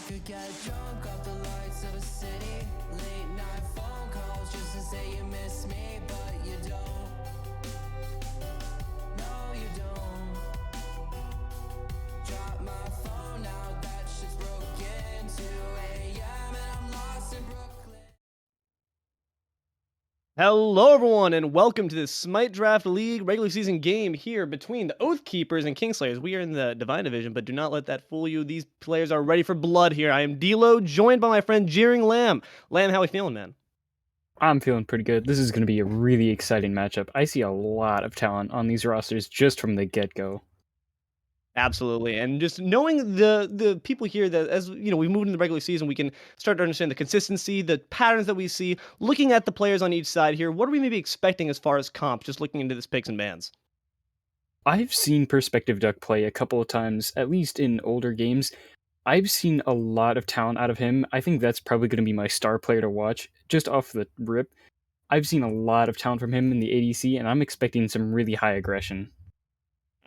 could get drunk off the lights of a city. Late night phone calls just to say you miss me, but you don't. No, you don't. Drop my phone now, that shit's broken. 2 a.m. and I'm lost in Brooklyn. Hello, everyone, and welcome to this Smite Draft League regular season game here between the Oathkeepers and Kingslayers. We are in the Divine Division, but do not let that fool you. These players are ready for blood here. I am Deelo, joined by my friend Jeeringlamb. Lamb, how we feeling, man? I'm feeling pretty good. This is going to be a really exciting matchup. I see a lot of talent on these rosters just from the get-go. Absolutely, and just knowing the people here that, as you know, we move into the regular season, we can start to understand the consistency, the patterns that we see. Looking at the players on each side here, what are we maybe expecting as far as comp? Just looking into this picks and bans. I've seen Perspective Duck play a couple of times, at least in older games. I've seen a lot of talent out of him. I think that's probably going to be my star player to watch, just off the rip. I've seen a lot of talent from him in the ADC, and I'm expecting some really high aggression.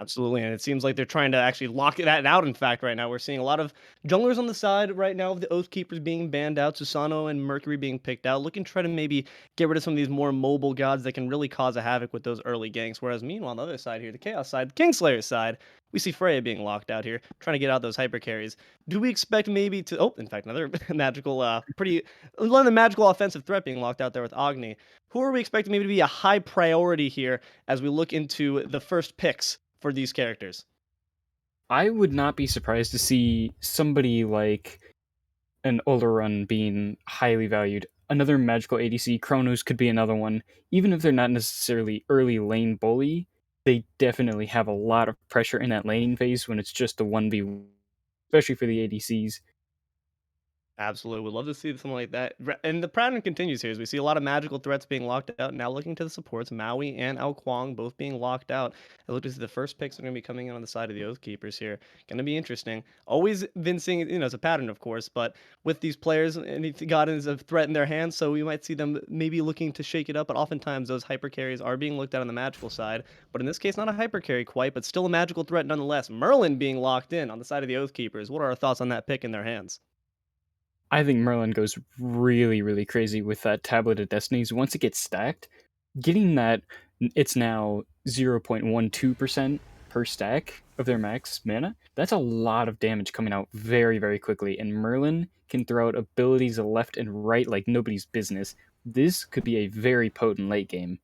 Absolutely, and it seems like they're trying to actually lock that out. In fact, right now we're seeing a lot of junglers on the side right now of the Oathkeepers being banned out, Susano and Mercury being picked out, looking to try to maybe get rid of some of these more mobile gods that can really cause a havoc with those early ganks. Whereas meanwhile, on the other side here, the Chaos side, the Kingslayers side, we see Freya being locked out here, trying to get out those hyper carries. Do we expect maybe to? Oh, in fact, another magical, another magical offensive threat being locked out there with Agni. Who are we expecting maybe to be a high priority here as we look into the first picks for these characters? I would not be surprised to see somebody like an Oleron being highly valued. Another magical ADC, Chronos could be another one. Even if they're not necessarily early lane bully, they definitely have a lot of pressure in that laning phase when it's just a 1v1, especially for the ADCs. Absolutely. Would love to see something like that. And the pattern continues here as we see a lot of magical threats being locked out. Now looking to the supports, Maui and Ao Kwang both being locked out. It looks as the first picks are going to be coming in on the side of the Oathkeepers here. Going to be interesting. Always been seeing, as a pattern, of course, but with these players, anything got is a threat in their hands, so we might see them maybe looking to shake it up. But oftentimes those hyper carries are being looked at on the magical side. But in this case, not a hyper carry quite, but still a magical threat nonetheless. Merlin being locked in on the side of the Oathkeepers. What are our thoughts on that pick in their hands? I think Merlin goes really, really crazy with that Tablet of Destinies. Once it gets stacked, getting that, it's now 0.12% per stack of their max mana, that's a lot of damage coming out very, very quickly. And Merlin can throw out abilities left and right like nobody's business. This could be a very potent late game.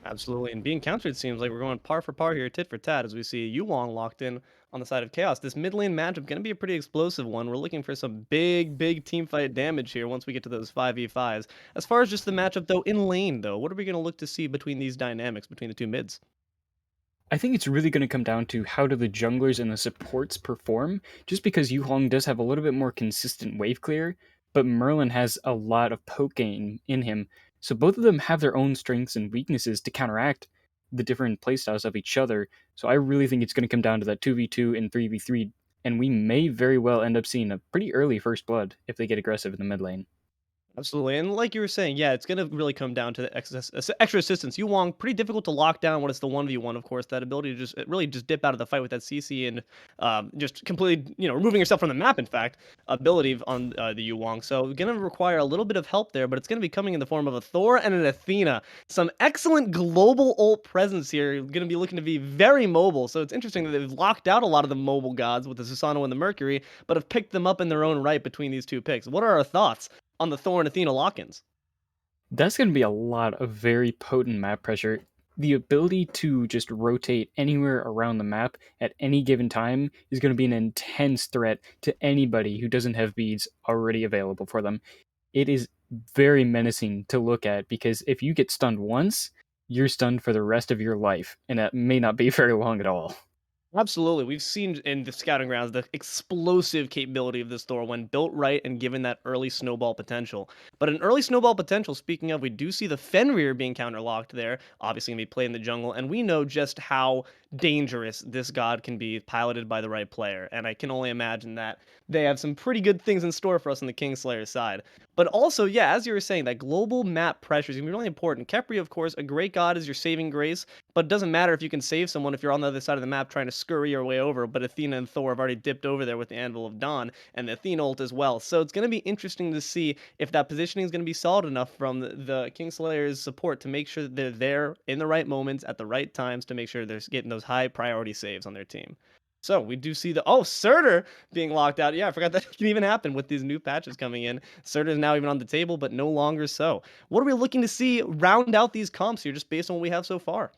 Absolutely, and being countered seems like we're going par for par here, tit for tat, as we see Yuwong locked in on the side of Chaos. This mid lane matchup going to be a pretty explosive one. We're looking for some big team fight damage here once we get to those 5v5s. As far as just the matchup, though, in lane, though, what are we going to look to see between these dynamics, between the two mids? I think it's really going to come down to how do the junglers and the supports perform, just because Yu Hong does have a little bit more consistent wave clear, but Merlin has a lot of poke game in him. So both of them have their own strengths and weaknesses to counteract the different playstyles of each other. So I really think it's going to come down to that 2v2 and 3v3, and we may very well end up seeing a pretty early first blood if they get aggressive in the mid lane. Absolutely, and like you were saying, yeah, it's gonna really come down to the extra assistance. Yu Wong, pretty difficult to lock down when it's the 1v1, of course. That ability to just really just dip out of the fight with that CC and just completely, removing yourself from the map. In fact, ability on the Yu Wong. So gonna require a little bit of help there, but it's gonna be coming in the form of a Thor and an Athena. Some excellent global ult presence here. Gonna be looking to be very mobile. So it's interesting that they've locked out a lot of the mobile gods with the Susano and the Mercury, but have picked them up in their own right between these two picks. What are our thoughts on the Thor and Athena lock-ins? That's going to be a lot of very potent map pressure. The ability to just rotate anywhere around the map at any given time is going to be an intense threat to anybody who doesn't have beads already available for them. It is very menacing to look at because if you get stunned once, you're stunned for the rest of your life, and that may not be very long at all. Absolutely. We've seen in the scouting grounds the explosive capability of this Thor when built right and given that early snowball potential. But an early snowball potential, speaking of, we do see the Fenrir being counterlocked there, obviously going to be played in the jungle, and we know just how dangerous this god can be piloted by the right player. And I can only imagine that they have some pretty good things in store for us on the Kingslayer side. But also, yeah, as you were saying, that global map pressure is going to be really important. Khepri, of course, a great god is your saving grace, but it doesn't matter if you can save someone if you're on the other side of the map trying to scurry your way over. But Athena and Thor have already dipped over there with the Anvil of Dawn and the Athena ult as well. So it's going to be interesting to see if that positioning is going to be solid enough from the Kingslayers' support to make sure that they're there in the right moments at the right times to make sure they're getting those high priority saves on their team. So we do see the Surtur being locked out. Yeah, I forgot that can even happen with these new patches coming in. Surtur is now even on the table, but no longer so. What are we looking to see round out these comps here, just based on what we have so far?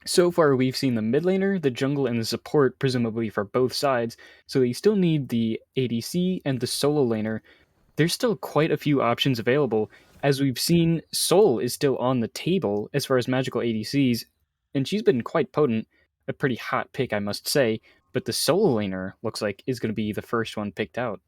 So far, we've seen the mid laner, the jungle, and the support, presumably for both sides, so you still need the ADC and the solo laner. There's still quite a few options available. As we've seen, Sol is still on the table as far as magical ADCs, and she's been quite potent. A pretty hot pick, I must say, but the solo laner looks like is going to be the first one picked out.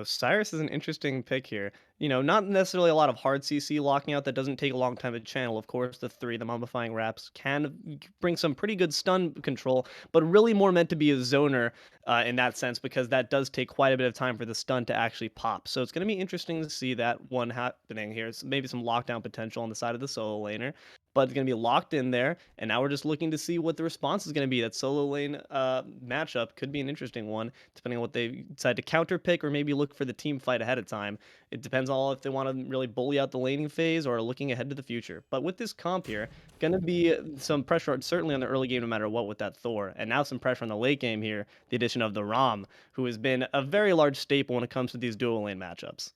Cyrus is an interesting pick here. Not necessarily a lot of hard CC locking out that doesn't take a long time to channel. Of course, the three, the Mummifying Wraps, can bring some pretty good stun control, but really more meant to be a zoner in that sense because that does take quite a bit of time for the stun to actually pop. So it's going to be interesting to see that one happening here. It's maybe some lockdown potential on the side of the solo laner, but it's going to be locked in there. And now we're just looking to see what the response is going to be. That solo lane matchup could be an interesting one, depending on what they decide to counter pick or maybe look for the team fight ahead of time. It depends on if they want to really bully out the laning phase or looking ahead to the future. But with this comp here, going to be some pressure, certainly on the early game, no matter what, with that Thor. And now some pressure on the late game here, the addition of the Ram, who has been a very large staple when it comes to these dual lane matchups.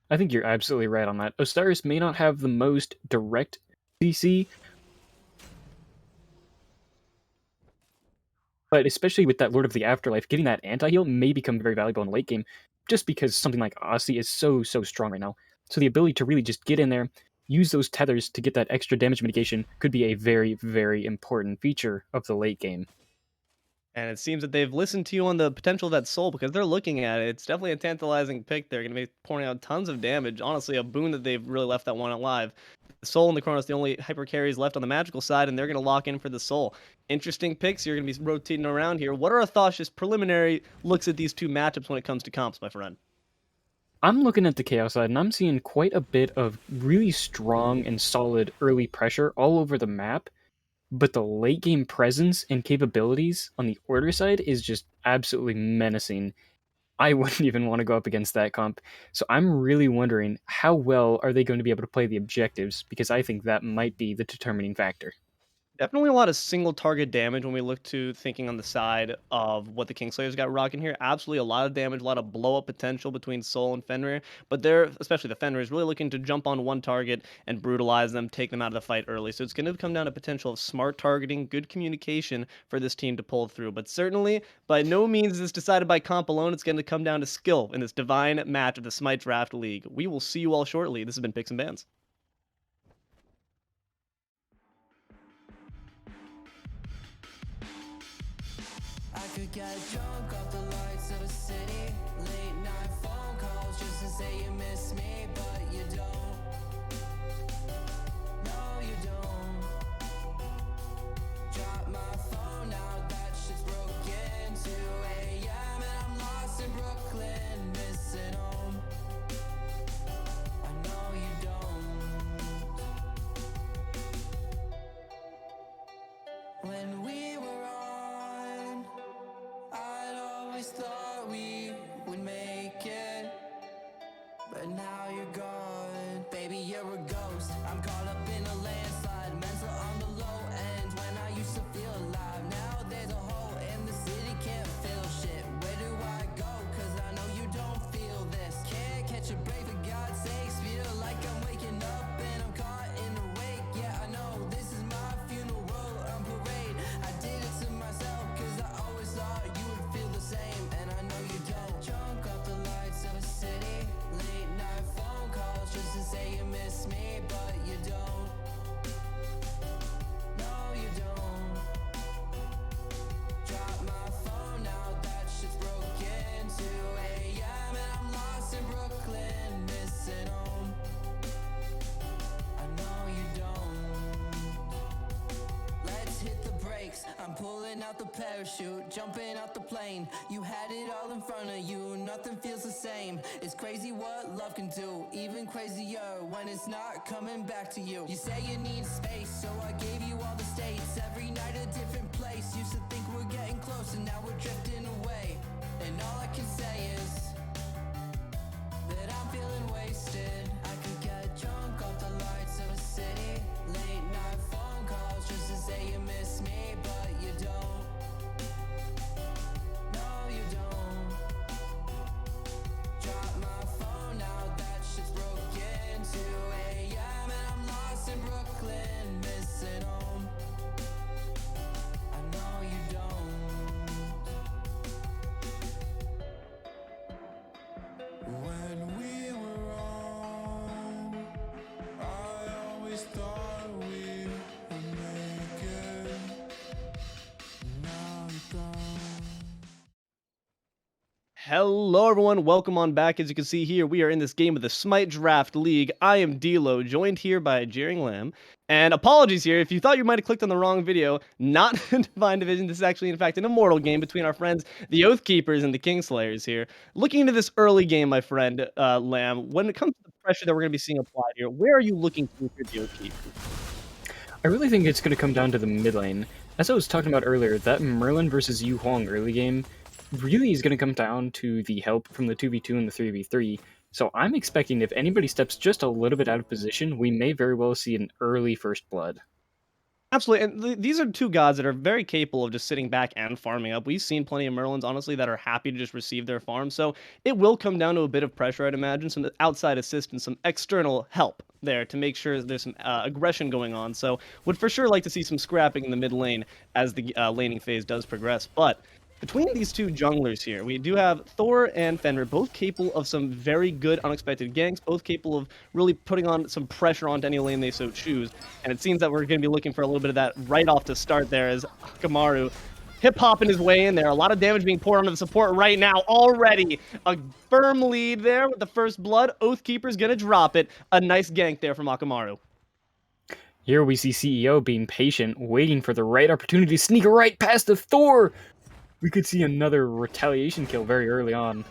I think you're absolutely right on that. Osiris may not have the most direct CC, but especially with that Lord of the Afterlife, getting that anti-heal may become very valuable in the late game, just because something like Aussie is so strong right now. So the ability to really just get in there, use those tethers to get that extra damage mitigation could be a very important feature of the late game. And it seems that they've listened to you on the potential of that soul because they're looking at it. It's definitely a tantalizing pick. They're going to be pouring out tons of damage. Honestly, a boon that they've really left that one alive. The soul and the Chronos, the only hyper carries left on the magical side, and they're going to lock in for the soul. Interesting picks. You're going to be rotating around here. What are our thoughts, just preliminary looks at these two matchups when it comes to comps, my friend? I'm looking at the Chaos side, and I'm seeing quite a bit of really strong and solid early pressure all over the map, but the late game presence and capabilities on the Order side is just absolutely menacing. I wouldn't even want to go up against that comp. So I'm really wondering how well are they going to be able to play the objectives, because I think that might be the determining factor. Definitely a lot of single target damage when we look to thinking on the side of what the Kingslayers got rocking here. Absolutely a lot of damage, a lot of blow up potential between Soul and Fenrir. But they're, especially the Fenrir, is really looking to jump on one target and brutalize them, take them out of the fight early. So it's going to come down to potential of smart targeting, good communication for this team to pull through. But certainly, by no means is this decided by comp alone. It's going to come down to skill in this divine match of the Smite Draft League. We will see you all shortly. This has been Picks and Bans. I could get drunk off the lights of a city. Late night phone calls just to say you miss me, but you don't. No, you don't. Drop my phone now, that shit's broken. 2 a.m. and I'm lost in Brooklyn, missing home. I know you don't. When we were on, I'd always thought we would make it, but now you're gone. parachute, jumping out the plane. You had it all in front of you, nothing feels the same. It's crazy what love can do, even crazier when it's not coming back to you. You say you need space, so I gave you all the states. Every night a different place. Used to think we're getting close, and now we're drifting away. And all I can say is that I'm feeling wasted. I could get drunk off the lights of a city. Late night phone calls just to say you miss me, but you don't. No, you don't. Drop my phone out, that shit's broken. 2 a.m. and I'm lost in Brooklyn, missing home. I know you don't. When we were on, I always thought we would make it. Now you're gone. Hello, everyone. Welcome on back. As you can see here, we are in this game of the Smite Draft League. I am Deelo, joined here by Jeeringlamb. And apologies here, if you thought you might have clicked on the wrong video, not Divine Division. This is actually, in fact, an Immortal game between our friends, the Oathkeepers and the Kingslayers here. Looking into this early game, my friend, Lamb, when it comes to the pressure that we're going to be seeing applied here, where are you looking to for the Oathkeepers? I really think it's going to come down to the mid lane. As I was talking about earlier, that Merlin versus Yu Huang early game really is going to come down to the help from the 2v2 and the 3v3. So I'm expecting if anybody steps just a little bit out of position, we may very well see an early first blood. Absolutely, and these are two gods that are very capable of just sitting back and farming up. We've seen plenty of Merlins, honestly, that are happy to just receive their farm, so it will come down to a bit of pressure, I'd imagine, some outside assistance, some external help there to make sure there's some aggression going on, so would for sure like to see some scrapping in the mid lane as the laning phase does progress, but between these two junglers here, we do have Thor and Fenrir, both capable of some very good unexpected ganks, both capable of really putting on some pressure onto any lane they so choose. And it seems that we're going to be looking for a little bit of that right off to start there as Akamaru hip-hopping his way in there. A lot of damage being poured onto the support right now already. A firm lead there with the first blood. Oathkeeper's going to drop it. A nice gank there from Akamaru. Here we see CEO being patient, waiting for the right opportunity to sneak right past the Thor. We could see another retaliation kill very early on.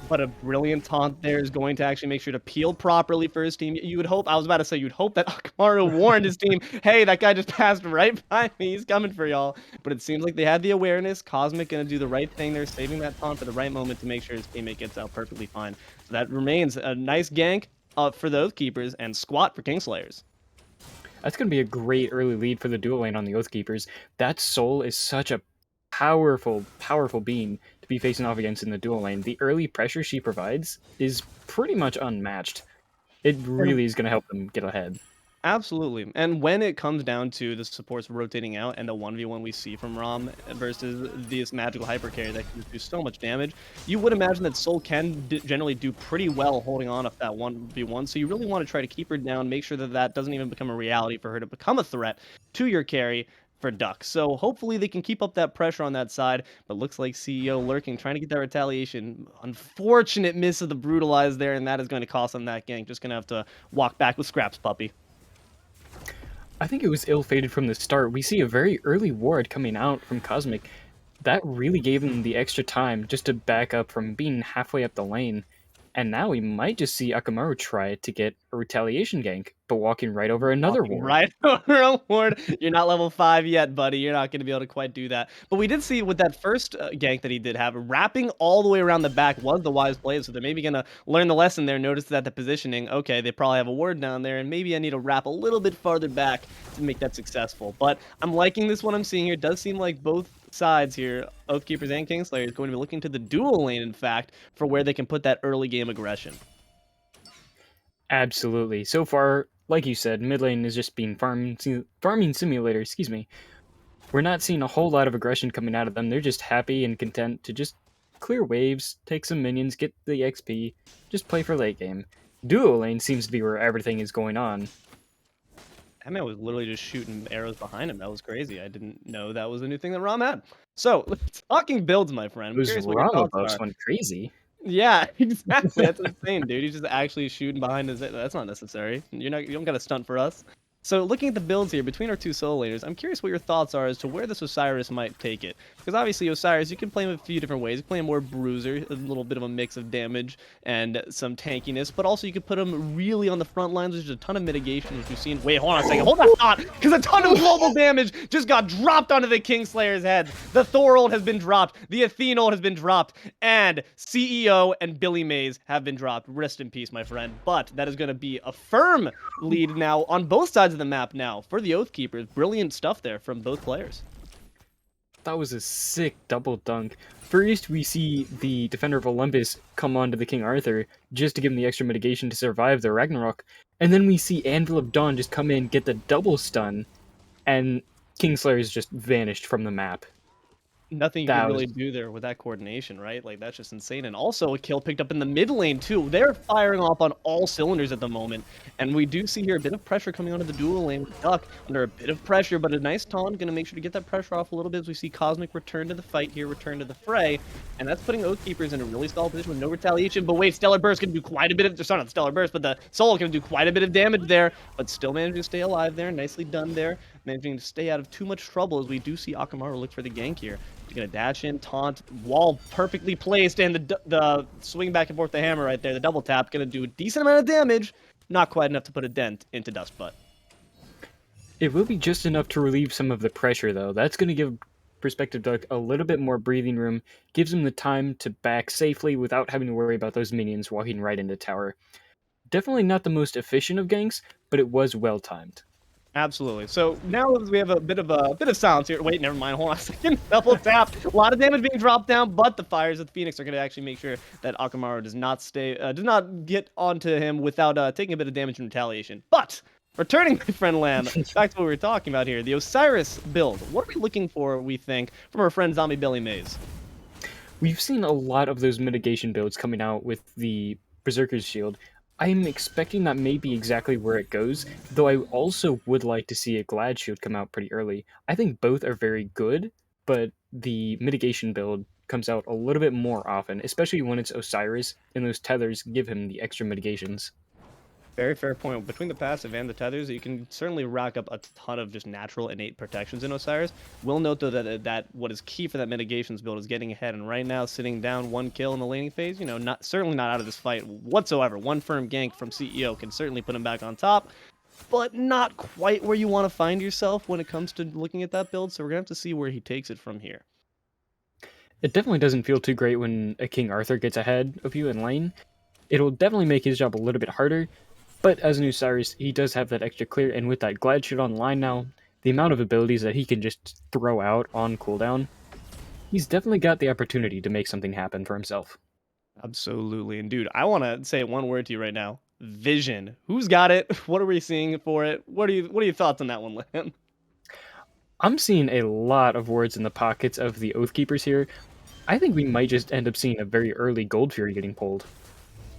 But a brilliant taunt there is going to actually make sure to peel properly for his team. You would hope, I was about to say, you'd hope that Akamaru warned his team, hey, that guy just passed right by me, he's coming for y'all. But it seems like they had the awareness. Cosmic going to do the right thing there, saving that taunt for the right moment to make sure his teammate gets out perfectly fine. So that remains a nice gank for the Oathkeepers and squat for Kingslayers. That's going to be a great early lead for the dual lane on the Oathkeepers. That soul is such a powerful being to be facing off against in the dual lane. The early pressure she provides is pretty much unmatched. It really is going to help them get ahead. Absolutely. And when it comes down to the supports rotating out and the 1v1 we see from Ram versus this magical hyper carry that can do so much damage, you would imagine that Soul can generally do pretty well holding on off that 1v1. So you really want to try to keep her down, make sure that that doesn't even become a reality for her to become a threat to your carry for Duck. So hopefully they can keep up that pressure on that side, but looks like CEO lurking, trying to get that retaliation. Unfortunate miss of the brutalize there, and that is going to cost them that gank. Just going to have to walk back with scraps, puppy. I think it was ill-fated from the start. We see a very early ward coming out from Cosmic. That really gave them the extra time just to back up from being halfway up the lane. And now we might just see Akamaru try to get a retaliation gank, but walking right over another ward. Right over a ward. You're not level 5 yet, buddy. You're not going to be able to quite do that. But we did see with that first gank that he did have, wrapping all the way around the back was the wise play. So they're maybe going to learn the lesson there, notice that the positioning, okay, they probably have a ward down there, and maybe I need to wrap a little bit farther back to make that successful. But I'm liking this one I'm seeing here. It does seem like both sides here, Oathkeepers and Kingslayers, going to be looking to the dual lane, in fact, for where they can put that early game aggression. Absolutely. So far, like you said, mid lane is just being farming simulator, excuse me. We're not seeing a whole lot of aggression coming out of them. They're just happy and content to just clear waves, take some minions, get the XP, just play for late game. Duo lane seems to be where everything is going on. That man was literally just shooting arrows behind him. That was crazy. I didn't know that was a new thing that Ram had. So, talking builds, my friend. I'm curious what your thoughts are. Went crazy. Yeah, exactly. That's insane, dude. He's just actually shooting behind his. That's not necessary. You don't got to stunt for us. So looking at the builds here between our two solo laners, I'm curious what your thoughts are as to where this Osiris might take it. Because obviously Osiris, you can play him a few different ways. You can play him more bruiser, a little bit of a mix of damage and some tankiness, but also you could put him really on the front lines. There's a ton of mitigation, which we've seen. Wait, hold on a second. Hold that thought, because a ton of global damage just got dropped onto the Kingslayer's head. The Thorold has been dropped. The Athenold has been dropped. And CEO and BillyMays have been dropped. Rest in peace, my friend. But that is going to be a firm lead now on both sides of the map now for the Oathkeepers. Brilliant stuff there from both players. That was a sick double dunk. First, we see the Defender of Olympus come on to the King Arthur just to give him the extra mitigation to survive the Ragnarok. And then we see Anvil of Dawn just come in, get the double stun, and Kingslayers just vanished from the map. Nothing you can really do there with that coordination, right? Like, that's just insane. And also a kill picked up in the mid lane, too. They're firing off on all cylinders at the moment. And we do see here a bit of pressure coming onto the dual lane with Duck under a bit of pressure, but a nice taunt. Going to make sure to get that pressure off a little bit as we see Cosmic return to the fight here, return to the fray. And that's putting Oathkeepers in a really solid position with no retaliation. But wait, Stellar Burst can do quite a bit of... Sorry, not Stellar Burst, but the Soul can do quite a bit of damage there. But still managing to stay alive there. Nicely done there. Managing to stay out of too much trouble as we do see Akamaru look for the gank here. He's going to dash in, taunt, wall perfectly placed, and the swing back and forth the hammer right there, the double tap, going to do a decent amount of damage, not quite enough to put a dent into Dustbutt. It will be just enough to relieve some of the pressure, though. That's going to give Perspective Duck a little bit more breathing room, gives him the time to back safely without having to worry about those minions walking right into tower. Definitely not the most efficient of ganks, but it was well-timed. Absolutely. So now we have a bit of silence here. Wait, never mind. Hold on a second. Double tap. A lot of damage being dropped down, but the fires of the Phoenix are going to actually make sure that Akamaru does not get onto him without taking a bit of damage and retaliation. But returning, my friend Lamb, back to what we were talking about here, the Osiris build. What are we looking for, we think, from our friend ZombieBillyMays? We've seen a lot of those mitigation builds coming out with the Berserker's Shield. I'm expecting that may be exactly where it goes, though I also would like to see a Glad Shield come out pretty early. I think both are very good, but the mitigation build comes out a little bit more often, especially when it's Osiris, and those tethers give him the extra mitigations. Very fair point. Between the passive and the tethers, you can certainly rack up a ton of just natural innate protections in Osiris. We'll note, though, that what is key for that mitigations build is getting ahead. And right now, sitting down 1 kill in the laning phase, you know, certainly not out of this fight whatsoever. One firm gank from CEO can certainly put him back on top, but not quite where you want to find yourself when it comes to looking at that build. So we're going to have to see where he takes it from here. It definitely doesn't feel too great when a King Arthur gets ahead of you in lane. It'll definitely make his job a little bit harder. But as an Osiris, he does have that extra clear, and with that Glad Shield online now, the amount of abilities that he can just throw out on cooldown, he's definitely got the opportunity to make something happen for himself. Absolutely. And dude, I want to say one word to you right now. Vision. Who's got it? What are we seeing for it? What are your thoughts on that one, Lamb? I'm seeing a lot of words in the pockets of the Oathkeepers here. I think we might just end up seeing a very early Gold Fury getting pulled.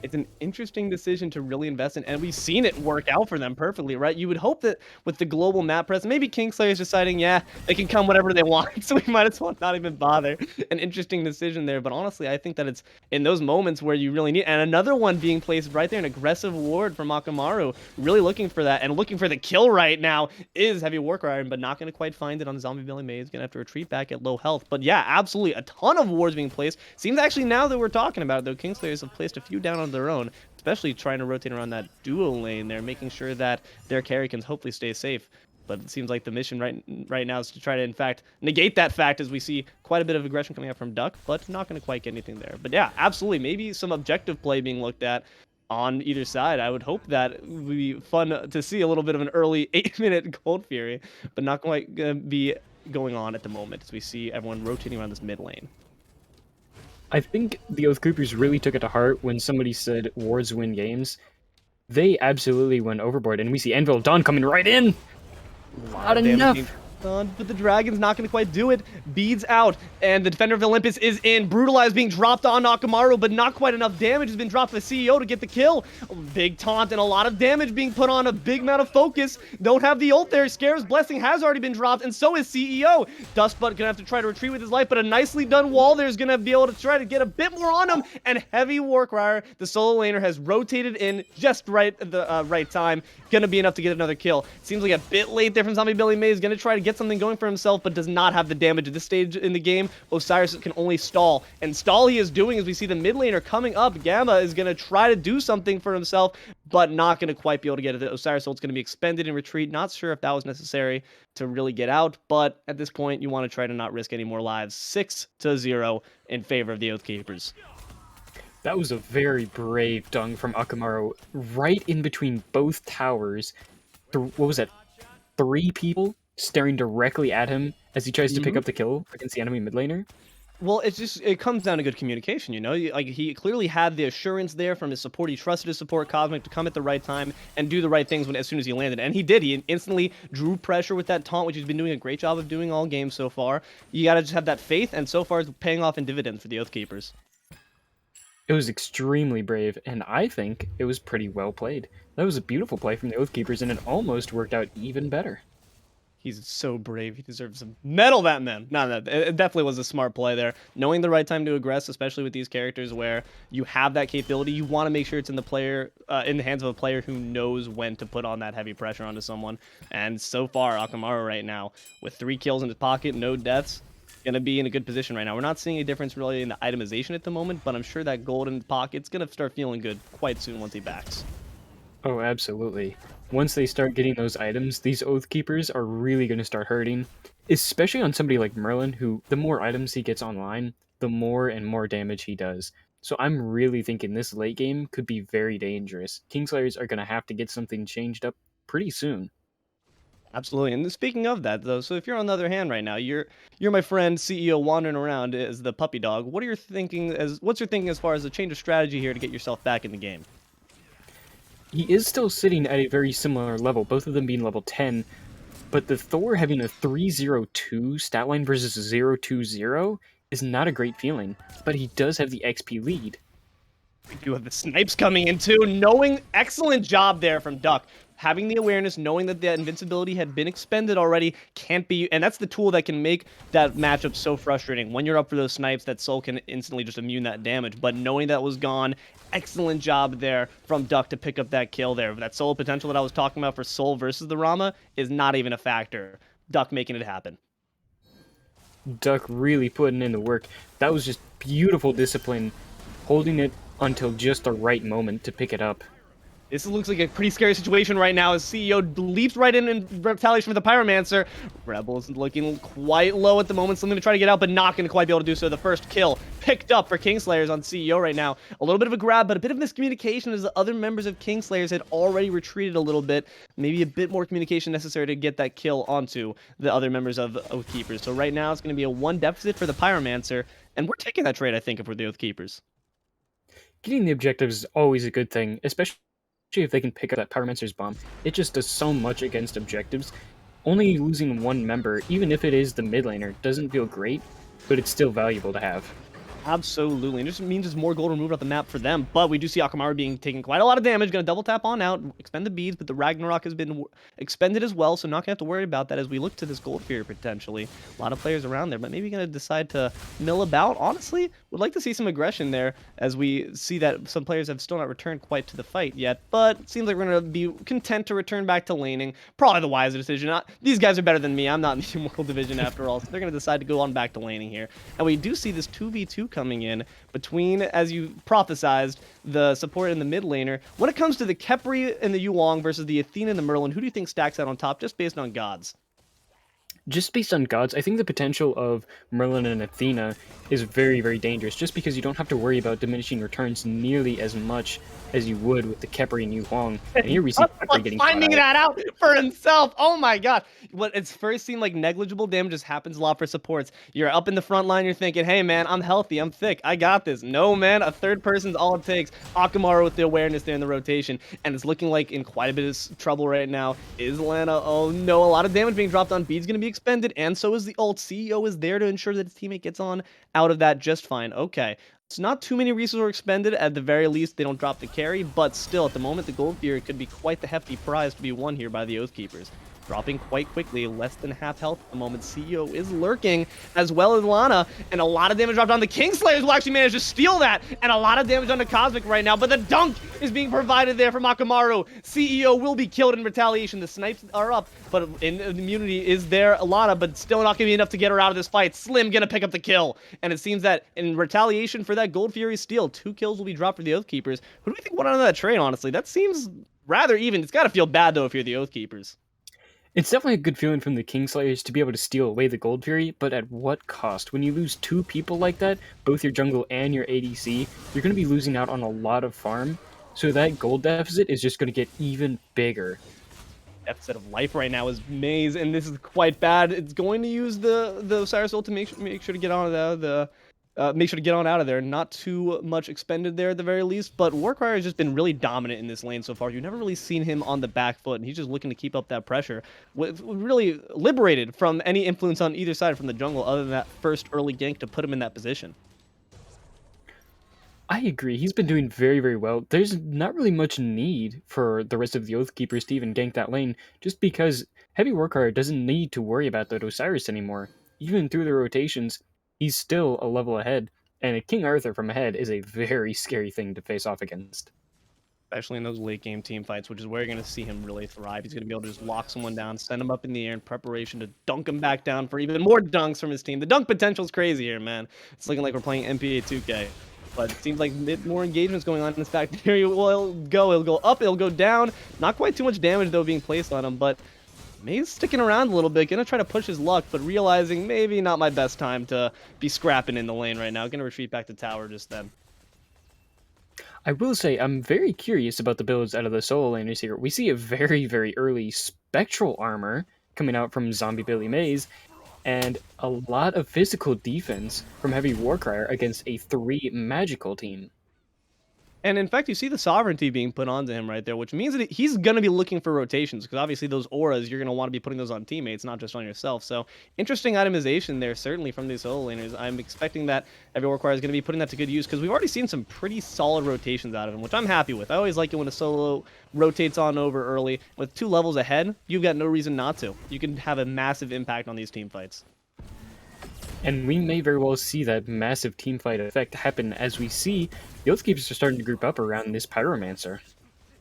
It's an interesting decision to really invest in, and we've seen it work out for them perfectly, right? You would hope that with the global map presence, maybe Kingslayers deciding, yeah, they can come whatever they want, so we might as well not even bother. An interesting decision there, but honestly, I think that it's in those moments where you really need, and another one being placed right there, an aggressive ward from Akamaru, really looking for that, and looking for the kill right now is HeavyWarcrier, but not going to quite find it on ZombieBillyMays. Going to have to retreat back at low health, but yeah, absolutely, a ton of wards being placed. Seems actually now that we're talking about it, though, Kingslayers have placed a few down on their own, especially trying to rotate around that duo lane there, making sure that their carry can hopefully stay safe. But it seems like the mission right now is to try to, in fact, negate that fact as we see quite a bit of aggression coming out from Duck, but not going to quite get anything there. But yeah, absolutely, maybe some objective play being looked at on either side. I would hope that it would be fun to see a little bit of an early 8-minute Gold Fury, but not quite going to be going on at the moment as we see everyone rotating around this mid lane. I think the Oathkeepers really took it to heart when somebody said wards win games. They absolutely went overboard, and we see Anvil of Dawn coming right in! Not enough! But the Dragon's not going to quite do it. Beads out, and the Defender of Olympus is in. Brutalize being dropped on Akamaru, but not quite enough damage has been dropped by CEO to get the kill. Big taunt and a lot of damage being put on, a big amount of focus. Don't have the ult there. Scare's Blessing has already been dropped, and so is CEO. Dustbutt gonna have to try to retreat with his life, but a nicely done wall there is gonna be able to try to get a bit more on him, and HeavyWarcrier, the solo laner, has rotated in just right at the right time. Gonna be enough to get another kill. Seems like a bit late there from ZombieBillyMays. Gonna try to get something going for himself, but does not have the damage at this stage in the game. Osiris can only stall, and stall he is doing as we see the mid laner coming up. Gamma is gonna try to do something for himself, but not gonna quite be able to get it. The Osiris ult's gonna be expended in retreat. Not sure if that was necessary to really get out, but at this point, you want to try to not risk any more lives. 6-0 in favor of the Oathkeepers. That was a very brave dung from Akamaru, right in between both towers. What was that? 3 people staring directly at him as he tries to pick up the kill against the enemy mid laner. Well, it comes down to good communication, you know? Like, he clearly had the assurance there from his support. He trusted his support, Cosmic, to come at the right time and do the right things as soon as he landed. And he did. He instantly drew pressure with that taunt, which he's been doing a great job of doing all game so far. You gotta just have that faith, and so far it's paying off in dividends for the Oathkeepers. It was extremely brave, and I think it was pretty well played. That was a beautiful play from the Oathkeepers, and it almost worked out even better. He's so brave. He deserves some medal, that man. No, it definitely was a smart play there. Knowing the right time to aggress, especially with these characters where you have that capability, you want to make sure it's in the hands of a player who knows when to put on that heavy pressure onto someone. And so far, Akamaru right now, with 3 kills in his pocket, no deaths, gonna be in a good position right now. We're not seeing a difference really in the itemization at the moment, but I'm sure that gold in his pocket's gonna start feeling good quite soon once he backs. Oh, absolutely. Once they start getting those items, these Oathkeepers are really going to start hurting, especially on somebody like Merlin, who the more items he gets online, the more and more damage he does. So I'm really thinking this late game could be very dangerous. Kingslayers are going to have to get something changed up pretty soon. Absolutely. And speaking of that, though, so if you're on the other hand right now, you're my friend CEO wandering around as the puppy dog. What's your thinking as far as a change of strategy here to get yourself back in the game? He is still sitting at a very similar level, both of them being level 10, but the Thor having a 302 stat line versus a 020 is not a great feeling, but he does have the XP lead. We do have the snipes coming in too, excellent job there from Duck. Having the awareness, knowing that the invincibility had been expended already, can't be, and that's the tool that can make that matchup so frustrating. When you're up for those snipes, that Soul can instantly just immune that damage, but knowing that was gone, excellent job there from Duck to pick up that kill there. That solo potential that I was talking about for Soul versus the Rama is not even a factor. Duck making it happen. Duck really putting in the work. That was just beautiful discipline, holding it until just the right moment to pick it up. This looks like a pretty scary situation right now as CEO leaps right in retaliation for the Pyromancer. Rebel's looking quite low at the moment, something to try to get out, but not going to quite be able to do so. The first kill picked up for Kingslayers on CEO right now. A little bit of a grab, but a bit of miscommunication as the other members of Kingslayers had already retreated a little bit. Maybe a bit more communication necessary to get that kill onto the other members of Oathkeepers. So right now it's going to be a 1 deficit for the Pyromancer, and we're taking that trade, I think, if we're the Oathkeepers. Getting the objectives is always a good thing, especially if they can pick up that Pyromancer's bomb. It just does so much against objectives. Only losing 1 member, even if it is the mid laner, doesn't feel great, but it's still valuable to have. Absolutely. And it just means there's more gold removed off the map for them. But we do see Akamaru taking quite a lot of damage. Going to double tap on out, expend the beads, but the Ragnarok has been expended as well, so not going to have to worry about that as we look to this gold fear potentially. A lot of players around there, but maybe going to decide to mill about. Honestly, would like to see some aggression there as we see that some players have still not returned quite to the fight yet. But it seems like we're going to be content to return back to laning. Probably the wiser decision. These guys are better than me. I'm not in the Immortal division after all, so they're going to decide to go on back to laning here. And we do see this 2v2 coming in between, as you prophesized, the support and the mid laner. When it comes to the Khepri and the Yuang versus the Athena and the Merlin, who do you think stacks out on top just based on gods? Just based on gods, I think the potential of Merlin and Athena is very, very dangerous, just because you don't have to worry about diminishing returns nearly as much as you would with the Khepri and Yu Huang. And here we see Khepri getting finding that out for himself. Oh my god. What it's first seemed like negligible damage just happens a lot for supports. You're up in the front line, you're thinking, hey man, I'm healthy, I'm thick, I got this. No man, a third person's all it takes. Akamaru with the awareness there in the rotation, and it's looking like in quite a bit of trouble right now. Is Lana, oh no, a lot of damage being dropped on. Bead's gonna be expended, and so is the ult. CEO is there to ensure that his teammate gets on out of that just fine. Okay. It's not too many resources are expended. At the very least, they don't drop the carry, but still, at the moment, the Gold Fury could be quite the hefty prize to be won here by the Oathkeepers. Dropping quite quickly, less than half health at the moment. CEO is lurking, as well as Lana, and a lot of damage dropped on the Kingslayers will actually manage to steal that, and a lot of damage on the Cosmic right now, but the dunk is being provided there from Akamaru. CEO will be killed in retaliation. The snipes are up, but immunity is there, Lana, but still not going to be enough to get her out of this fight. Slim going to pick up the kill, and it seems that in retaliation for that Gold Fury steal, 2 kills will be dropped for the Oathkeepers. Who do we think went on that trade, honestly? That seems rather even. It's got to feel bad, though, if you're the Oathkeepers. It's definitely a good feeling from the Kingslayers to be able to steal away the Gold Fury, but at what cost? When you lose 2 people like that, both your jungle and your ADC, you're going to be losing out on a lot of farm, so that gold deficit is just going to get even bigger. Deficit of life right now is Maze, and this is quite bad. It's going to use the Osiris ult to make sure to get on out of there. Not too much expended there at the very least, but Warcrier has just been really dominant in this lane so far. You've never really seen him on the back foot, and he's just looking to keep up that pressure. Really liberated from any influence on either side from the jungle, other than that first early gank to put him in that position. I agree. He's been doing very, very well. There's not really much need for the rest of the Oathkeepers to even gank that lane, just because HeavyWarcrier doesn't need to worry about that Osiris anymore. Even through the rotations, he's still a level ahead, and a King Arthur from ahead is a very scary thing to face off against. Especially in those late game team fights, which is where you're going to see him really thrive. He's going to be able to just lock someone down, send him up in the air in preparation to dunk him back down for even more dunks from his team. The dunk potential is crazy here, man. It's looking like we're playing NBA 2K. But it seems like more engagements going on in this fact. Here it'll go up, it'll go down. Not quite too much damage, though, being placed on him, but Maze sticking around a little bit, gonna try to push his luck, but realizing maybe not my best time to be scrapping in the lane right now. Gonna retreat back to tower just then. I will say, I'm very curious about the builds out of the solo laners here. We see a very, very early spectral armor coming out from ZombieBillyMays, and a lot of physical defense from HeavyWarcrier against a 3 magical team. And in fact, you see the sovereignty being put onto him right there, which means that he's going to be looking for rotations, because obviously those auras, you're going to want to be putting those on teammates, not just on yourself. So interesting itemization there, certainly from these solo laners. I'm expecting that HeavyWarcrier is going to be putting that to good use, because we've already seen some pretty solid rotations out of him, which I'm happy with. I always like it when a solo rotates on over early. With 2 levels ahead, you've got no reason not to. You can have a massive impact on these team fights. And we may very well see that massive teamfight effect happen as we see the Oathkeepers are starting to group up around this Pyromancer.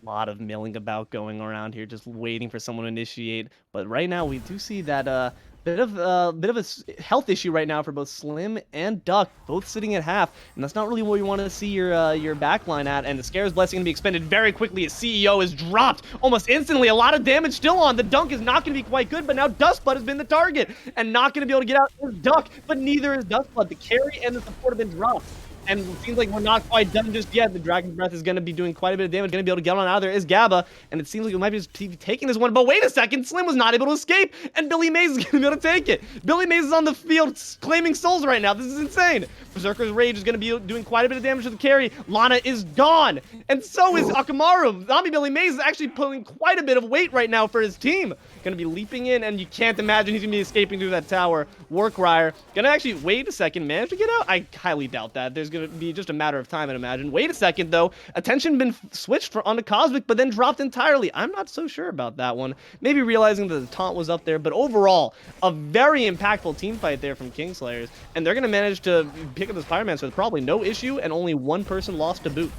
A lot of milling about going around here, just waiting for someone to initiate. But right now, we do see that bit of a health issue right now for both Slim and Duck, both sitting at half, and that's not really where you want to see your backline at. And the Scare's Blessing going to be expended very quickly as CEO is dropped almost instantly. A lot of damage still on. The dunk is not going to be quite good, but now Dustblood has been the target, and not going to be able to get out is Duck, but neither is Dustblood. The carry and the support have been dropped. And it seems like we're not quite done just yet. The Dragon's Breath is going to be doing quite a bit of damage. Going to be able to get on out of there is Gabba. And it seems like we might be just taking this one. But wait a second. Slim was not able to escape. And Billy Mays is going to be able to take it. Billy Mays is on the field claiming souls right now. This is insane. Berserker's Rage is going to be doing quite a bit of damage to the carry. Lana is gone. And so is Akamaru. ZombieBillyMays is actually pulling quite a bit of weight right now for his team. Going to be leaping in. And you can't imagine he's going to be escaping through that tower. Warcrier going to actually wait a second. Manage to get out? I highly doubt that. There's going to be just a matter of time, I'd imagine. Wait a second, though. Attention been switched onto Cosmic, but then dropped entirely. I'm not so sure about that one. Maybe realizing that the taunt was up there, but overall, a very impactful team fight there from Kingslayers, and they're going to manage to pick up this Pyromancer with probably no issue, and only 1 person lost to boot.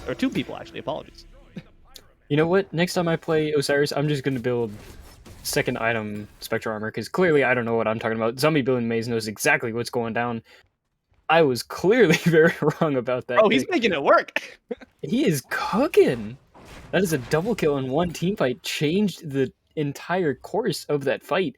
Or 2 people, actually. Apologies. You know what? Next time I play Osiris, I'm just going to build second item Spectral Armor, because clearly I don't know what I'm talking about. ZombieBillyMays knows exactly what's going down. I was clearly very wrong about that. Oh, he's making it work. He is cooking. That is a double kill in 1 team fight. Changed the entire course of that fight.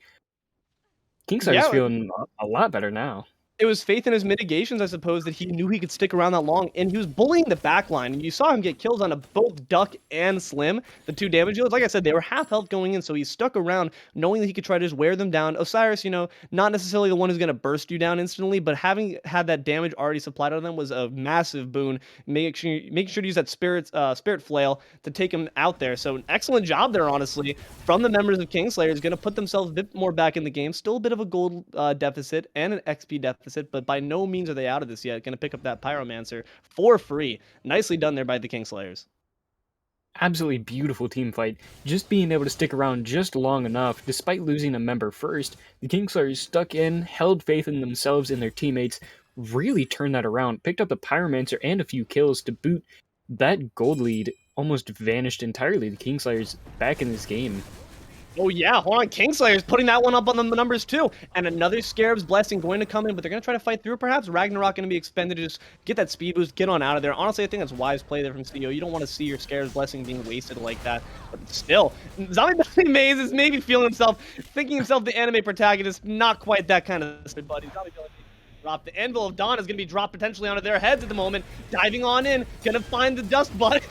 Kingslayer's feeling a lot better now. It was faith in his mitigations, I suppose, that he knew he could stick around that long, and he was bullying the backline. And you saw him get kills on both Duck and Slim, the 2 damage dealers. Like I said, they were half health going in, so he stuck around, knowing that he could try to just wear them down. Osiris, not necessarily the one who's going to burst you down instantly, but having had that damage already supplied on them was a massive boon. Making sure to use that spirit flail to take him out there. So an excellent job there, honestly, from the members of Kingslayers. Going to put themselves a bit more back in the game. Still a bit of a gold deficit and an XP deficit, but by no means are they out of this yet. Going to pick up that Pyromancer for free. Nicely done there by the Kingslayers. Absolutely beautiful team fight. Just being able to stick around just long enough, despite losing a member first, the Kingslayers stuck in, held faith in themselves and their teammates, really turned that around, picked up the Pyromancer and a few kills to boot. That gold lead almost vanished entirely. The Kingslayers back in this game. Oh yeah, hold on, Kingslayers putting that one up on the numbers too. And another Scarab's Blessing going to come in, but they're going to try to fight through. Perhaps Ragnarok going to be expended to just get that speed boost, get on out of there. Honestly, I think that's wise play there from CEO. You don't want to see your Scarab's Blessing being wasted like that. But still, ZombieBillyMays is maybe thinking himself the anime protagonist. Not quite that kind of buddy. ZombieBillyMays drop. The Anvil of Dawn is going to be dropped potentially onto their heads at the moment. Diving on in, going to find the dust butt.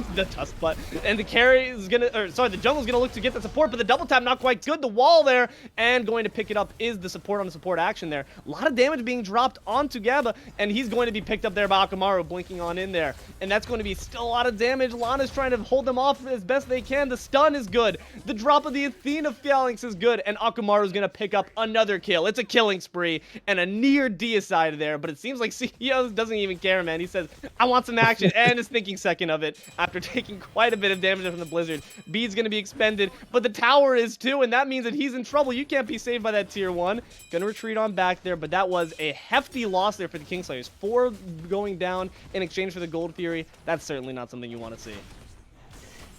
And the carry is going to, the jungle's going to look to get the support, but the double tap not quite good. The wall there, and going to pick it up is the support on the support action there. A lot of damage being dropped onto Gabba, and he's going to be picked up there by Akamaru, blinking on in there. And that's going to be still a lot of damage. Lana's trying to hold them off as best they can. The stun is good. The drop of the Athena phalanx is good, and Akamaru's going to pick up another kill. It's a killing spree, and a near deicide there, but it seems like CEO doesn't even care, man. He says, I want some action, and is thinking second of it after taking quite a bit of damage from the Blizzard. B's going to be expended, but the tower is too, and that means that he's in trouble. You can't be saved by that tier 1. Gonna retreat on back there, but that was a hefty loss there for the Kingslayers. 4 going down in exchange for the Gold Fury. That's certainly not something you want to see.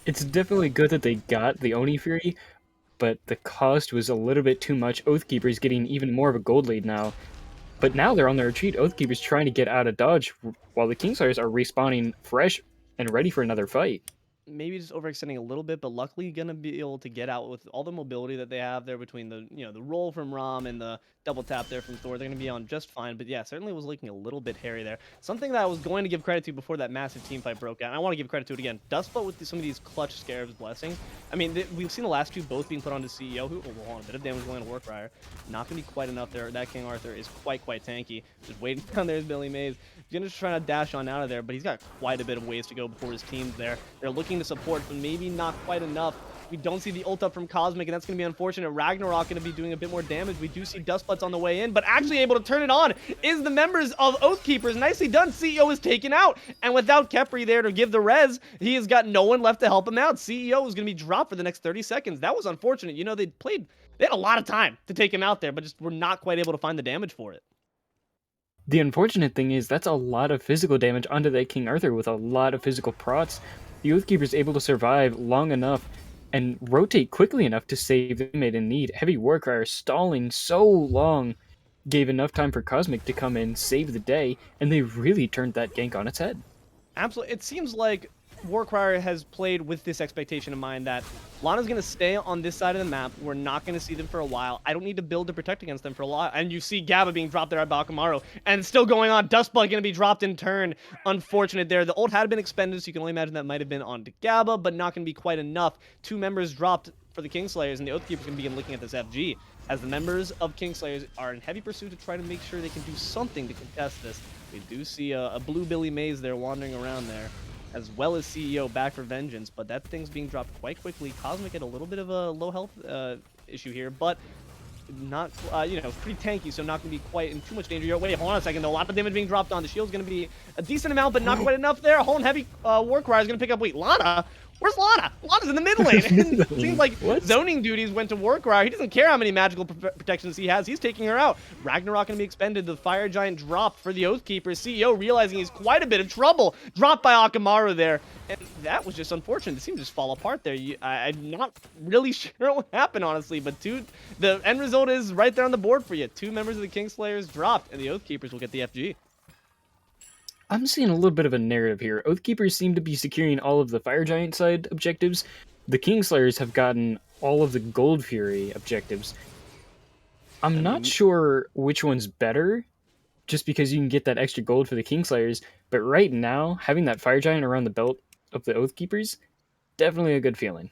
It's definitely good that they got the Oni Fury, but the cost was a little bit too much. Oathkeepers getting even more of a gold lead now. But now they're on their retreat. Oathkeepers trying to get out of dodge while the Kingslayers are respawning fresh and ready for another fight. Maybe just overextending a little bit, but luckily gonna be able to get out with all the mobility that they have there between the the roll from Ram and the double tap there from Thor. They're gonna be on just fine. But yeah, certainly was looking a little bit hairy there. Something that I was going to give credit to before that massive team fight broke out, and I want to give credit to it again. Dustbutt with some of these clutch Scarab's Blessing. I mean, we've seen the last 2 both being put onto CEO, who will a bit of damage going to Warcrier. Not gonna be quite enough there. That King Arthur is quite tanky. Just waiting down there is BillyMays. He's gonna just try to dash on out of there, but he's got quite a bit of ways to go before his team's there. They're looking to support, but maybe not quite enough. We don't see the ult up from Cosmic, and that's going to be unfortunate. Ragnarok going to be doing a bit more damage. We do see Dustbutts on the way in, but actually able to turn it on is the members of Oathkeepers. Nicely done. CEO is taken out, and without Kepri there to give the res, he has got no one left to help him out. CEO is going to be dropped for the next 30 seconds. That was unfortunate. They had a lot of time to take him out there, but just were not quite able to find the damage for it. The unfortunate thing is that's a lot of physical damage onto that King Arthur with a lot of physical prots. The Oathkeepers able to survive long enough and rotate quickly enough to save the teammate in need. HeavyWarcrier stalling so long gave enough time for Cosmic to come in, save the day, and they really turned that gank on its head. Absolutely. It seems like Warcrier has played with this expectation in mind that Lana's going to stay on this side of the map. We're not going to see them for a while. I don't need to build to protect against them for a while. And you see Gabba being dropped there by Akamaru. And it's still going on. Dustbutt going to be dropped in turn. Unfortunate there. The ult had been expended, so you can only imagine that might have been onto Gabba, but not going to be quite enough. 2 members dropped for the Kingslayers, and the Oathkeepers going to begin looking at this FG, as the members of Kingslayers are in heavy pursuit to try to make sure they can do something to contest this. We do see a blue BillyMays there wandering around there, as well as CEO back for vengeance, but that thing's being dropped quite quickly. Cosmic had a little bit of a low health issue here, but not, pretty tanky, so not going to be quite in too much danger. Wait, hold on a second, though. A lot of damage being dropped on. The shield's going to be a decent amount, but not quite enough there. Hold on, Heavy Warcrier is going to pick up, Lana? Where's Lana? Lana's in the mid lane. It seems like zoning duties went to Warcrier. He doesn't care how many magical protections he has. He's taking her out. Ragnarok going to be expended. The Fire Giant dropped for the Oathkeepers. CEO realizing he's quite a bit of trouble. Dropped by Akamaru there. And that was just unfortunate. It seemed to just fall apart there. I'm not really sure what happened, honestly. But the end result is right there on the board for you. 2 members of the Kingslayers dropped, and the Oathkeepers will get the FG. I'm seeing a little bit of a narrative here. Oathkeepers seem to be securing all of the Fire Giant side objectives. The Kingslayers have gotten all of the Gold Fury objectives. I'm not sure which one's better, just because you can get that extra gold for the Kingslayers. But right now, having that Fire Giant around the belt of the Oathkeepers, definitely a good feeling.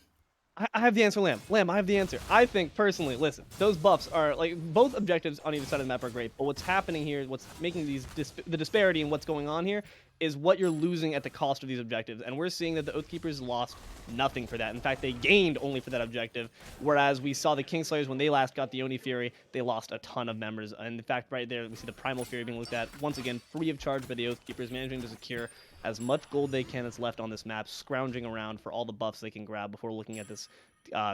I have the answer, Lamb. Lamb, I have the answer. I think, personally, listen, those buffs are, like, both objectives on either side of the map are great, but what's happening here, what's making the disparity in what's going on here, is what you're losing at the cost of these objectives, and we're seeing that the Oathkeepers lost nothing for that. In fact, they gained only for that objective, whereas we saw the Kingslayers, when they last got the Oni Fury, they lost a ton of members, and in fact, right there, we see the Primal Fury being looked at, once again, free of charge by the Oathkeepers, managing to secure as much gold they can that's left on this map, scrounging around for all the buffs they can grab before looking at this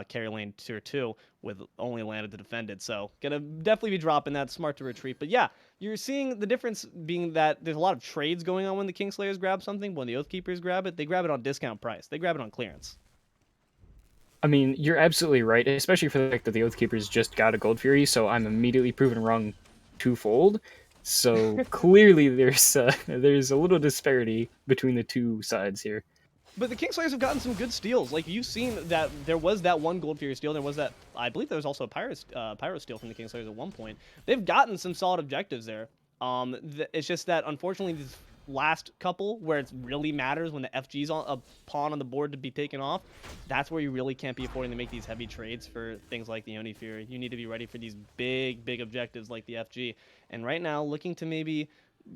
carry lane tier 2 with only landed to defend it. So gonna definitely be dropping that. Smart to retreat. But yeah, you're seeing the difference being that there's a lot of trades going on when the Kingslayers grab something. When the Oathkeepers grab it, they grab it on discount price. They grab it on clearance. I mean, you're absolutely right, especially for the fact that the Oathkeepers just got a Gold Fury, so I'm immediately proven wrong twofold. So clearly there's a little disparity between the two sides here. But the Kingslayers have gotten some good steals. Like, you've seen that there was that one Gold Fury steal. There was that, I believe there was also a Pyro steal from the Kingslayers at one point. They've gotten some solid objectives there. It's just that, unfortunately, these last couple, where it really matters when the FG's on a pawn on the board to be taken off, that's where you really can't be affording to make these heavy trades for things like the Oni Fury. You need to be ready for these big objectives like the FG. And right now, looking to maybe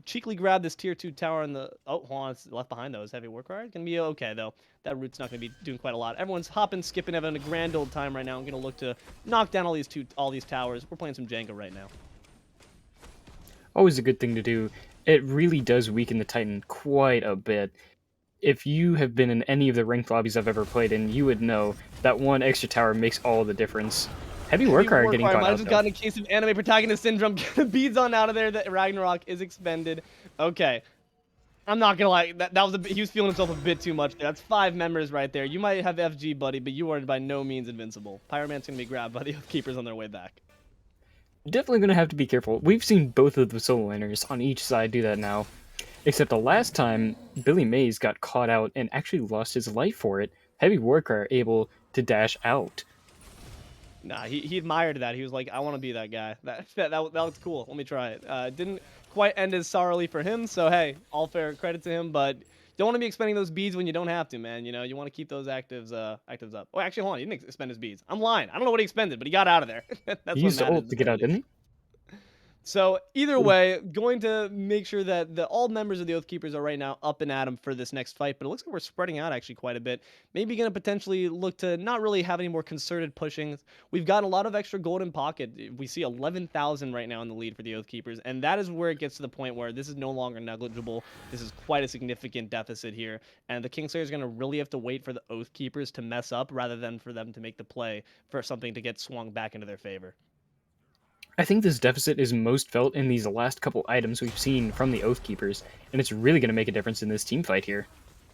cheekily grab this tier 2 tower in the... Oh, hold on, it's left behind, though. Is HeavyWarcrier going to be okay, though? That root's not going to be doing quite a lot. Everyone's hopping, skipping, having a grand old time right now. I'm going to look to knock down all these towers. We're playing some Jenga right now. Always a good thing to do. It really does weaken the Titan quite a bit. If you have been in any of the ranked lobbies I've ever played in, you would know that one extra tower makes all the difference. HeavyWarcrier getting caught out. I just got in a case of anime protagonist syndrome. Beads on out of there. That Ragnarok is expended. Okay. I'm not gonna lie. That was he was feeling himself a bit too much there. That's 5 members right there. You might have FG, buddy, but you are by no means invincible. Pyroman's gonna be grabbed by the Oathkeepers on their way back. Definitely going to have to be careful. We've seen both of the solo laners on each side do that now. Except the last time, BillyMays got caught out and actually lost his life for it. HeavyWarcrier able to dash out. Nah, he admired that. He was like, I want to be that guy. That looks cool. Let me try it. Didn't quite end as sorrowfully for him, so hey, all fair credit to him, but don't want to be expending those beads when you don't have to, man. You know, you want to keep those actives up. Oh, actually, hold on. He didn't expend his beads. I'm lying. I don't know what he expended, but he got out of there. That's He used the ult to get out, didn't he? So either way, going to make sure that all members of the Oathkeepers are right now up and at 'em for this next fight, but it looks like we're spreading out actually quite a bit. Maybe going to potentially look to not really have any more concerted pushings. We've got a lot of extra gold in pocket. We see 11,000 right now in the lead for the Oathkeepers, and that is where it gets to the point where this is no longer negligible. This is quite a significant deficit here, and the Kingslayers are going to really have to wait for the Oathkeepers to mess up rather than for them to make the play for something to get swung back into their favor. I think this deficit is most felt in these last couple items we've seen from the Oathkeepers, and it's really going to make a difference in this team fight here.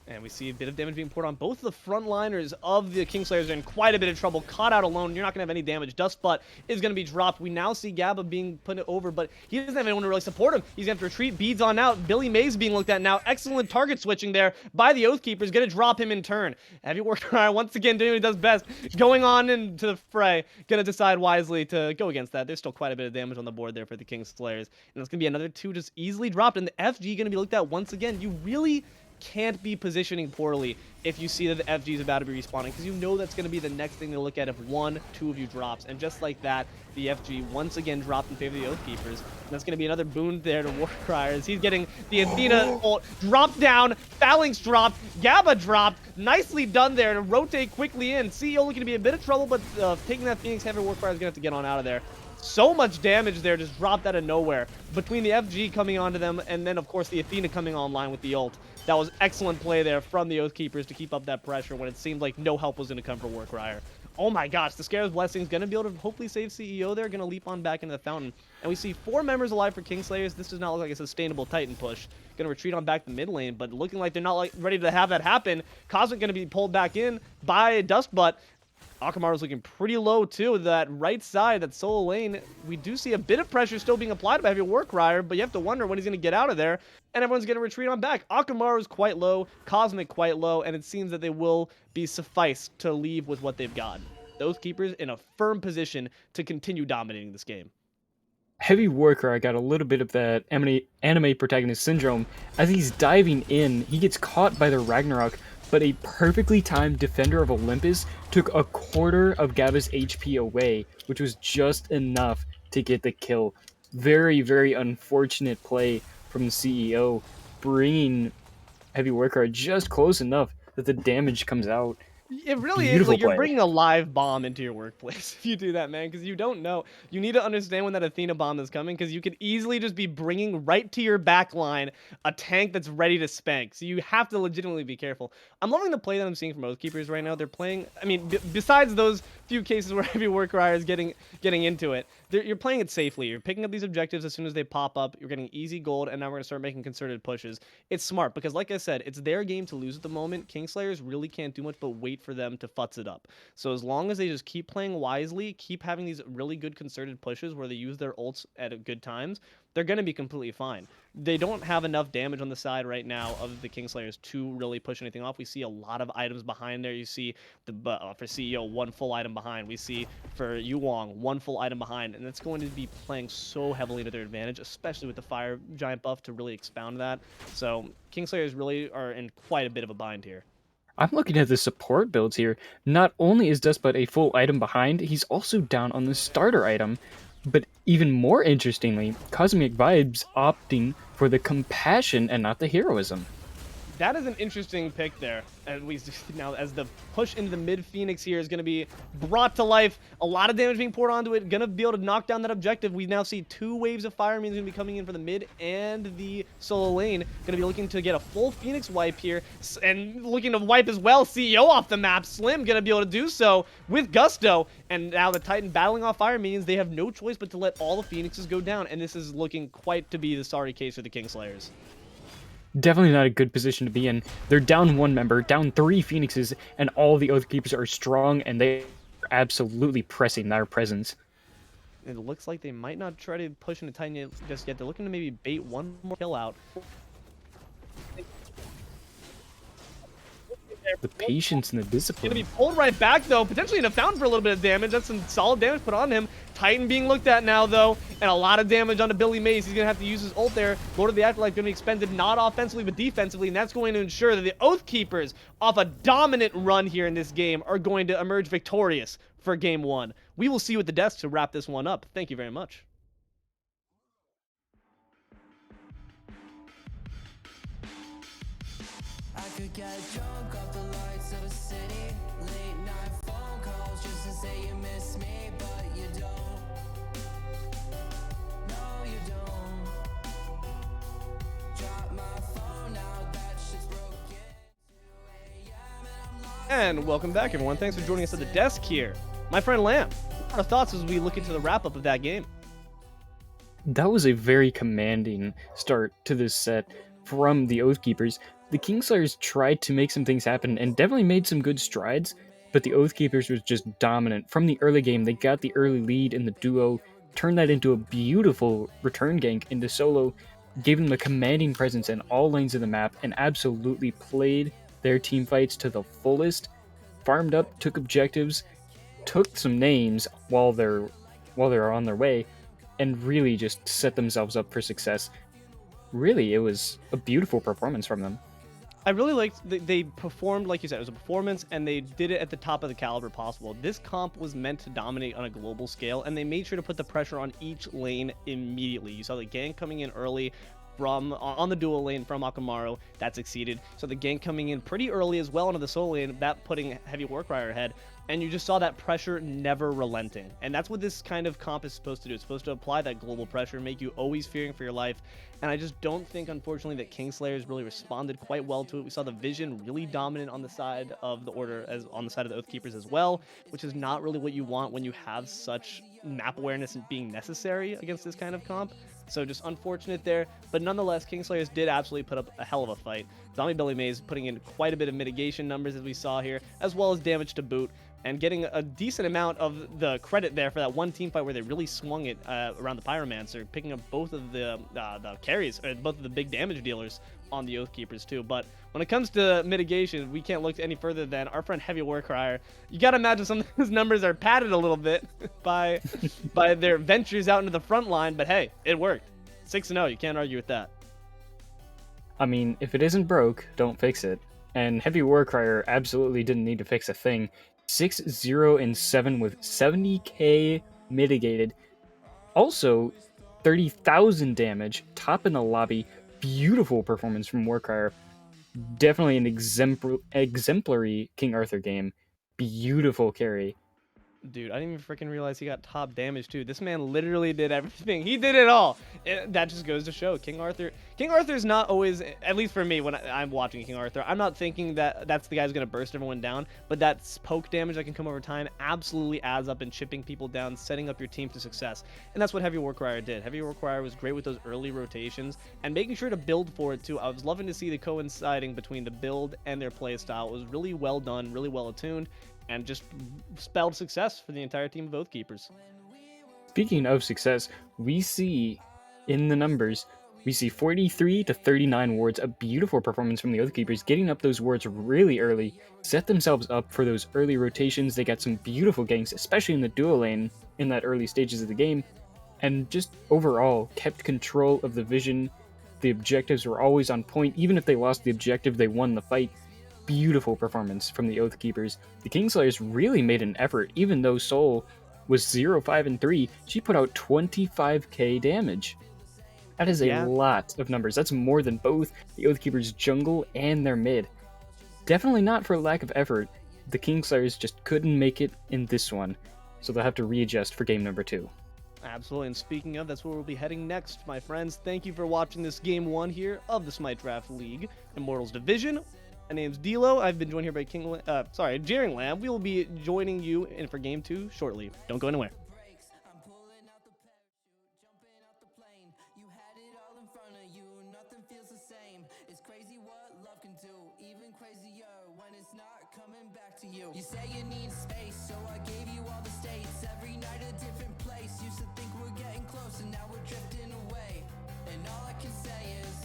And we see a bit of damage being poured on both of the frontliners of the Kingslayers are in quite a bit of trouble. Caught out alone. You're not going to have any damage. Dustbutt is going to be dropped. We now see Gabba being put over, but he doesn't have anyone to really support him. He's going to have to retreat. Beads on out. BillyMays being looked at now. Excellent target switching there by the Oathkeepers. Going to drop him in turn. HeavyWarcrier once again doing what he does best. Going on into the fray. Going to decide wisely to go against that. There's still quite a bit of damage on the board there for the Kingslayers. And it's going to be another 2 just easily dropped. And the FG going to be looked at once again. You really can't be positioning poorly if you see that the FG is about to be respawning, because you know that's going to be the next thing to look at if 1, 2 of you drops. And just like that, the FG once again dropped in favor of the Oathkeepers. And that's going to be another boon there to Warcrier as he's getting the Athena ult dropped down, Phalanx dropped, Gabba dropped. Nicely done there to rotate quickly in. CEO looking to be a bit of trouble, but taking that Phoenix Heavy Warcrier is going to have to get on out of there. So much damage there just dropped out of nowhere between the FG coming onto them and then of course the Athena coming online with the ult. That was excellent play there from the Oathkeepers to keep up that pressure when it seemed like no help was going to come for Warcrier. Oh my gosh, the Scare's Blessing is going to be able to hopefully save CEO there, going to leap on back into the fountain. And we see 4 members alive for Kingslayers. This does not look like a sustainable Titan push. Going to retreat on back to mid lane, but looking like they're not ready to have that happen. Cosmic going to be pulled back in by Dustbutt. Akamaru's looking pretty low too. That right side, that solo lane, we do see a bit of pressure still being applied by HeavyWarcrier, but you have to wonder when he's going to get out of there, and everyone's going to retreat on back. Akamaru's quite low, Cosmic quite low, and it seems that they will be sufficed to leave with what they've got. Those keepers in a firm position to continue dominating this game. HeavyWarcrier got a little bit of that anime protagonist syndrome. As he's diving in, he gets caught by the Ragnarok, but a perfectly timed Defender of Olympus took a quarter of Gaba's HP away, which was just enough to get the kill. Very, very unfortunate play from the CEO, bringing HeavyWarcrier just close enough that the damage comes out. It really is Beautiful like you're play. bringing a live bomb into your workplace if you do that, man, because you don't know. You need to understand when that Athena bomb is coming, because you could easily just be bringing right to your back line a tank that's ready to spank. So you have to legitimately be careful. I'm loving the play that I'm seeing from Oathkeepers right now. They're playing, I mean, besides those few cases where HeavyWarcrier is getting into it, you're playing it safely. You're picking up these objectives as soon as they pop up. You're getting easy gold, and now we're going to start making concerted pushes. It's smart because, like I said, it's their game to lose at the moment. Kingslayers really can't do much but wait for them to futz it up. So as long as they just keep playing wisely, keep having these really good concerted pushes where they use their ults at good times, they're going to be completely fine. They don't have enough damage on the side right now of the Kingslayers to really push anything off. We see a lot of items behind there. You see the for CEO, one full item behind. We see for Yuwong, one full item behind. And that's going to be playing so heavily to their advantage, especially with the Fire Giant buff to really expound that. So Kingslayers really are in quite a bit of a bind here. I'm looking at the support builds here. Not only is Dustbutt a full item behind, he's also down on the starter item. But even more interestingly, CosmicVibez opting for the compassion and not the heroism. That is an interesting pick there. And we now, as the push into the mid Phoenix here is going to be brought to life, a lot of damage being poured onto it, going to be able to knock down that objective. We now see 2 waves of fire means going to be coming in for the mid and the solo lane. Going to be looking to get a full Phoenix wipe here, and looking to wipe as well CEO off the map. Slim going to be able to do so with gusto, and now the Titan battling off fire means they have no choice but to let all the Phoenixes go down, and this is looking quite to be the sorry case for the Kingslayers. Definitely not a good position to be in. They're down 1 member, down 3 Phoenixes, and all the Oathkeepers are strong, and they are absolutely pressing their presence. It looks like they might not try to push into Titan just yet. They're looking to maybe bait one more kill out. The patience and the discipline. Gonna be pulled right back though, potentially in a fountain for a little bit of damage. That's some solid damage put on him. Titan being looked at now though, and a lot of damage onto BillyMays. He's gonna have to use his ult there. Lord of the Afterlife gonna be expended not offensively but defensively, and that's going to ensure that the Oathkeepers, off a dominant run here in this game, are going to emerge victorious for game 1. We will see you at the desk to wrap this one up. Thank you very much. I could get drunk off the lights of a city. Late night phone calls just to say you miss me, but you don't. No, you don't. Drop my phone now, that shit's broken. 2 a.m. and I'm lost. And welcome back, everyone. Thanks for joining us at the desk here. My friend Lamb, what are our thoughts as we look into the wrap-up of that game? That was a very commanding start to this set from the Oathkeepers. The Kingslayers tried to make some things happen and definitely made some good strides, but the Oathkeepers was just dominant. From the early game, they got the early lead in the duo, turned that into a beautiful return gank into solo, gave them a commanding presence in all lanes of the map, and absolutely played their team fights to the fullest, farmed up, took objectives, took some names while they're on their way, and really just set themselves up for success. Really, it was a beautiful performance from them. I really liked they performed, like you said, it was a performance, and they did it at the top of the caliber possible. This comp was meant to dominate on a global scale, and they made sure to put the pressure on each lane immediately. You saw the gank coming in early from on the dual lane from Akamaru, that succeeded. So the gank coming in pretty early as well into the solo lane, that putting HeavyWarcrier ahead. And you just saw that pressure never relenting. And that's what this kind of comp is supposed to do. It's supposed to apply that global pressure, make you always fearing for your life. And I just don't think, unfortunately, that Kingslayers really responded quite well to it. We saw the vision really dominant on the side of the Order, as on the side of the Oathkeepers as well, which is not really what you want when you have such map awareness being necessary against this kind of comp. So just unfortunate there, but nonetheless, Kingslayers did absolutely put up a hell of a fight. ZombieBillyMays putting in quite a bit of mitigation numbers as we saw here, as well as damage to boot. and getting a decent amount of the credit there for that one team fight where they really swung it around the Pyromancer, picking up both of the carries, both of the big damage dealers on the Oathkeepers too. But when it comes to mitigation, we can't look any further than our friend HeavyWarcrier. You gotta imagine some of his numbers are padded a little bit by their ventures out into the front line, but hey, it worked. 6-0, you can't argue with that. I mean, if it isn't broke, don't fix it. And HeavyWarcrier absolutely didn't need to fix a thing. 6-0-7 with 70k mitigated. Also, 30,000 damage, top in the lobby. Beautiful performance from Warcrier. Definitely an exemplary King Arthur game. Beautiful carry. Dude, I didn't even freaking realize he got top damage too. This man literally did everything. He did it all. That just goes to show King Arthur's not always, at least for me when I'm watching King Arthur, I'm not thinking that that's the guy who's going to burst everyone down, but that poke damage that can come over time absolutely adds up in chipping people down, setting up your team to success. And that's what HeavyWarcrier did. HeavyWarcrier was great with those early rotations and making sure to build for it too. I was loving to see the coinciding between the build and their playstyle. It was really well done, really well attuned, and just spelled success for the entire team of Oathkeepers. Speaking of success, we see in the numbers, we see 43 to 39 wards, a beautiful performance from the Oathkeepers, getting up those wards really early, set themselves up for those early rotations. They got some beautiful ganks, especially in the duo lane in that early stages of the game, and just overall kept control of the vision. The objectives were always on point. Even if they lost the objective, they won the fight. Beautiful performance from the Oathkeepers. The Kingslayers really made an effort. Even though Soul was 0-5-3, she put out 25k damage. That is a lot of numbers. That's more than both the Oathkeepers' jungle and their mid. Definitely not for lack of effort. The Kingslayers just couldn't make it in this one, so they'll have to readjust for game number 2. Absolutely, and speaking of, that's where we'll be heading next, my friends. Thank you for watching this game 1 here of the Smite Draft League Immortals Division. My name's Deelo. I've been joined here by Jeeringlamb. We will be joining you in for game 2 shortly. Don't go anywhere. You say you need space, so I gave you all the states. Every night a different place. Used to think we're getting close, and now we're drifting away. And all I can say is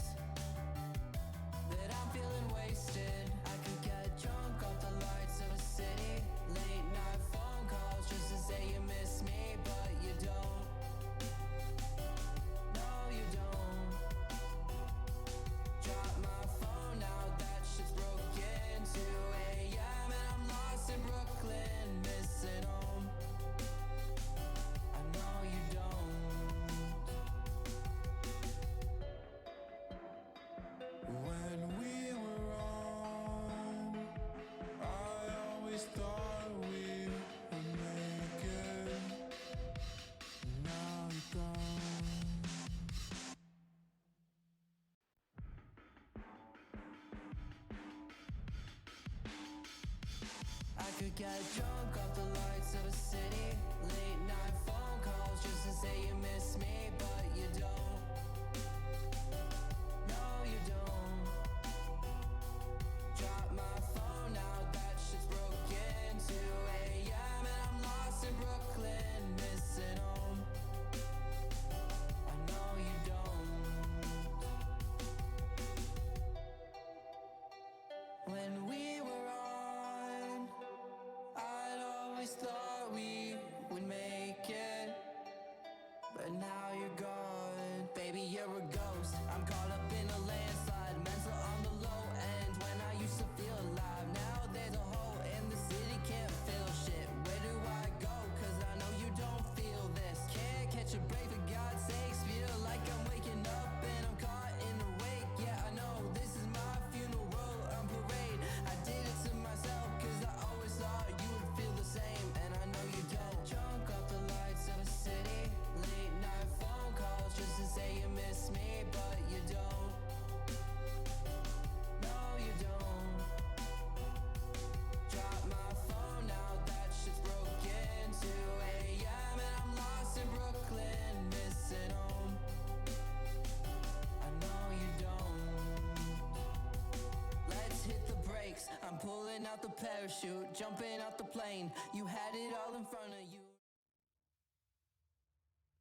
that I'm feeling wasted. I could get drunk off the lights of a city. Late night phone calls just to say you miss me, but you don't. No, you don't. Drop my phone now, that shit's broken. 2 a.m. and I'm lost in Brooklyn, missing home. I know you don't. When we were on, I always thought we would make it. Now you're gone. I could get drunk off the lights of a city. Late night phone calls just to say you miss me, but you don't. No, you don't. Drop my phone now, that shit's broken. 2 a.m. and I'm lost in Brooklyn, missing home. I know you don't. When we were on, I'd always thought we would make it, but now you're gone. Baby, you're a ghost. I'm caught up in a landslide, mental on the low end. When I used to feel alive, now there's a hole in the city, can't feel shit. Where do I go? Cause I know you don't feel this. Can't catch a break for God's sakes. Feel like I'm waking up and I'm caught in the wake. Yeah, I know this is my funeral on parade. I out the parachute, jumping out the plane. You had it all in front of you.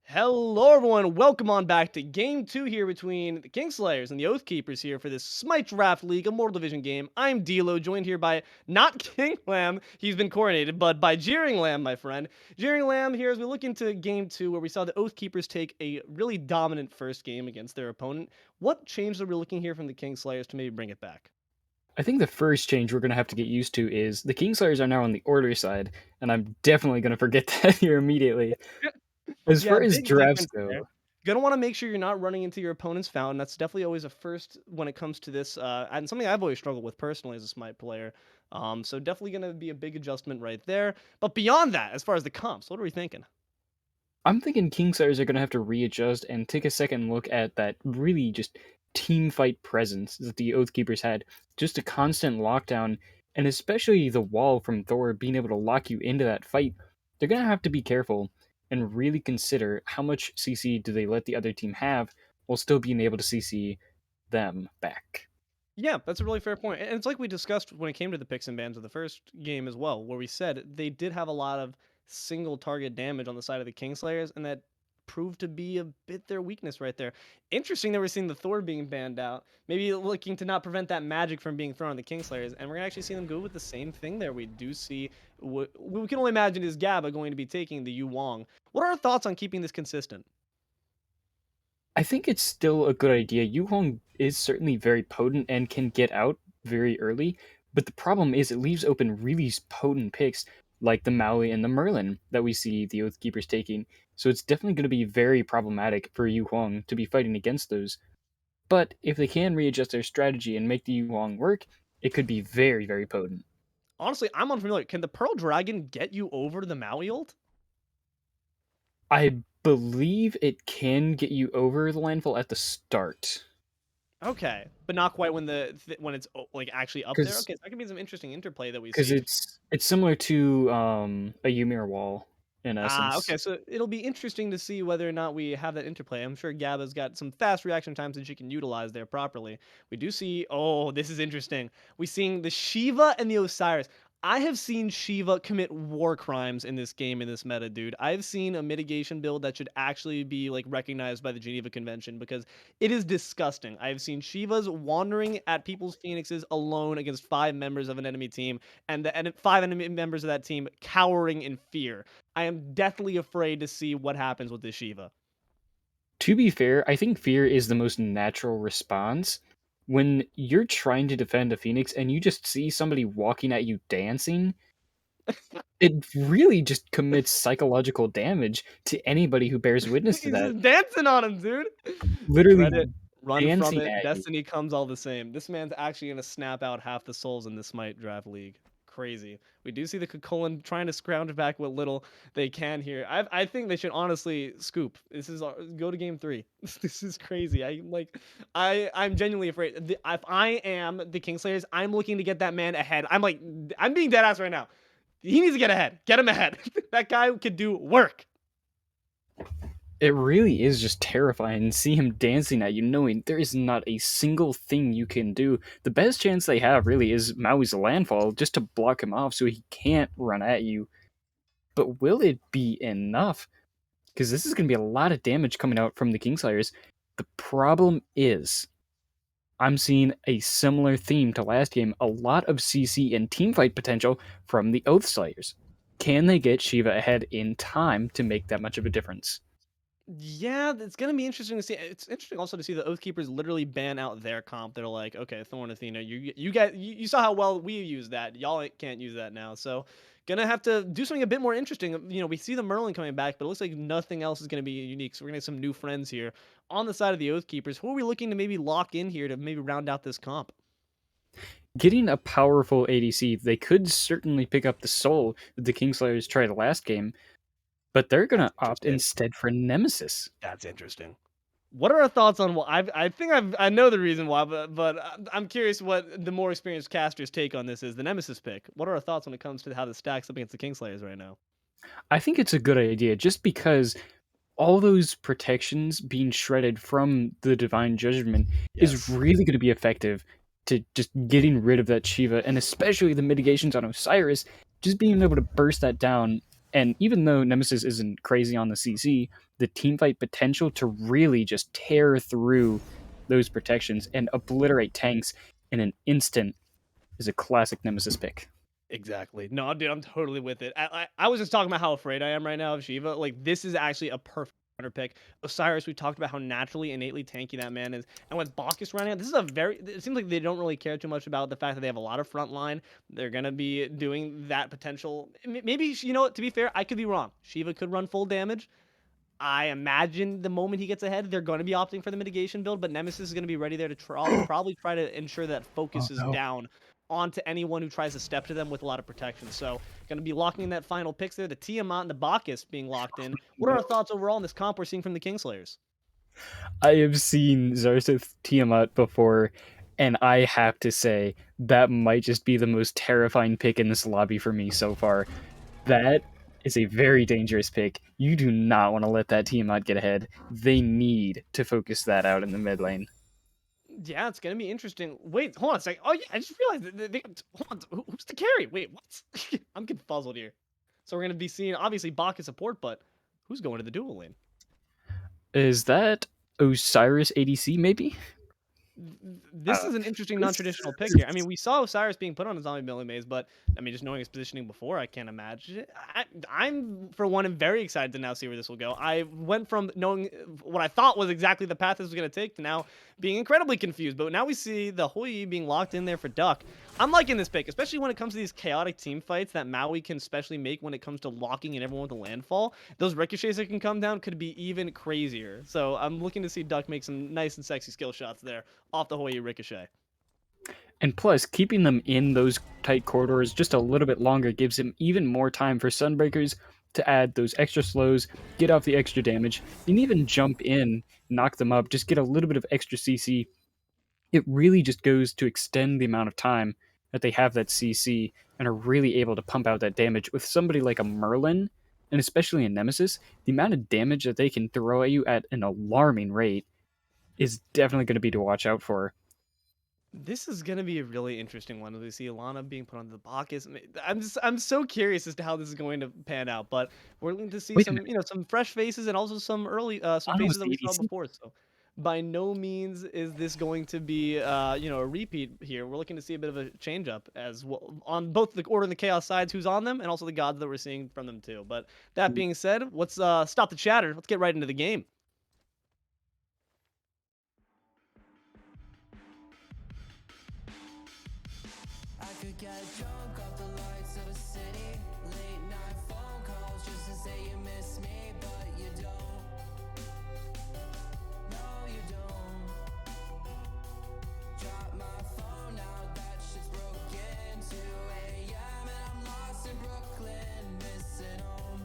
Hello, everyone. Welcome on back to Game 2 here between the Kingslayers and the Oathkeepers here for this Smite Draft League Immortal Division game. I'm Deelo, joined here by not Kinglamb, he's been coronated, but by Jeeringlamb, my friend. Jeeringlamb here as we look into Game 2 where we saw the Oathkeepers take a really dominant first game against their opponent. What change are we looking here from the Kingslayers to maybe bring it back? I think the first change we're going to have to get used to is the Kingslayers are now on the order side, and I'm definitely going to forget that here immediately. As Yeah, far as big drafts difference go, there. Gonna want to make sure you're not running into your opponent's fountain. That's definitely always a first when it comes to this, and something I've always struggled with personally as a Smite player. So definitely gonna be a big adjustment right there. But beyond that, as far as the comps, what are we thinking? I'm thinking Kingslayers are going to have to readjust and take a second look at that really just team fight presence that the Oathkeepers had. Just a constant lockdown, and especially the wall from Thor being able to lock you into that fight. They're going to have to be careful and really consider how much CC do they let the other team have while still being able to CC them back. Yeah, that's a really fair point. And it's like we discussed when it came to the picks and bans of the first game as well, where we said they did have a lot of single target damage on the side of the Kingslayers, and that proved to be a bit their weakness right there. Interesting that we're seeing the Thor being banned out, maybe looking to not prevent that magic from being thrown on the Kingslayers, and we're gonna actually see them go with the same thing there. We do see what we can only imagine is Gabba going to be taking the Yu Wong. What are our thoughts on keeping this consistent? I think it's still a good idea. Yu Hong is certainly very potent and can get out very early, but the problem is it leaves open really potent picks like the Maui and the Merlin that we see the Oathkeepers taking. So it's definitely going to be very problematic for Yu Huang to be fighting against those. But if they can readjust their strategy and make the Yu Huang work, it could be very, very potent. Honestly, I'm unfamiliar. Can the Pearl Dragon get you over to the Maui ult? I believe it can get you over the landfall at the start. Okay, but not quite when when it's like actually up there. Because Okay, so that could be some interesting interplay that we because see. it's similar to a Ymir wall in Ah, essence. okay, so it'll be interesting to see whether or not we have that interplay. I'm sure Gabba's got some fast reaction times that she can utilize there properly. We do see, oh, this is interesting. We're seeing the Shiva and the Osiris. I have seen Shiva commit war crimes in this game in this meta, dude. I've seen a mitigation build that should actually be like recognized by the Geneva Convention because it is disgusting. I have seen Shivas wandering at people's phoenixes alone against 5 members of an enemy team, and the 5 enemy members of that team cowering in fear. I am deathly afraid to see what happens with this Shiva. To be fair, I think fear is the most natural response. When you're trying to defend a phoenix and you just see somebody walking at you dancing, it really just commits psychological damage to anybody who bears witness to He's that. just dancing on him, dude. Literally Dread it. Run from dancing it. at you. Destiny comes all the same. This man's actually gonna snap out half the souls in this Smite draft league. Crazy. We do see the Kukulin trying to scrounge back what little they can here. I think they should honestly scoop. This is go to game 3. This is crazy. I'm genuinely afraid. If I am the Kingslayers, I'm looking to get that man ahead. I'm being dead ass right now. He needs to get ahead. Get him ahead. That guy could do work. It really is just terrifying to see him dancing at you, knowing there is not a single thing you can do. The best chance they have really is Maui's landfall, just to block him off so he can't run at you. But will it be enough? Because this is going to be a lot of damage coming out from the Kingslayers. The problem is, I'm seeing a similar theme to last game, a lot of CC and teamfight potential from the Oathslayers. Can they get Shiva ahead in time to make that much of a difference? Yeah, it's gonna be interesting to see. It's interesting also to see the Oathkeepers literally ban out their comp. They're like, okay, Thorn Athena, you saw how well we use that. Y'all can't use that now. So gonna have to do something a bit more interesting. We see the Merlin coming back, but it looks like nothing else is gonna be unique. So we're gonna have some new friends here on the side of the Oathkeepers. Who are we looking to maybe lock in here to maybe round out this comp? Getting a powerful ADC, they could certainly pick up the soul that the Kingslayers tried last game, but they're going to That's opt interesting. instead for Nemesis. That's interesting. What are our thoughts on what I think I know the reason why, but I'm curious what the more experienced casters take on this is the Nemesis pick. What are our thoughts when it comes to how this stacks up against the Kingslayers right now? I think it's a good idea just because all those protections being shredded from the Divine Judgment is Yes. really going to be effective to just getting rid of that Shiva, and especially the mitigations on Osiris, just being able to burst that down. And even though Nemesis isn't crazy on the CC, the teamfight potential to really just tear through those protections and obliterate tanks in an instant is a classic Nemesis pick. Exactly. No, dude, I'm totally with it. I was just talking about how afraid I am right now of Shiva. Like, this is actually a perfect counter pick. Osiris, we talked about how naturally, innately tanky that man is. And with Bacchus running out, this is a very... It seems like they don't really care too much about the fact that they have a lot of front line. They're going to be doing that potential... Maybe, you know what, to be fair, I could be wrong. Shiva could run full damage. I imagine the moment he gets ahead, they're going to be opting for the mitigation build, but Nemesis is going to be ready there to probably try to ensure that focus is down onto anyone who tries to step to them with a lot of protection. So, going to be locking in that final picks there. The Tiamat and the Bacchus being locked in. What are our thoughts overall on this comp we're seeing from the Kingslayers? I have seen Xarxith Tiamat before, and I have to say that might just be the most terrifying pick in this lobby for me so far. That is a very dangerous pick. You do not want to let that Tiamat get ahead. They need to focus that out in the mid lane. Yeah, it's going to be interesting. Wait, hold on a second. Oh, yeah, I just realized. Hold on. Who's the carry? Wait, what? I'm confuzzled here. So we're going to be seeing, obviously, Bacchus support, but who's going to the dual lane? Is that Osiris ADC, maybe? This is an interesting non-traditional pick here. I mean, we saw Osiris being put on a ZombieBillyMays, but I mean, just knowing his positioning before, I can't imagine it. I'm, for one, am very excited to now see where this will go. I went from knowing what I thought was exactly the path this was going to take to now being incredibly confused. But now we see the Hoi being locked in there for Duck. I'm liking this pick, especially when it comes to these chaotic team fights that Maui can especially make when it comes to locking in everyone with a landfall. Those ricochets that can come down could be even crazier. So I'm looking to see Duck make some nice and sexy skill shots there off the Hoi ricochet. And plus, keeping them in those tight corridors just a little bit longer gives him even more time for Sunbreakers to add those extra slows, get off the extra damage, and even jump in, knock them up, just get a little bit of extra CC. It really just goes to extend the amount of time that they have that CC and are really able to pump out that damage. With somebody like a Merlin, and especially a Nemesis, the amount of damage that they can throw at you at an alarming rate is definitely going to be to watch out for. This is gonna be a really interesting one. We see Ilana being put on the Bacchus. I'm so curious as to how this is going to pan out. But we're going to see Wait a some minute. some fresh faces and also some early some Ilana faces was that the we saw ADC? before. So by no means is this going to be a repeat here. We're looking to see a bit of a change up as well on both the Order and the Chaos sides, who's on them, and also the gods that we're seeing from them too. But that being said, let's stop the chatter. Let's get right into the game. I could get drunk off the lights of a city. Late night phone calls just to say you miss me, but you don't. No, you don't. Drop my phone now, that shit's broken. 2 a.m. and I'm lost in Brooklyn, missing home.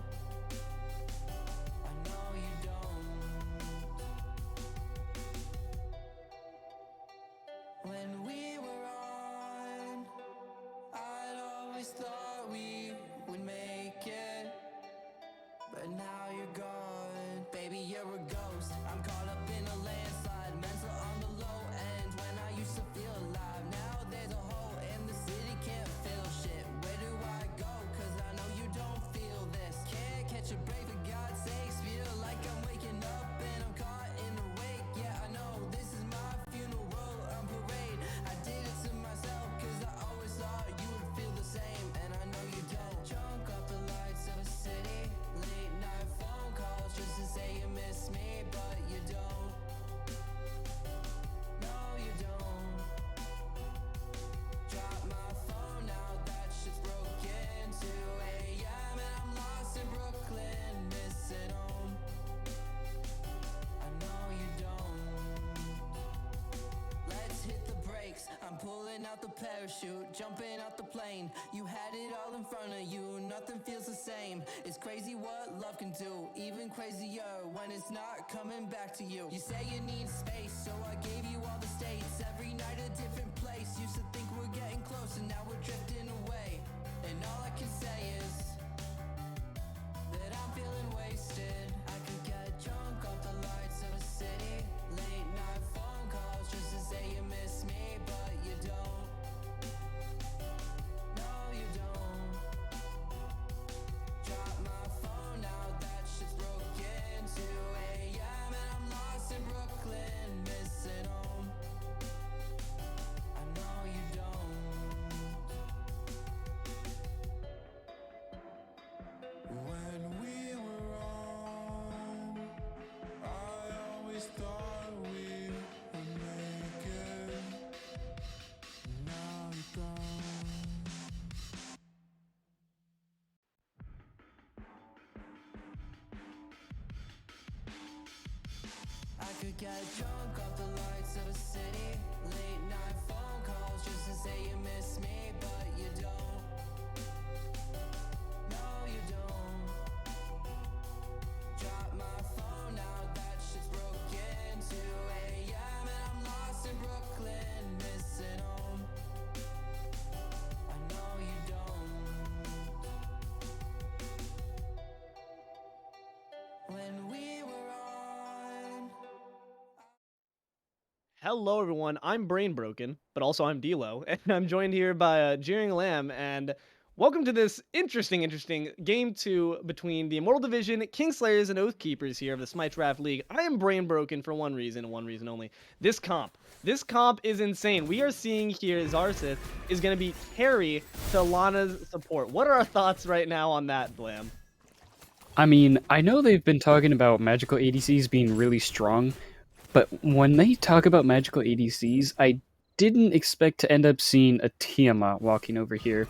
I know you don't. When we were on, I'd always thought we would make it, but now you're gone. Baby, you're a ghost. I'm caught up in a landslide, mental on the low end. When I used to feel alive, now there's a hole in the city, can't feel shit. Where do I go? Cause I know you don't feel this. Can't catch a break for God's sakes. Feel like I'm waking up and I'm caught in the wake. Yeah, I know this is my funeral on parade. I did it to myself cause I always thought you would feel the same, and I know you don't. Drunk off the lights of a city, late night phone calls just to say you miss me, but you don't. No, you don't. Drop my phone now, that shit's broken. 2 a.m. and I'm lost in Brooklyn, missing home. I know you don't. Let's hit the brakes. I'm pulling out the parachute, jumping out the plane. You had it all in front of you, nothing feels the same. It's crazy what love can do, even crazier when it's not coming back to you. You say you need space, so I gave you all the states. Every night a different place. Used to think we're getting close, and now we're drifting away. And all I can say is that I'm feeling wasted. I could get drunk off the lights of a city. Late night phone calls just to say you miss me, but you don't. could get drunk off the lights of a city. Late night phone calls just to say you miss me, but you don't. No, you don't. Drop my phone out, that shit's broken. 2 a.m. and I'm lost in Brooklyn, missing home. I know you don't. When we were on. Hello, everyone. I'm Brain Broken, but also I'm Deelo, and I'm joined here by Jeeringlamb. And welcome to this interesting game 2 between the Immortal Division, Kingslayers, and Oathkeepers here of the Smite Draft League. I am Brain Broken for one reason, and one reason only. This comp is insane. We are seeing here Xarxith is going to be carry to Lana's support. What are our thoughts right now on that, Blam? I mean, I know they've been talking about magical ADCs being really strong, but when they talk about magical ADCs, I didn't expect to end up seeing a Tiamat walking over here.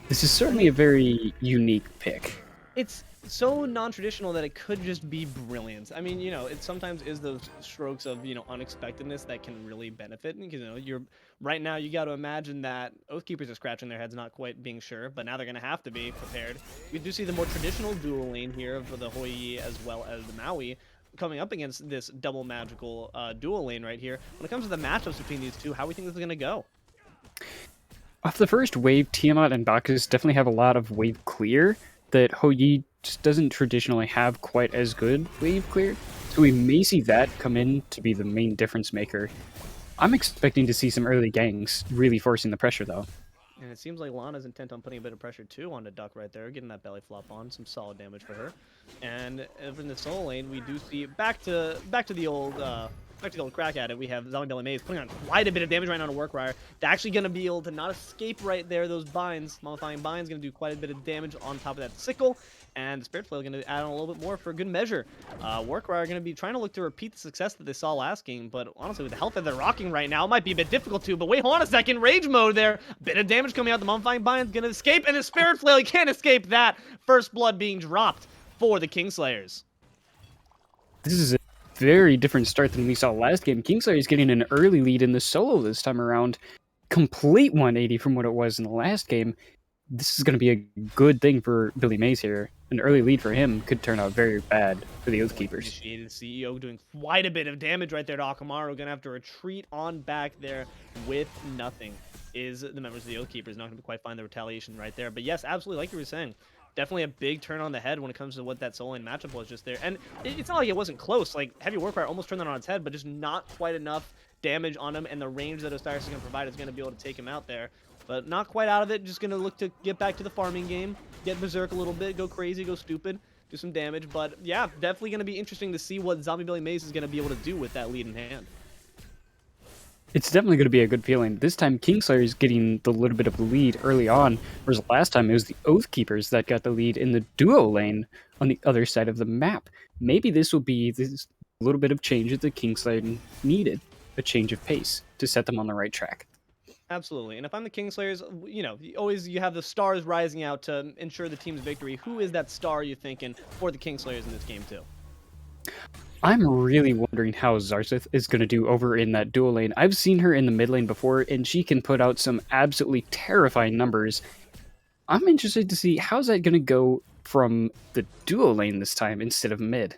This is certainly a very unique pick. It's so non-traditional that it could just be brilliant. I mean, it sometimes is those strokes of, unexpectedness that can really benefit. Because, right now you got to imagine that Oathkeepers are scratching their heads, not quite being sure, but now they're going to have to be prepared. We do see the more traditional dual lane here for the Hoi as well as the Maui coming up against this double magical dual lane right here. When it comes to the matchups between these two, how do we think this is going to go? Off the first wave, Tiamat and Bacchus definitely have a lot of wave clear that Hoi just doesn't traditionally have quite as good wave clear, so we may see that come in to be the main difference maker. I'm expecting to see some early ganks really forcing the pressure though. And it seems like Lana's intent on putting a bit of pressure too on the Duck right there, getting that belly flop on, some solid damage for her. And over in the solo lane, we do see back to the old crack at it. We have ZombieBillyMays putting on quite a bit of damage right now to WarCrier. They're actually going to be able to not escape right there. Those binds, Mollifying Binds, going to do quite a bit of damage on top of that sickle. And the Spirit Flail going to add on a little bit more for good measure. WarCrier going to be trying to look to repeat the success that they saw last game, but honestly, with the health that they're rocking right now, it might be a bit difficult to. But wait, hold on a second, Rage mode there. Bit of damage coming out. The Mollifying Bind's going to escape, and the Spirit Flail, he can't escape that. First blood being dropped for the Kingslayers. This is a very different start than we saw last game. Kingslayers getting an early lead in the solo this time around. Complete 180 from what it was in the last game. This is going to be a good thing for Billy Mays here. An early lead for him could turn out very bad for the Oathkeepers. Initiated CEO doing quite a bit of damage right there to Akamaru. Going to have to retreat on back there with nothing. Is the members of the Oathkeepers not going to quite find the retaliation right there. But yes, absolutely, like you were saying, definitely a big turn on the head when it comes to what that solo lane matchup was just there. And it's not like it wasn't close. Like, HeavyWarcrier almost turned that on its head, but just not quite enough damage on him. And the range that Osiris is going to provide is going to be able to take him out there. But not quite out of it. Just going to look to get back to the farming game, get berserk a little bit, go crazy, go stupid, do some damage. But yeah, definitely going to be interesting to see what ZombieBillyMays is going to be able to do with that lead in hand. It's definitely going to be a good feeling. This time, Kingslayers is getting the little bit of the lead early on, whereas last time it was the Oathkeepers that got the lead in the duo lane on the other side of the map. Maybe this will be this little bit of change that the Kingslayers needed, a change of pace to set them on the right track. Absolutely. And if I'm the Kingslayers, you have the stars rising out to ensure the team's victory. Who is that star you thinking for the Kingslayers in this game too? I'm really wondering how Xarxith is going to do over in that dual lane. I've seen her in the mid lane before, and she can put out some absolutely terrifying numbers. I'm interested to see how's that going to go from the dual lane this time instead of mid.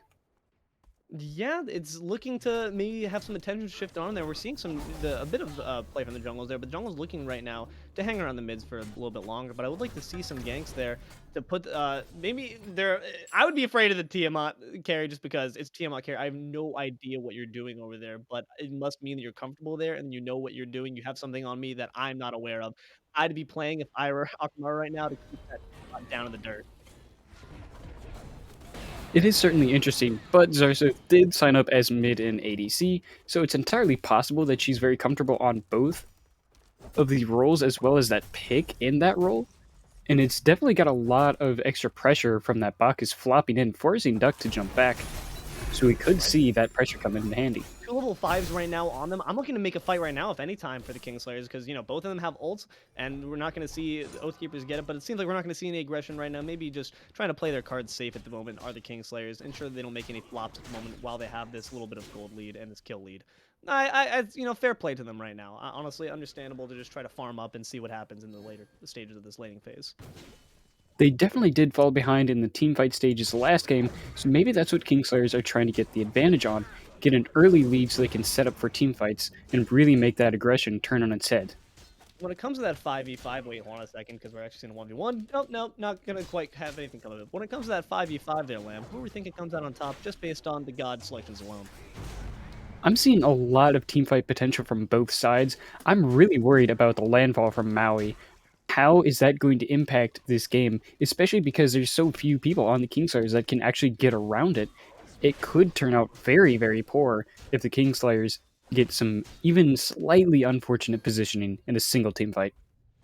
Yeah, it's looking to maybe have some attention shift on there. We're seeing a bit of play from the jungles there, but the jungle's looking right now to hang around the mids for a little bit longer. But I would like to see some ganks there to put maybe there. I would be afraid of the Tiamat carry just because it's Tiamat carry. I have no idea what you're doing over there, but it must mean that you're comfortable there and you know what you're doing. You have something on me that I'm not aware of. I'd be playing if I were Akamaru right now to keep that down in the dirt. It is certainly interesting, but Xarxith did sign up as mid in ADC, so it's entirely possible that she's very comfortable on both of the roles as well as that pick in that role. And it's definitely got a lot of extra pressure from that Bacchus flopping in, forcing Duck to jump back. So we could see that pressure come in handy. 2 level 5s right now on them. I'm looking to make a fight right now, if any time, for the Kingslayers, because, you know, both of them have ults, and we're not going to see the Oathkeepers get it, but it seems like we're not going to see any aggression right now. Maybe just trying to play their cards safe at the moment are the Kingslayers, ensure that they don't make any flops at the moment while they have this little bit of gold lead and this kill lead. You know, fair play to them right now. Honestly, understandable to just try to farm up and see what happens in the later stages of this laning phase. They definitely did fall behind in the teamfight stages last game, so maybe that's what Kingslayers are trying to get the advantage on, get an early lead so they can set up for teamfights and really make that aggression turn on its head. When it comes to that 5v5, wait, hold on a second, because we're actually seeing a 1v1. Nope, not going to quite have anything come of it. When it comes to that 5v5 there, Lamb, who are we thinking comes out on top just based on the god selections alone? I'm seeing a lot of teamfight potential from both sides. I'm really worried about the landfall from Maui. How is that going to impact this game, especially because there's so few people on the Kingslayers that can actually get around it? It could turn out very, very poor if the Kingslayers get some even slightly unfortunate positioning in a single team fight.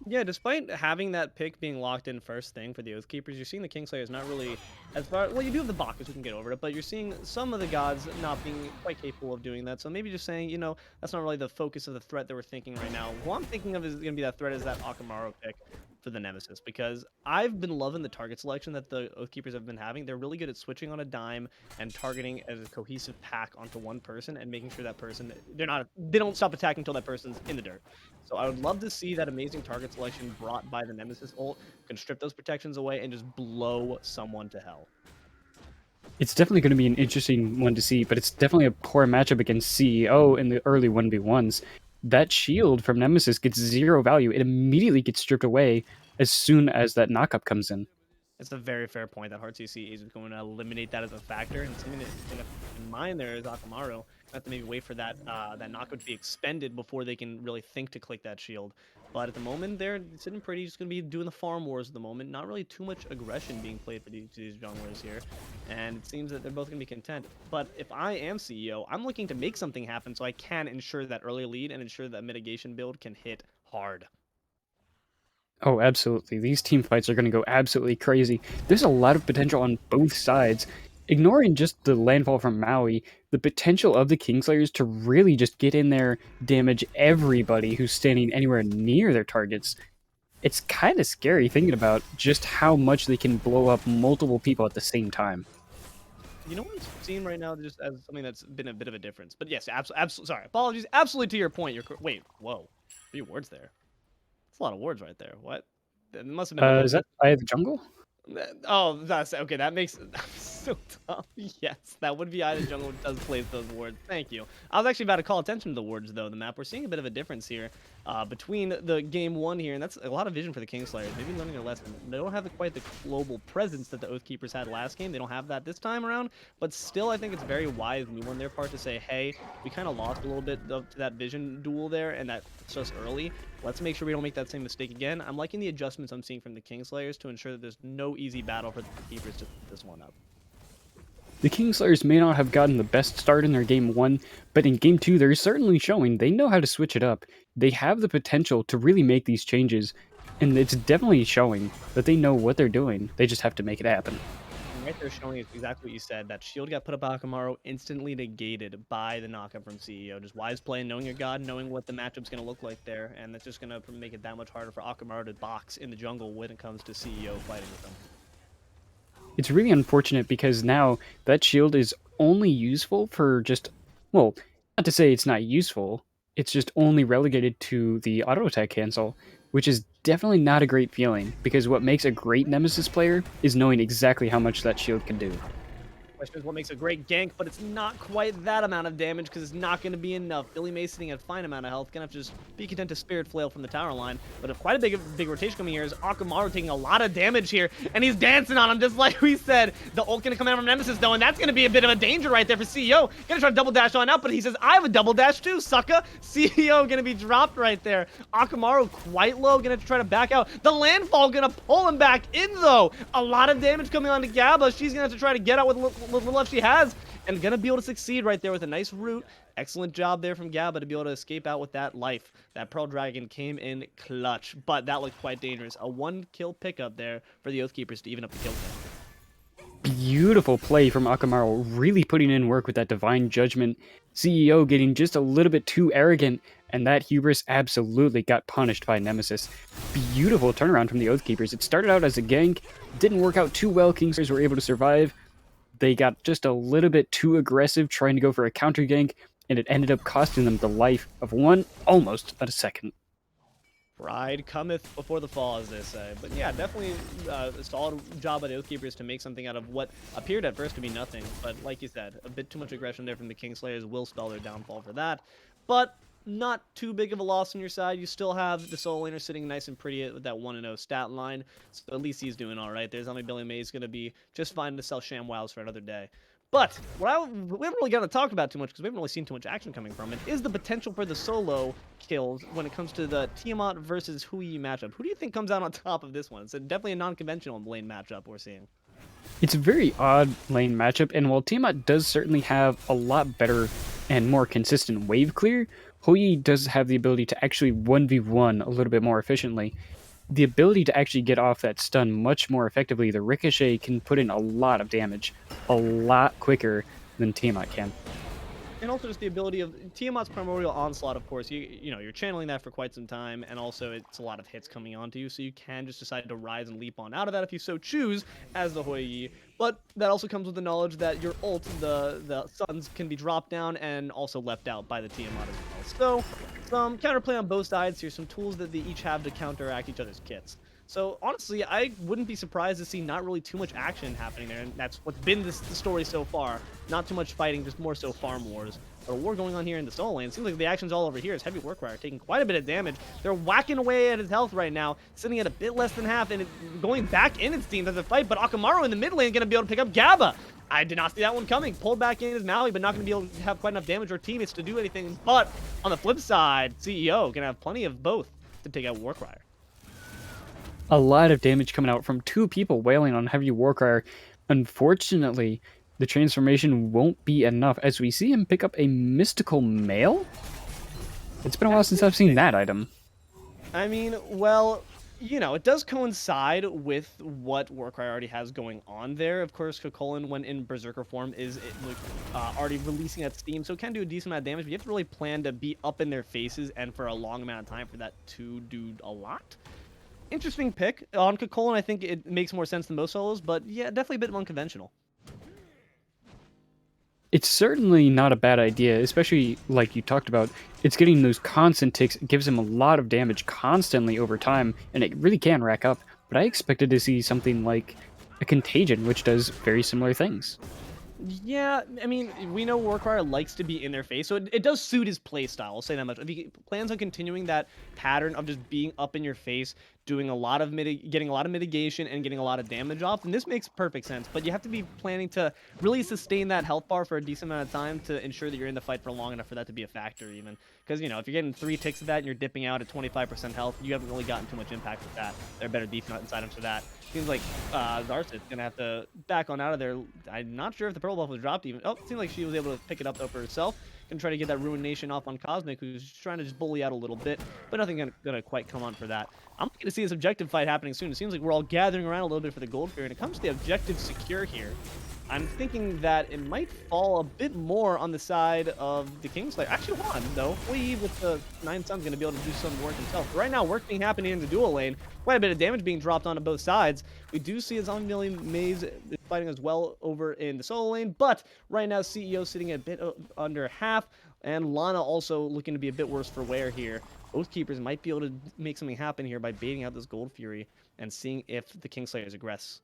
Yeah, despite having that pick being locked in first thing for the Oathkeepers, you're seeing the Kingslayers not really as far... Well, you do have the Bacchus who can get over it, but you're seeing some of the gods not being quite capable of doing that. So maybe just saying, you know, that's not really the focus of the threat that we're thinking right now. What I'm thinking of is going to be that threat is that Akamaru pick for the Nemesis, because I've been loving the target selection that the Oathkeepers have been having. They're really good at switching on a dime and targeting as a cohesive pack onto one person and making sure that person, they don't stop attacking until that person's in the dirt. So I would love to see that amazing target selection brought by the Nemesis ult, can strip those protections away and just blow someone to hell. It's definitely going to be an interesting one to see, but it's definitely a poor matchup against CEO in the early 1v1s. That shield from Nemesis gets 0 value. It immediately gets stripped away as soon as that knockup comes in. It's a very fair point that HeavyWarcrier is going to eliminate that as a factor, and something to keep in mind there is Akamaru. Have to maybe wait for that that knockup to be expended before they can really think to click that shield. But at the moment, they're sitting pretty, just going to be doing the farm wars at the moment. Not really too much aggression being played for these junglers here, and it seems that they're both going to be content. But if I am CEO, I'm looking to make something happen so I can ensure that early lead and ensure that mitigation build can hit hard. Oh, absolutely. These team fights are going to go absolutely crazy. There's a lot of potential on both sides. Ignoring just the landfall from Maui, the potential of the Kingslayers to really just get in there, damage everybody who's standing anywhere near their targets. It's kind of scary thinking about just how much they can blow up multiple people at the same time. You know what I'm seeing right now, just as something that's been a bit of a difference. But yes, absolutely. Sorry, apologies. Absolutely to your point. Wait, whoa, 3 wards there. That's a lot of wards right there. What? It must have been. Is that Eye of the Jungle? Oh, that's okay. That makes so tough. Yes, that would be Eye of the Jungle, which does place those wards. Thank you. I was actually about to call attention to the wards, though. The map, we're seeing a bit of a difference here between the game 1 here, and that's a lot of vision for the Kingslayers. Maybe learning a lesson. They don't have quite the global presence that the Oathkeepers had last game. They don't have that this time around, but still, I think it's very wise move on their part to say, hey, we kind of lost a little bit of that vision duel there, and that's just early. Let's make sure we don't make that same mistake again. I'm liking the adjustments I'm seeing from the Kingslayers to ensure that there's no easy battle for the Keepers to pick this one up. The Kingslayers may not have gotten the best start in their game 1, but in game 2 they're certainly showing they know how to switch it up. They have the potential to really make these changes, and it's definitely showing that they know what they're doing. They just have to make it happen. Right there showing is exactly what you said. That shield got put up by Akamaru, instantly negated by the knockup from CEO. Just wise play, knowing your god, knowing what the matchup's going to look like there, and that's just going to make it that much harder for Akamaru to box in the jungle when it comes to CEO fighting with them. It's really unfortunate because now that shield is only useful for just, well, not to say it's not useful, it's just only relegated to the auto attack cancel, which is definitely not a great feeling, because what makes a great Nemesis player is knowing exactly how much that shield can do. Question is what makes a great gank, but it's not quite that amount of damage because it's not going to be enough. BillyMays sitting at a fine amount of health, going to have to just be content to Spirit Flail from the tower line. But if quite a big rotation coming here is Akamaru taking a lot of damage here, and he's dancing on him just like we said. The ult going to come out from Nemesis though, and that's going to be a bit of a danger right there for CEO. Going to try to double dash on out, but he says, I have a double dash too, sucker. CEO going to be dropped right there. Akamaru quite low, going to try to back out. The landfall going to pull him back in though. A lot of damage coming on to Gabba. She's going to have to try to get out with the left she has, and gonna be able to succeed right there with a nice root. Excellent job there from Gabba to be able to escape out with that life. That Pearl Dragon came in clutch, but that looked quite dangerous. A 1-kill pickup there for the Oathkeepers to even up the kill count. Beautiful play from Akamaru, really putting in work with that Divine Judgment. CEO getting just a little bit too arrogant, and that hubris absolutely got punished by Nemesis. Beautiful turnaround from the Oathkeepers. It started out as a gank, didn't work out too well. Kingslayers were able to survive. They got just a little bit too aggressive trying to go for a counter gank, and it ended up costing them the life of almost a second. Pride cometh before the fall, as they say. But yeah, definitely a solid job by the Oathkeepers to make something out of what appeared at first to be nothing. But like you said, a bit too much aggression there from the Kingslayers will spell their downfall for that. But not too big of a loss on your side. You still have the solo laner sitting nice and pretty with that 1-0 stat line. So at least he's doing all right. There's ZombieBillyMays going to be just fine to sell ShamWows for another day. But we haven't really gotten to talk about too much because we haven't really seen too much action coming from it, is the potential for the solo kills when it comes to the Tiamat versus Hui matchup. Who do you think comes out on top of this one? It's definitely a non-conventional lane matchup we're seeing. It's a very odd lane matchup, and while Tiamat does certainly have a lot better and more consistent wave clear, Hui does have the ability to actually 1v1 a little bit more efficiently. The ability to actually get off that stun much more effectively, the Ricochet can put in a lot of damage, a lot quicker than Tiamat can. And also just the ability of Tiamat's Primordial Onslaught, of course, you know, you're channeling that for quite some time, and also it's a lot of hits coming onto you, so you can just decide to rise and leap on out of that if you so choose, as the Hoi. But that also comes with the knowledge that your ult, the stuns, can be dropped down and also left out by the Tiamat as well. So, some counterplay on both sides here, some tools that they each have to counteract each other's kits. So honestly, I wouldn't be surprised to see not really too much action happening there, and that's what's been the story so far. Not too much fighting, just more so farm wars. But a war going on here in the solo lane. Seems like the action's all over here. It's HeavyWarcrier taking quite a bit of damage. They're whacking away at his health right now, sitting at a bit less than half, and going back in, it seems, as a fight. But Akamaru in the mid lane is going to be able to pick up Gabba. I did not see that one coming. Pulled back in his Maui, but not going to be able to have quite enough damage or teammates to do anything. But on the flip side, CEO going to have plenty of both to take out Warcrier. A lot of damage coming out from two people wailing on HeavyWarcrier. Unfortunately, the transformation won't be enough as we see him pick up a mystical mail. It's been a while since I've seen that item. I mean, well, you know, it does coincide with what Warcry already has going on there. Of course, Kokolin, when in Berserker form, is already releasing at Steam, so it can do a decent amount of damage, but you have to really plan to be up in their faces and for a long amount of time for that to do a lot. Interesting pick. On Kokolin, I think it makes more sense than most solos, but yeah, definitely a bit unconventional. It's certainly not a bad idea, especially like you talked about. It's getting those constant ticks. It gives him a lot of damage constantly over time, and it really can rack up. But I expected to see something like a Contagion, which does very similar things. Yeah, I mean, we know Warcrier likes to be in their face, so it does suit his playstyle, I'll say that much. If he plans on continuing that pattern of just being up in your face, doing a lot of getting a lot of mitigation and getting a lot of damage off, then this makes perfect sense. But you have to be planning to really sustain that health bar for a decent amount of time to ensure that you're in the fight for long enough for that to be a factor even. Because, you know, if you're getting 3 ticks of that and you're dipping out at 25% health, you haven't really gotten too much impact with that. There are better defense items for that. Seems like Xarxith is going to have to back on out of there. I'm not sure if the Pearl Buff was dropped even. Oh, it seems like she was able to pick it up though for herself. Gonna try to get that Ruination off on Cosmic, who's trying to just bully out a little bit, but nothing gonna quite come on for that. I'm looking to see this objective fight happening soon. It seems like we're all gathering around a little bit for the gold here, and it comes to the objective secure here. I'm thinking that it might fall a bit more on the side of the Kingslayer. Actually, hold on, though. Lee with the 9 Sun's going to be able to do some work himself. Right now, work being happening in the dual lane. Quite a bit of damage being dropped onto both sides. We do see a ZombieBillyMays fighting as well over in the solo lane, but right now, CEO sitting a bit under half, and Lana also looking to be a bit worse for wear here. Oathkeepers might be able to make something happen here by baiting out this Gold Fury and seeing if the Kingslayers aggress.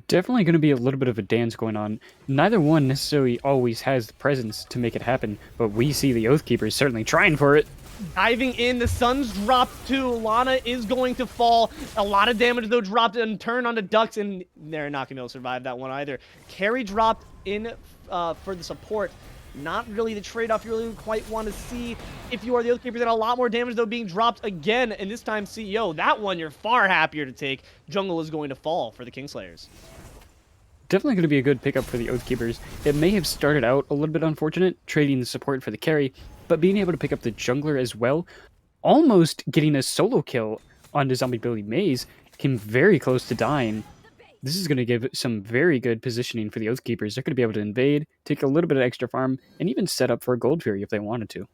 Definitely going to be a little bit of a dance going on. Neither one necessarily always has the presence to make it happen, but we see the Oathkeepers certainly trying for it. Diving in, the Sun's dropped too. Lana is going to fall. A lot of damage though dropped and turned onto Ducks, and they're not going to be able to survive that one either. Carry dropped in for the support. Not really the trade-off you really quite want to see if you are the Oathkeepers, and a lot more damage though being dropped again, and this time CEO. That one you're far happier to take. Jungle is going to fall for the Kingslayers. Definitely going to be a good pickup for the Oathkeepers. It may have started out a little bit unfortunate, trading the support for the carry, but being able to pick up the jungler as well, almost getting a solo kill onto ZombieBillyMays, came very close to dying. This is going to give some very good positioning for the Oathkeepers. They're going to be able to invade, take a little bit of extra farm, and even set up for a Gold Fury if they wanted to.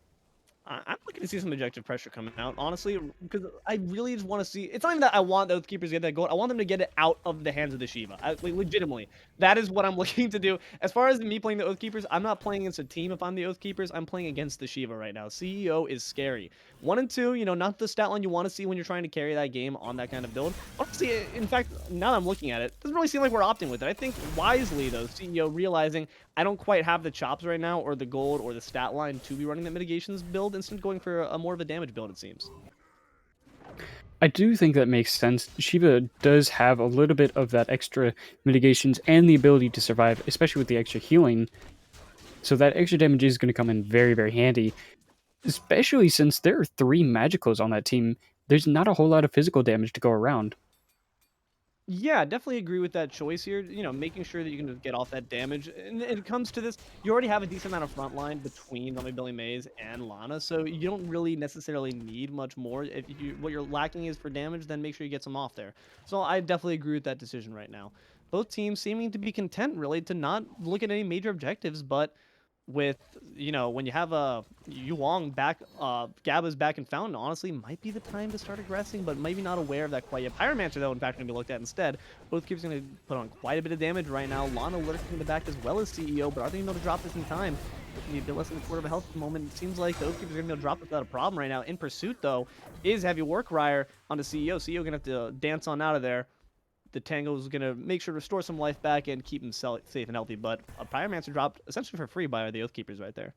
I'm looking to see some objective pressure coming out, honestly, because I really just want to see. It's not even that I want the Oathkeepers to get that gold. I want them to get it out of the hands of the Shiva. Legitimately, that is what I'm looking to do. As far as me playing the Oathkeepers, I'm not playing against a team if I'm the Oathkeepers. I'm playing against the Shiva right now. CEO is scary. 1 and 2, you know, not the stat line you want to see when you're trying to carry that game on that kind of build. Honestly, in fact, now that I'm looking at it, it doesn't really seem like we're opting with it. I think wisely, though, CEO realizing I don't quite have the chops right now, or the gold, or the stat line to be running that mitigations build, instead of going for a more of a damage build, it seems. I do think that makes sense. Shiva does have a little bit of that extra mitigations and the ability to survive, especially with the extra healing. So that extra damage is going to come in very, very handy, especially since there are 3 magicals on that team. There's not a whole lot of physical damage to go around. Yeah, definitely agree with that choice here. You know, making sure that you can just get off that damage. And it comes to this, you already have a decent amount of front line between ZombieBillyMays and Lana, so you don't really necessarily need much more. If what you're lacking is for damage, then make sure you get some off there. So I definitely agree with that decision right now. Both teams seeming to be content, really, to not look at any major objectives, but with, you know, when you have a Yuang back, Gabba's back in Fountain, honestly, might be the time to start aggressing, but maybe not aware of that quite yet. Pyromancer, though, in fact, going to be looked at instead. Oathkeepers going to put on quite a bit of damage right now. Lana lurking in the back as well as CEO, but are they going to be able to drop this in time? Looking a bit less than a quarter of a health at the moment. It seems like the Oathkeepers are going to be able to drop this without a problem right now. In pursuit, though, is HeavyWarcrier onto CEO. CEO going to have to dance on out of there. The Tango is going to make sure to restore some life back and keep him safe and healthy, but a Pyromancer dropped essentially for free by the Oathkeepers right there.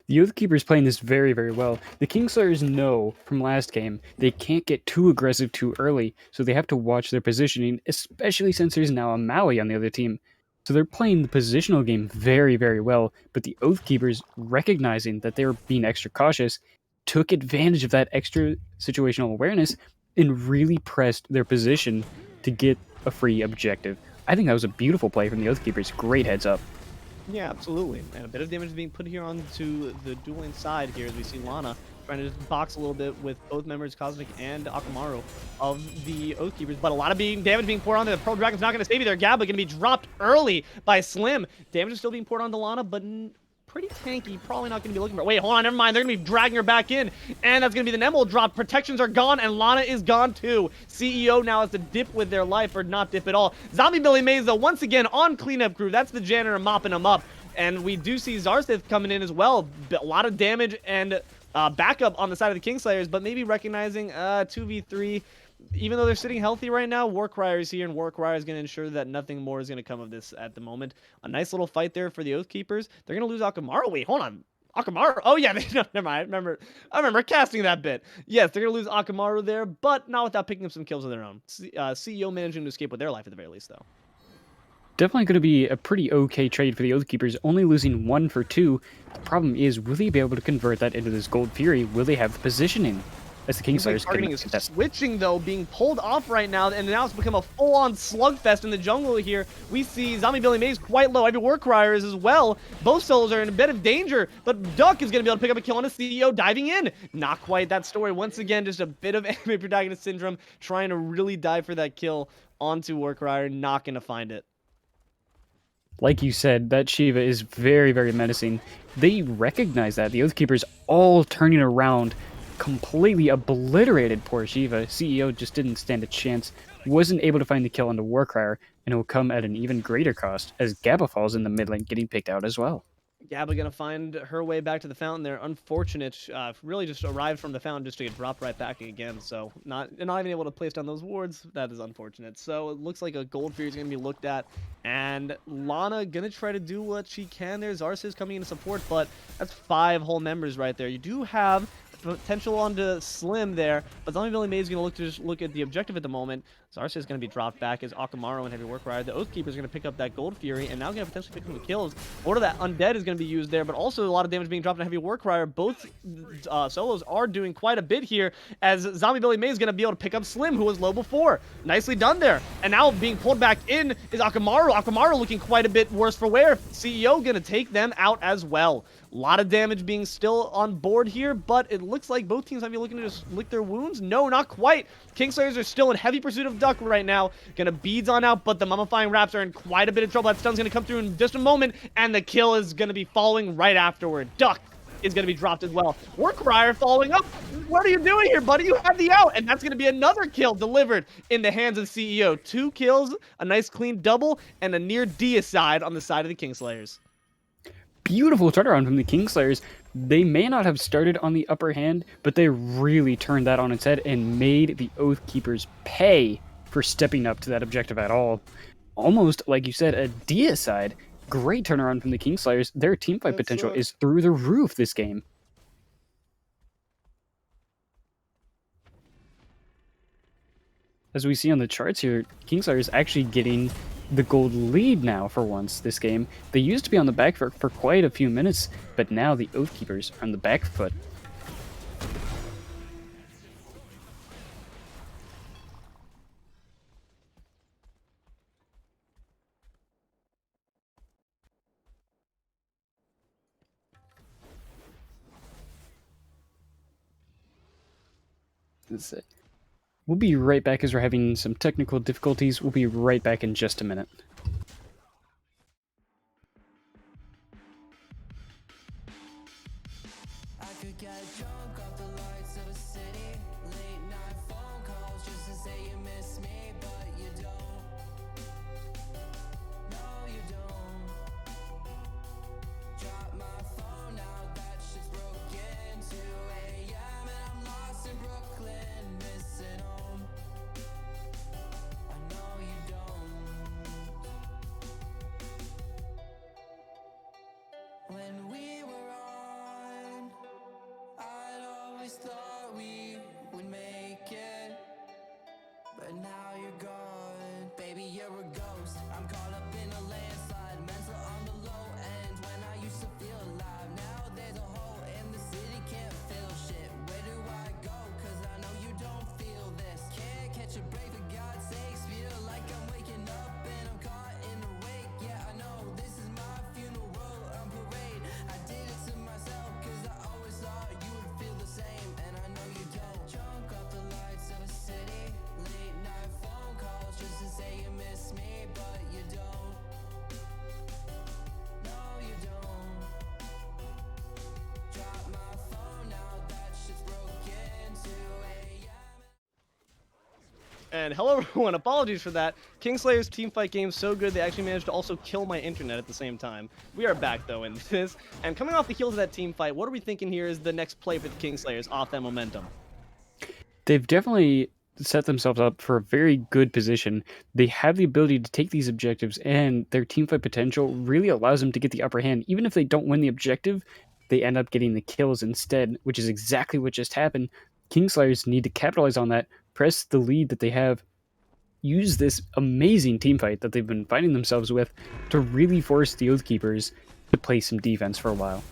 The Oathkeepers playing this very, very well. The Kingslayers know from last game they can't get too aggressive too early, so they have to watch their positioning, especially since there's now a Maui on the other team. So they're playing the positional game very, very well, but the Oathkeepers, recognizing that they were being extra cautious, took advantage of that extra situational awareness and really pressed their position to get a free objective. I think that was a beautiful play from the Oathkeepers. Great heads up. Yeah, absolutely. And a bit of damage is being put here onto the dueling side here as we see Lana trying to just box a little bit with both members, Cosmic and Akamaru, of the Oathkeepers. But a lot of damage being poured on there. The Pearl Dragon's not going to save you there. Gabba going to be dropped early by Slim. Damage is still being poured onto Lana, but pretty tanky. Probably not going to be looking for... Wait, hold on, never mind. They're going to be dragging her back in. And that's going to be the Nemol drop. Protections are gone, and Lana is gone too. CEO now has to dip with their life, or not dip at all. ZombieBillyMays, though, once again on cleanup crew. That's the janitor mopping them up. And we do see Xarxith coming in as well. A lot of damage and backup on the side of the Kingslayers, but maybe recognizing 2v3. Even though they're sitting healthy right now, Warcrier is here, and Warcrier is going to ensure that nothing more is going to come of this at the moment. A nice little fight there for the Oathkeepers. They're going to lose Akamaru. Wait, hold on. Akamaru? Oh, yeah. No, never mind. I remember casting that bit. Yes, they're going to lose Akamaru there, but not without picking up some kills of their own. CEO managing to escape with their life at the very least, though. Definitely going to be a pretty okay trade for the Oathkeepers, only losing 1 for 2. The problem is, will they be able to convert that into this Gold Fury? Will they have the positioning? As the Kingslayers targeting is switching, though, being pulled off right now, and now it's become a full-on slugfest in the jungle here. We see ZombieBillyMays quite low. HeavyWarcrier is as well. Both solos are in a bit of danger, but Duck is going to be able to pick up a kill on a CEO diving in. Not quite that story. Once again, just a bit of anime protagonist syndrome, trying to really dive for that kill onto Warcrier, not going to find it. Like you said, that Shiva is very, very menacing. They recognize that. The Oathkeepers all turning around, completely obliterated poor Shiva. CEO just didn't stand a chance, wasn't able to find the kill on the Warcrier, and it will come at an even greater cost as Gabba falls in the mid lane, getting picked out as well. Gabba gonna find her way back to the fountain there. Unfortunate, really just arrived from the fountain just to get dropped right back again. So not even able to place down those wards. That is unfortunate. So it looks like a Gold Fury is gonna be looked at, and Lana gonna try to do what she can there. Xarxith is coming in to support, but that's 5 whole members right there. You do have potential onto Slim there, but ZombieBillyMays is going to look at the objective at the moment. Xarxith is going to be dropped back as Akamaru and HeavyWarcrier. The Oathkeepers are going to pick up that Gold Fury, and now going to potentially pick up the kills. Order that Undead is going to be used there, but also a lot of damage being dropped on HeavyWarcrier. Both solos are doing quite a bit here, as ZombieBillyMays is going to be able to pick up Slim, who was low before. Nicely done there. And now being pulled back in is Akamaru. Akamaru looking quite a bit worse for wear. CEO going to take them out as well. A lot of damage being still on board here, but it looks like both teams might be looking to just lick their wounds. No, not quite. Kingslayers are still in heavy pursuit of Duck right now. Gonna beads on out, but the Mummifying Wraps are in quite a bit of trouble. That stun's gonna come through in just a moment, and the kill is gonna be following right afterward. Duck is gonna be dropped as well. HiaImLana following up. What are you doing here, buddy? You have the out, and that's gonna be another kill delivered in the hands of CEO. 2 kills, a nice clean double, and a near deicide on the side of the Kingslayers. Beautiful turnaround from the Kingslayers. They may not have started on the upper hand, but they really turned that on its head and made the Oathkeepers pay for stepping up to that objective at all. Almost, like you said, a deicide. Great turnaround from the Kingslayers. Their teamfight potential is through the roof this game. As we see on the charts here, Kingslayers actually getting the gold lead now for once this game. They used to be on the back foot for quite a few minutes, but now the Oathkeepers are on the back foot. We'll be right back as we're having some technical difficulties. We'll be right back in just a minute. I could get drunk off the lights of a city. Late night phone calls just to say you miss me, but you don't. No, you don't. Drop my phone now, that shit's broken. 2 a.m. and I'm lost in Brooklyn, missing home. I know you don't. When we were on, I'd always thought we would make it, but now you're gone. Baby, you're a ghost. I'm caught up in a landslide, mental on the low end. When I used to feel alive, now there's a hole in the city, can't feel shit. Where do I go? Cause I know you don't feel this. Can't catch a break for God's sakes. Feel like I'm waking up and I'm caught in a wake. Yeah, I know this is my funeral on parade. I did it to myself cause I always thought you would feel the same, and I know you don't. Drunk off the lights of a city, late night phone calls just to say you miss me, but you don't. No, you don't. Drop my phone now, that shit's broken. 2 a.m. And hello everyone, apologies for that. Kingslayer's teamfight game's so good they actually managed to also kill my internet at the same time. We are back though in this, and coming off the heels of that teamfight, what are we thinking here is the next play for the Kingslayers off that momentum? They've definitely set themselves up for a very good position. They have the ability to take these objectives, and their teamfight potential really allows them to get the upper hand. Even if they don't win the objective, they end up getting the kills instead, which is exactly what just happened. Kingslayers need to capitalize on that, press the lead that they have, use this amazing teamfight that they've been finding themselves with to really force the Oathkeepers to play some defense for a while.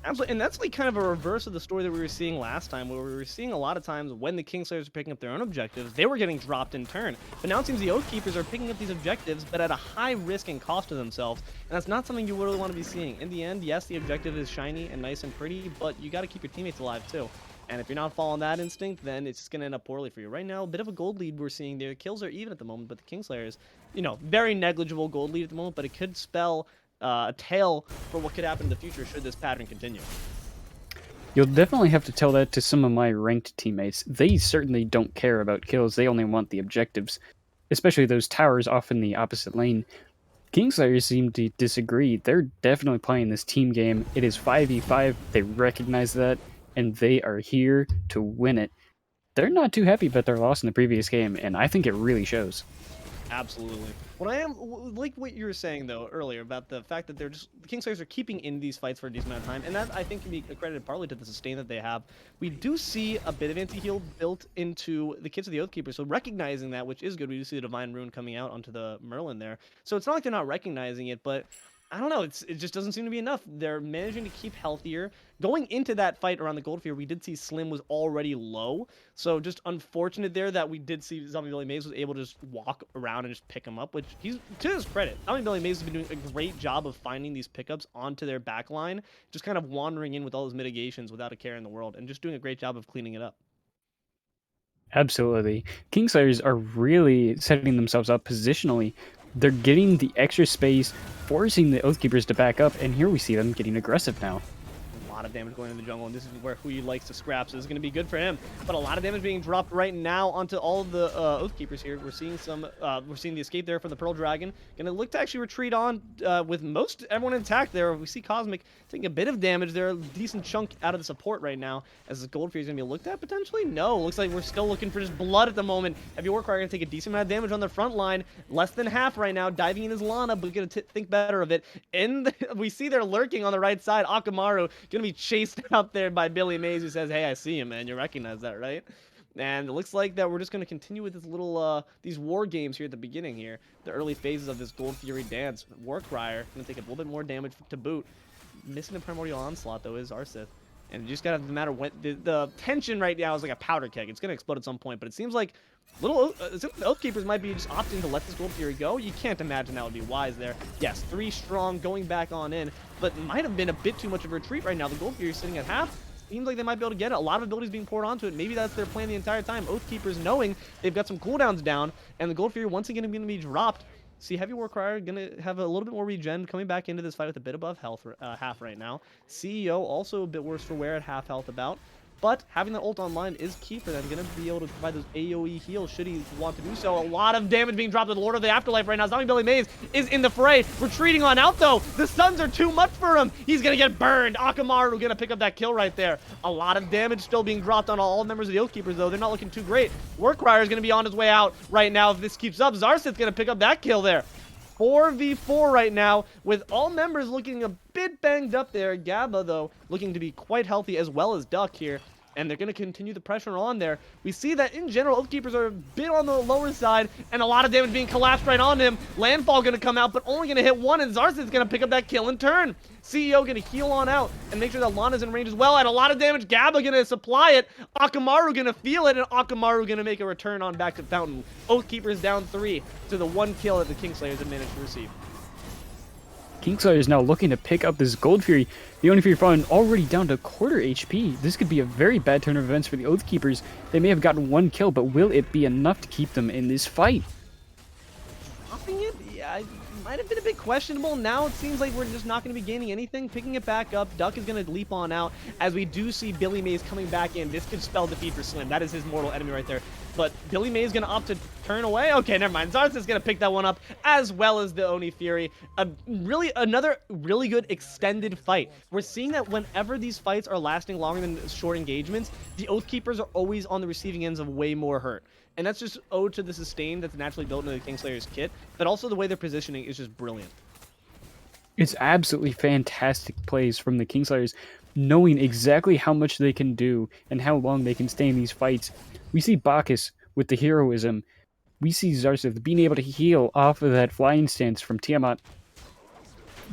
Absolutely, and that's like kind of a reverse of the story that we were seeing last time, where we were seeing a lot of times when the Kingslayers were picking up their own objectives, they were getting dropped in turn. But now it seems the Oathkeepers are picking up these objectives, but at a high risk and cost to themselves, and that's not something you really want to be seeing. In the end, yes, the objective is shiny and nice and pretty, but you got to keep your teammates alive too. And if you're not following that instinct, then it's just going to end up poorly for you. Right now, a bit of a gold lead we're seeing there. Kills are even at the moment, but the Kingslayers, you know, very negligible gold lead at the moment, but it could spell a tale for what could happen in the future should this pattern continue. You'll definitely have to tell that to some of my ranked teammates. They certainly don't care about kills, they only want the objectives. Especially those towers off in the opposite lane. Kingslayers seem to disagree. They're definitely playing this team game. It is 5v5, they recognize that, and they are here to win it. They're not too happy about their loss in the previous game, and I think it really shows. Absolutely. What I am like what you were saying though earlier about the fact that the Kingslayers are keeping in these fights for a decent amount of time, and that I think can be accredited partly to the sustain that they have. We do see a bit of anti-heal built into the kits of the Oathkeepers, so recognizing that, which is good. We do see the Divine Rune coming out onto the Merlin there, so it's not like they're not recognizing it, but I don't know. It just doesn't seem to be enough. They're managing to keep healthier. Going into that fight around the gold fear, we did see Slim was already low. So just unfortunate there that we did see ZombieBillyMays was able to just walk around and just pick him up, which he's, to his credit, ZombieBillyMays has been doing a great job of finding these pickups onto their back line, just kind of wandering in with all his mitigations without a care in the world, and just doing a great job of cleaning it up. Absolutely. Kingslayers are really setting themselves up positionally. They're getting the extra space, forcing the Oathkeepers to back up, and here we see them getting aggressive now. A lot of damage going in the jungle, and this is where Hui likes to scrap, so this is going to be good for him. But a lot of damage being dropped right now onto all of the Oathkeepers here. We're seeing the escape there from the Pearl Dragon. Going to look to actually retreat on with most everyone intact there. We see Cosmic taking a bit of damage there, a decent chunk out of the support right now. As the Gold Fury is going to be looked at potentially? No, looks like we're still looking for just blood at the moment. HeavyWarcrier going to take a decent amount of damage on the front line. Less than half right now, diving in his Lana, but going to think better of it. We see they're lurking on the right side. Akamaru going to be chased out there by BillyMays, who says, hey, I see him, man. You recognize that, right? And it looks like that we're just going to continue with this little, these war games here at the beginning here. The early phases of this Gold Fury dance. Warcrier going to take a little bit more damage to boot. Missing the Primordial Onslaught, though, is Xarxith. And you just got to, no matter what, the tension right now is like a powder keg. It's going to explode at some point, but it seems like the Oathkeepers might be just opting to let this Gold Fury go. You can't imagine that would be wise there. Yes, 3 strong, going back on in, but might have been a bit too much of a retreat right now. The Gold Fury is sitting at half. Seems like they might be able to get it. A lot of abilities being poured onto it. Maybe that's their plan the entire time. Oathkeepers knowing they've got some cooldowns down, and the Gold Fury once again going to be dropped. See, HeavyWarcrier going to have a little bit more regen, coming back into this fight with a bit above health, half right now. CEO also a bit worse for wear at half health about. But having that ult online is key for them. Going to be able to provide those AoE heals should he want to do so. A lot of damage being dropped to the Lord of the Afterlife right now. ZombieBillyMays is in the fray. Retreating on out, though. The stuns are too much for him. He's going to get burned. Akamaru going to pick up that kill right there. A lot of damage still being dropped on all members of the Oathkeepers, though. They're not looking too great. Warcrier is going to be on his way out right now if this keeps up. Xarxith going to pick up that kill there. 4v4 right now, with all members looking a bit banged up there. Gabba, though, looking to be quite healthy, as well as Duck here. And they're going to continue the pressure on there. We see that, in general, Oathkeepers are a bit on the lower side, and a lot of damage being collapsed right on him. Landfall going to come out, but only going to hit one, and Xarxith's going to pick up that kill in turn. CEO going to heal on out and make sure that Lana's in range as well. And a lot of damage. Gabba going to supply it. Akamaru going to feel it, and Akamaru going to make a return on back to Fountain. Oathkeepers down 3 to the 1 kill that the Kingslayers have managed to receive. Kingslayers is now looking to pick up this Gold Fury. The Only Fury fallen already down to quarter HP. This could be a very bad turn of events for the Oathkeepers. They may have gotten 1 kill, but will it be enough to keep them in this fight? Dropping it? Yeah, it might have been a bit questionable. Now it seems like we're just not going to be gaining anything. Picking it back up, Duck is going to leap on out as we do see BillyMays coming back in. This could spell defeat for Slim. That is his mortal enemy right there. But BillyMays is going to opt to turn away. Okay, never mind. Xarxith is going to pick that one up, as well as the Oni Fury. Another really good extended fight. We're seeing that whenever these fights are lasting longer than short engagements, the Oathkeepers are always on the receiving ends of way more hurt. And that's just owed to the sustain that's naturally built into the Kingslayers kit, but also the way they're positioning is just brilliant. It's absolutely fantastic plays from the Kingslayers, knowing exactly how much they can do and how long they can stay in these fights. We see Bacchus with the heroism. We see Xarxith being able to heal off of that flying stance from Tiamat.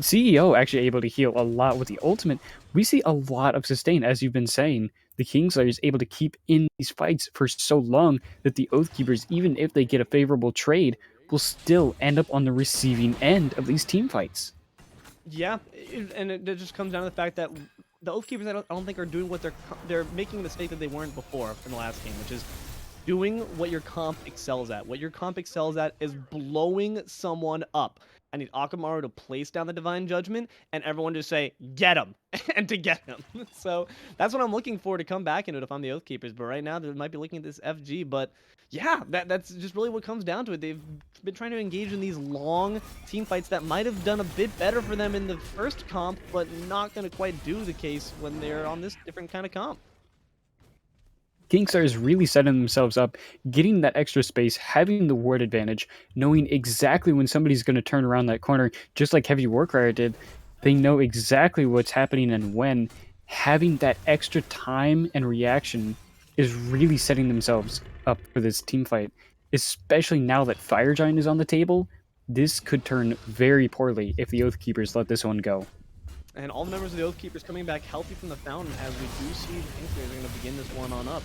CEO actually able to heal a lot with the ultimate. We see a lot of sustain, as you've been saying. The Kingslayers able to keep in these fights for so long that the Oathkeepers, even if they get a favorable trade, will still end up on the receiving end of these team fights. Yeah, and it just comes down to the fact that the Oathkeepers, I don't think, are doing what they're making a mistake that they weren't before in the last game, which is doing what your comp excels at. What your comp excels at is blowing someone up. I need Akamaru to place down the Divine Judgment, and everyone just say, get him, and to get him. So that's what I'm looking for to come back into it if I'm the Oathkeepers. But right now, they might be looking at this FG, but yeah, that's just really what comes down to it. They've been trying to engage in these long team fights that might have done a bit better for them in the first comp, but not going to quite do the case when they're on this different kind of comp. Kingslayers really setting themselves up, getting that extra space, having the ward advantage, knowing exactly when somebody's going to turn around that corner, just like HeavyWarcrier did. They know exactly what's happening and when. Having that extra time and reaction is really setting themselves up for this team fight, especially now that Fire Giant is on the table. this could turn very poorly if the Oathkeepers let this one go. And all the members of the Oathkeepers coming back healthy from the fountain, as we do see the Kingslayers are going to begin this one on up.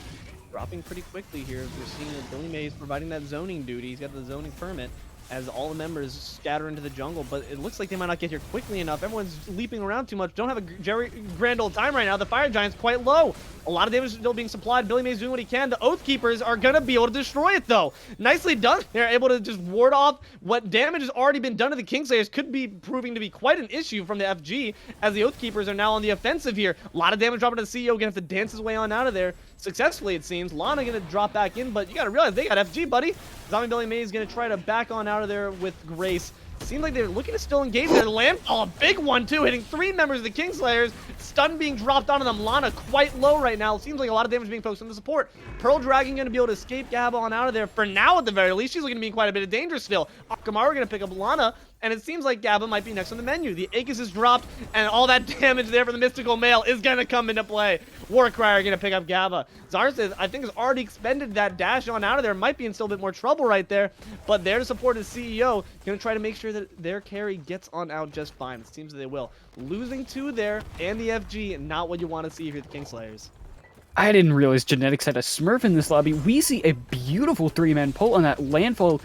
Dropping pretty quickly here. We're seeing BillyMays providing that zoning duty. He's got the zoning permit as all the members scatter into the jungle, but it looks like they might not get here quickly enough. Everyone's leaping around too much. Don't have a grand old time right now. The Fire Giant's quite low. A lot of damage is still being supplied. BillyMays doing what he can. The Oathkeepers are going to be able to destroy it, though. Nicely done. They're able to just ward off what damage has already been done to the Kingslayers. Could be proving to be quite an issue from the FG, as the Oathkeepers are now on the offensive here. A lot of damage dropping to the CEO. Going to have to dance his way on out of there. Successfully, it seems. Lana going to drop back in, but you got to realize they got FG, buddy. ZombieBillyMays is going to try to back on out of there with grace. Seems like they're looking to still engage their landfall. A big one, too, hitting 3 members of the Kingslayers. Stun being dropped onto them. Lana quite low right now. Seems like a lot of damage being focused on the support. Pearl Dragon going to be able to escape Gab on out of there. For now, at the very least, she's looking to be in quite a bit of danger still. Akamaru going to pick up Lana, and it seems like Gabba might be next on the menu. The Aegis is dropped, and all that damage there for the Mystical Male is going to come into play. Warcrier going to pick up Gabba. Xarxith, I think, has already expended that dash on out of there. Might be in still a bit more trouble right there, but there to support his CEO. Going to try to make sure that their carry gets on out just fine. It seems that they will. Losing 2 there, and the FG, not what you want to see if you're the Kingslayers. I didn't realize Genetics had a Smurf in this lobby. We see a beautiful 3-man pull on that landfall,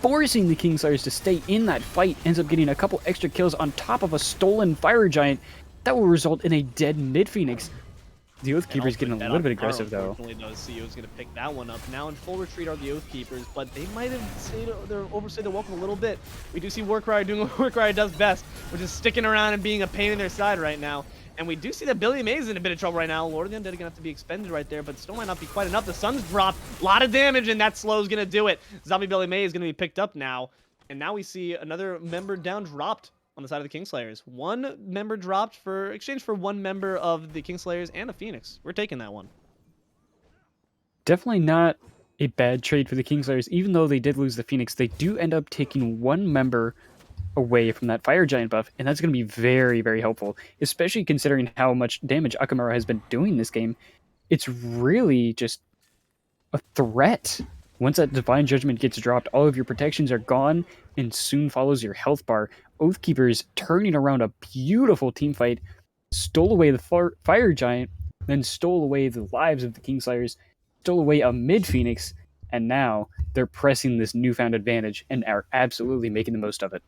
forcing the Kingslayers to stay in that fight. Ends up getting a couple extra kills on top of a stolen Fire Giant. That will result in a dead mid-Phoenix. The Oathkeepers getting a little bit aggressive, though. Unfortunately, though, CEO is going to pick that one up. Now in full retreat are the Oathkeepers, but they might have overstayed their welcome a little bit. We do see Warcrier doing what Warcrier does best, which is sticking around and being a pain in their side right now. And we do see that BillyMays is in a bit of trouble right now. Lord of the Undead are going to have to be expended right there, but still might not be quite enough. The sun's dropped. A lot of damage, and that slow is going to do it. ZombieBillyMays is going to be picked up now. And now we see another member down dropped on the side of the Kingslayers. 1 member dropped for exchange for 1 member of the Kingslayers and a Phoenix. We're taking that one. Definitely not a bad trade for the Kingslayers. Even though they did lose the Phoenix, they do end up taking 1 member away from that Fire Giant buff, and that's going to be very, very helpful, especially considering how much damage Akamaru has been doing this game. It's really just a threat. Once that Divine Judgment gets dropped, all of your protections are gone, and soon follows your health bar. Oathkeepers turning around a beautiful team fight, stole away the Fire Giant, then stole away the lives of the Kingslayers, stole away a mid-Phoenix, and now they're pressing this newfound advantage and are absolutely making the most of it.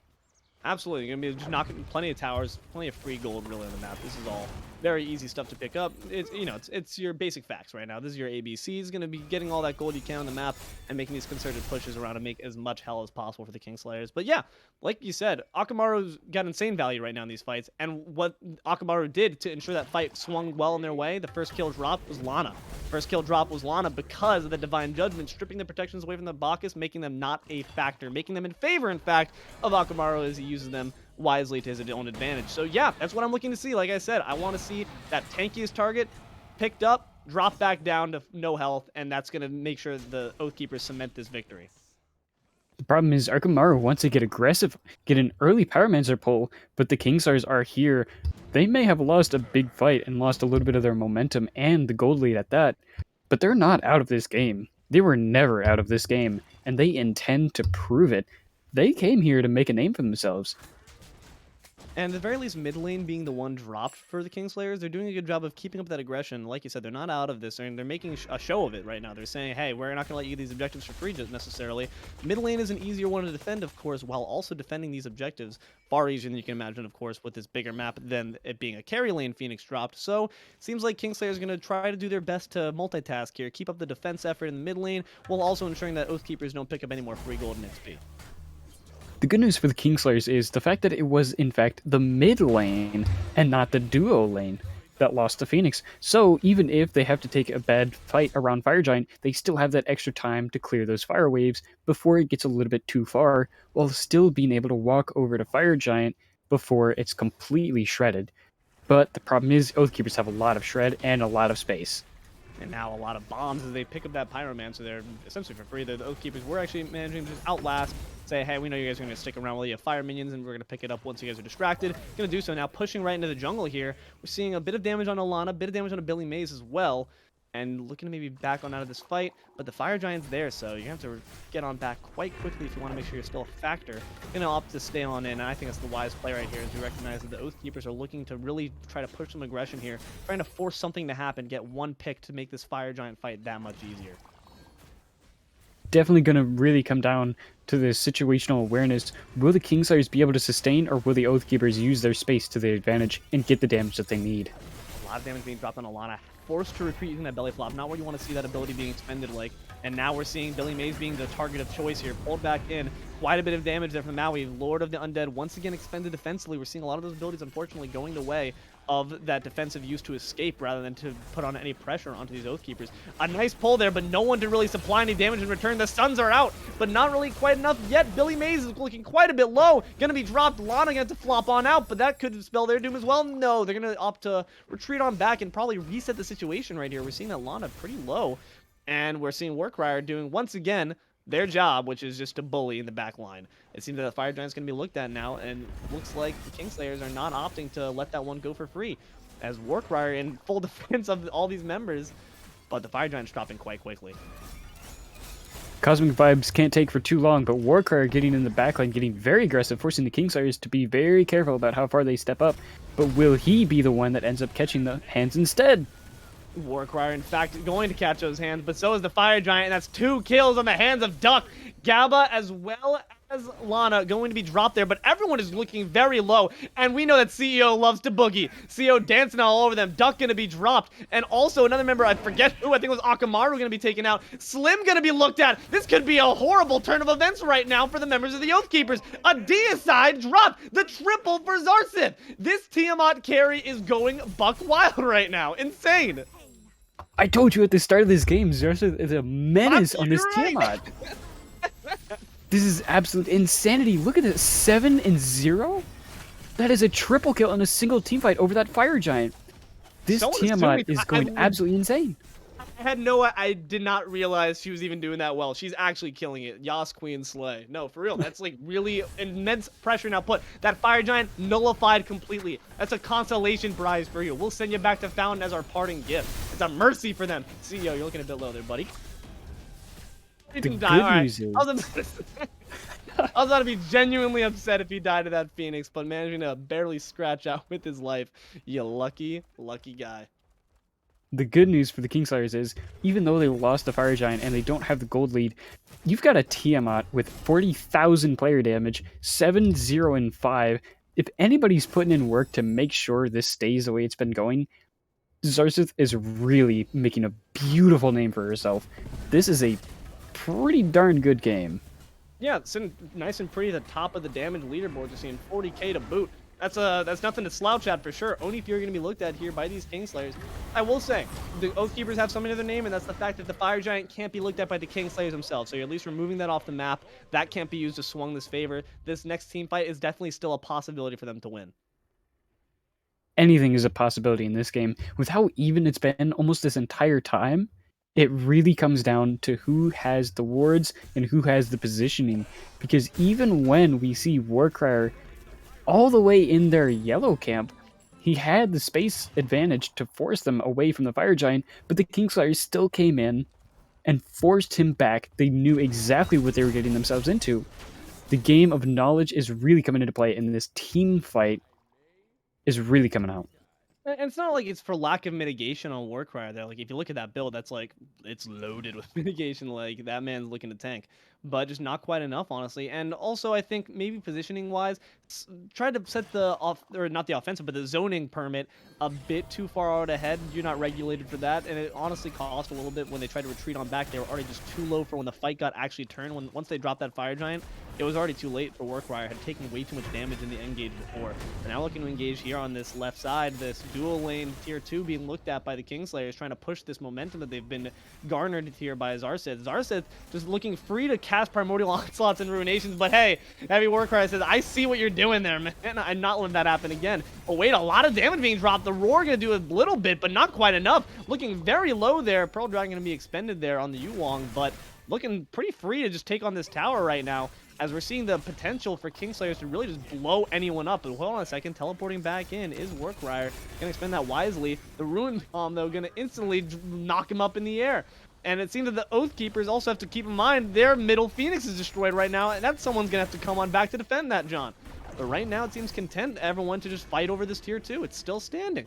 Absolutely. You're going to be just knocking plenty of towers, plenty of free gold really on the map. This is all very easy stuff to pick up. It's, you know, it's your basic facts right now. This is your ABCs. Going to be getting all that gold you can on the map and making these concerted pushes around to make as much hell as possible for the Kingslayers. But yeah, like you said, Akamaru's got insane value right now in these fights. And what Akamaru did to ensure that fight swung well in their way, the first kill drop was Lana. First kill drop was Lana because of the Divine Judgment, stripping the protections away from the Bacchus, making them not a factor, making them in favor, in fact, of Akamaru as he uses them wisely to his own advantage. So yeah, that's what I'm looking to see. Like I said, I want to see that tankiest target picked up, drop back down to no health, and that's going to make sure the Oathkeepers cement this victory. The problem is Akamaru wants to get aggressive, get an early Pyromancer pull, but the Kingslayers are here. They may have lost a big fight and lost a little bit of their momentum and the gold lead at that, but they're not out of this game. They were never out of this game, and they intend to prove it. They came here to make a name for themselves. And at the very least, mid lane being the one dropped for the Kingslayers, they're doing a good job of keeping up that aggression. Like you said, they're not out of this, and they're making a show of it right now. They're saying, hey, we're not going to let you get these objectives for free necessarily. Mid lane is an easier one to defend, of course, while also defending these objectives far easier than you can imagine, of course, with this bigger map than it being a carry lane Phoenix dropped. So it seems like Kingslayers are going to try to do their best to multitask here, keep up the defense effort in the mid lane, while also ensuring that Oathkeepers don't pick up any more free gold and XP. The good news for the Kingslayers is the fact that it was, in fact, the mid lane and not the duo lane that lost to Phoenix. So even if they have to take a bad fight around Fire Giant, they still have that extra time to clear those fire waves before it gets a little bit too far, while still being able to walk over to Fire Giant before it's completely shredded. But the problem is Oathkeepers have a lot of shred and a lot of space. And now a lot of bombs as they pick up that Pyromancer there, essentially for free. The Oathkeepers were actually managing to just outlast, say, hey, we know you guys are going to stick around while you have fire minions, and we're going to pick it up once you guys are distracted. Going to do so now, pushing right into the jungle here. We're seeing a bit of damage on Alana, a bit of damage on BillyMays as well. and looking to maybe back on out of this fight, but the Fire Giant's there, so you have to get on back quite quickly if you want to make sure you're still a factor. Gonna opt to stay on in, and I think that's the wise play right here, as we recognize that the Oathkeepers are looking to really try to push some aggression here, trying to force something to happen, get one pick to make this Fire Giant fight that much easier. Definitely going to really come down to the situational awareness. Will the Kingslayers be able to sustain, or will the Oathkeepers use their space to their advantage and get the damage that they need? A lot of damage being dropped on Immortal. Forced to retreat using that belly flop. Not where you want to see that ability being expended like. And now we're seeing BillyMays being the target of choice here. Pulled back in. Quite a bit of damage there from Maui. Lord of the Undead once again expended defensively. We're seeing a lot of those abilities unfortunately going the way of that defensive use to escape rather than to put on any pressure onto these Oathkeepers. A nice pull there, but no one to really supply any damage in return. The stuns are out, but not really quite enough yet. BillyMays is looking quite a bit low. Gonna be dropped. Lana gonna have to flop on out, but that could spell their doom as well. No, they're gonna opt to retreat on back and probably reset the situation right here. We're seeing that Lana pretty low, and we're seeing Warcrier doing once again their job, which is just to bully in the back line. It seems that the Fire Giant's going to be looked at now, and looks like the Kingslayers are not opting to let that one go for free, as Warcrier in full defense of all these members, but the Fire Giant's dropping quite quickly. CosmicVibez can't take for too long, but Warcrier getting in the backline, getting very aggressive, forcing the Kingslayers to be very careful about how far they step up. But will he be the one that ends up catching the hands instead? Warcrier, in fact, going to catch those hands, but so is the Fire Giant, and that's 2 kills on the hands of Duck. Gabba, as well as Lana, going to be dropped there, but everyone is looking very low, and we know that CEO loves to boogie. CEO dancing all over them. Duck going to be dropped, and also another member, I forget who, I think it was Akamaru, going to be taken out. Slim going to be looked at. This could be a horrible turn of events right now for the members of the Oathkeepers. A deicide dropped, the triple for Xarxith. This Tiamat carry is going buck wild right now. Insane. I told you at the start of this game, Xarxith is a menace on this Tiamat. This is absolute insanity. Look at this, 7-0? That is a triple kill in a single team fight over that Fire Giant. This Tiamat is going absolutely insane. I did not realize she was even doing that well. She's actually killing it. Yas Queen Slay. No, for real. That's like really immense pressure now put. That Fire Giant nullified completely. That's a consolation prize for you. We'll send you back to Fountain as our parting gift. It's a mercy for them. CEO, you're looking a bit low there, buddy. The good news is... I was about to be genuinely upset if he died to that Phoenix, but managing to barely scratch out with his life. You lucky, lucky guy. The good news for the Kingslayers is, even though they lost the Fire Giant and they don't have the gold lead, you've got a Tiamat with 40,000 player damage, 7-0-5. If anybody's putting in work to make sure this stays the way it's been going, Xarxith is really making a beautiful name for herself. This is a pretty darn good game. Yeah, it's nice and pretty at the top of the damage leaderboard. Just seeing 40k to boot. That's nothing to slouch at for sure. Only if you're going to be looked at here by these Kingslayers. I will say, the Oathkeepers have something to their name, and that's the fact that the Fire Giant can't be looked at by the Kingslayers themselves. So you're at least removing that off the map. That can't be used to swung this favor. This next team fight is definitely still a possibility for them to win. Anything is a possibility in this game. With how even it's been almost this entire time, it really comes down to who has the wards and who has the positioning. Because even when we see Warcrier all the way in their yellow camp, he had the space advantage to force them away from the Fire Giant, but the Kingslayers still came in and forced him back. They knew exactly what they were getting themselves into. The game of knowledge is really coming into play, and this team fight is really coming out. And it's not like it's for lack of mitigation on Warcrier there. Like, if you look at that build, that's like, it's loaded with mitigation. Like, that man's looking to tank. But just not quite enough, honestly. And also, I think maybe positioning-wise, try to set not the offensive, but the zoning permit a bit too far out ahead. You're not regulated for that. And it honestly cost a little bit when they tried to retreat on back. They were already just too low for when the fight got actually turned. Once they dropped that Fire Giant, it was already too late for Warcrier. Had taken way too much damage in the engage before. They're now looking to engage here on this left side. This dual lane tier 2 being looked at by the Kingslayers, trying to push this momentum that they've been garnered here by Xarxith. Xarxith just looking free to cast Primordial Onslaughts and Ruinations, but hey, HeavyWarcrier says, I see what you're doing there, man. I'm not letting that happen again. Oh wait, a lot of damage being dropped. The Roar gonna do a little bit, but not quite enough. Looking very low there. Pearl Dragon gonna be expended there on the Yuwong, but looking pretty free to just take on this tower right now. as we're seeing the potential for Kingslayers to really just blow anyone up. But hold on a second, teleporting back in is Warcrier. Gonna expend that wisely. The Ruin Bomb, though, gonna instantly knock him up in the air. And it seems that the Oathkeepers also have to keep in mind their middle Phoenix is destroyed right now, and that's someone's gonna have to come on back to defend that, John. But right now, it seems content everyone to just fight over this tier 2. It's still standing.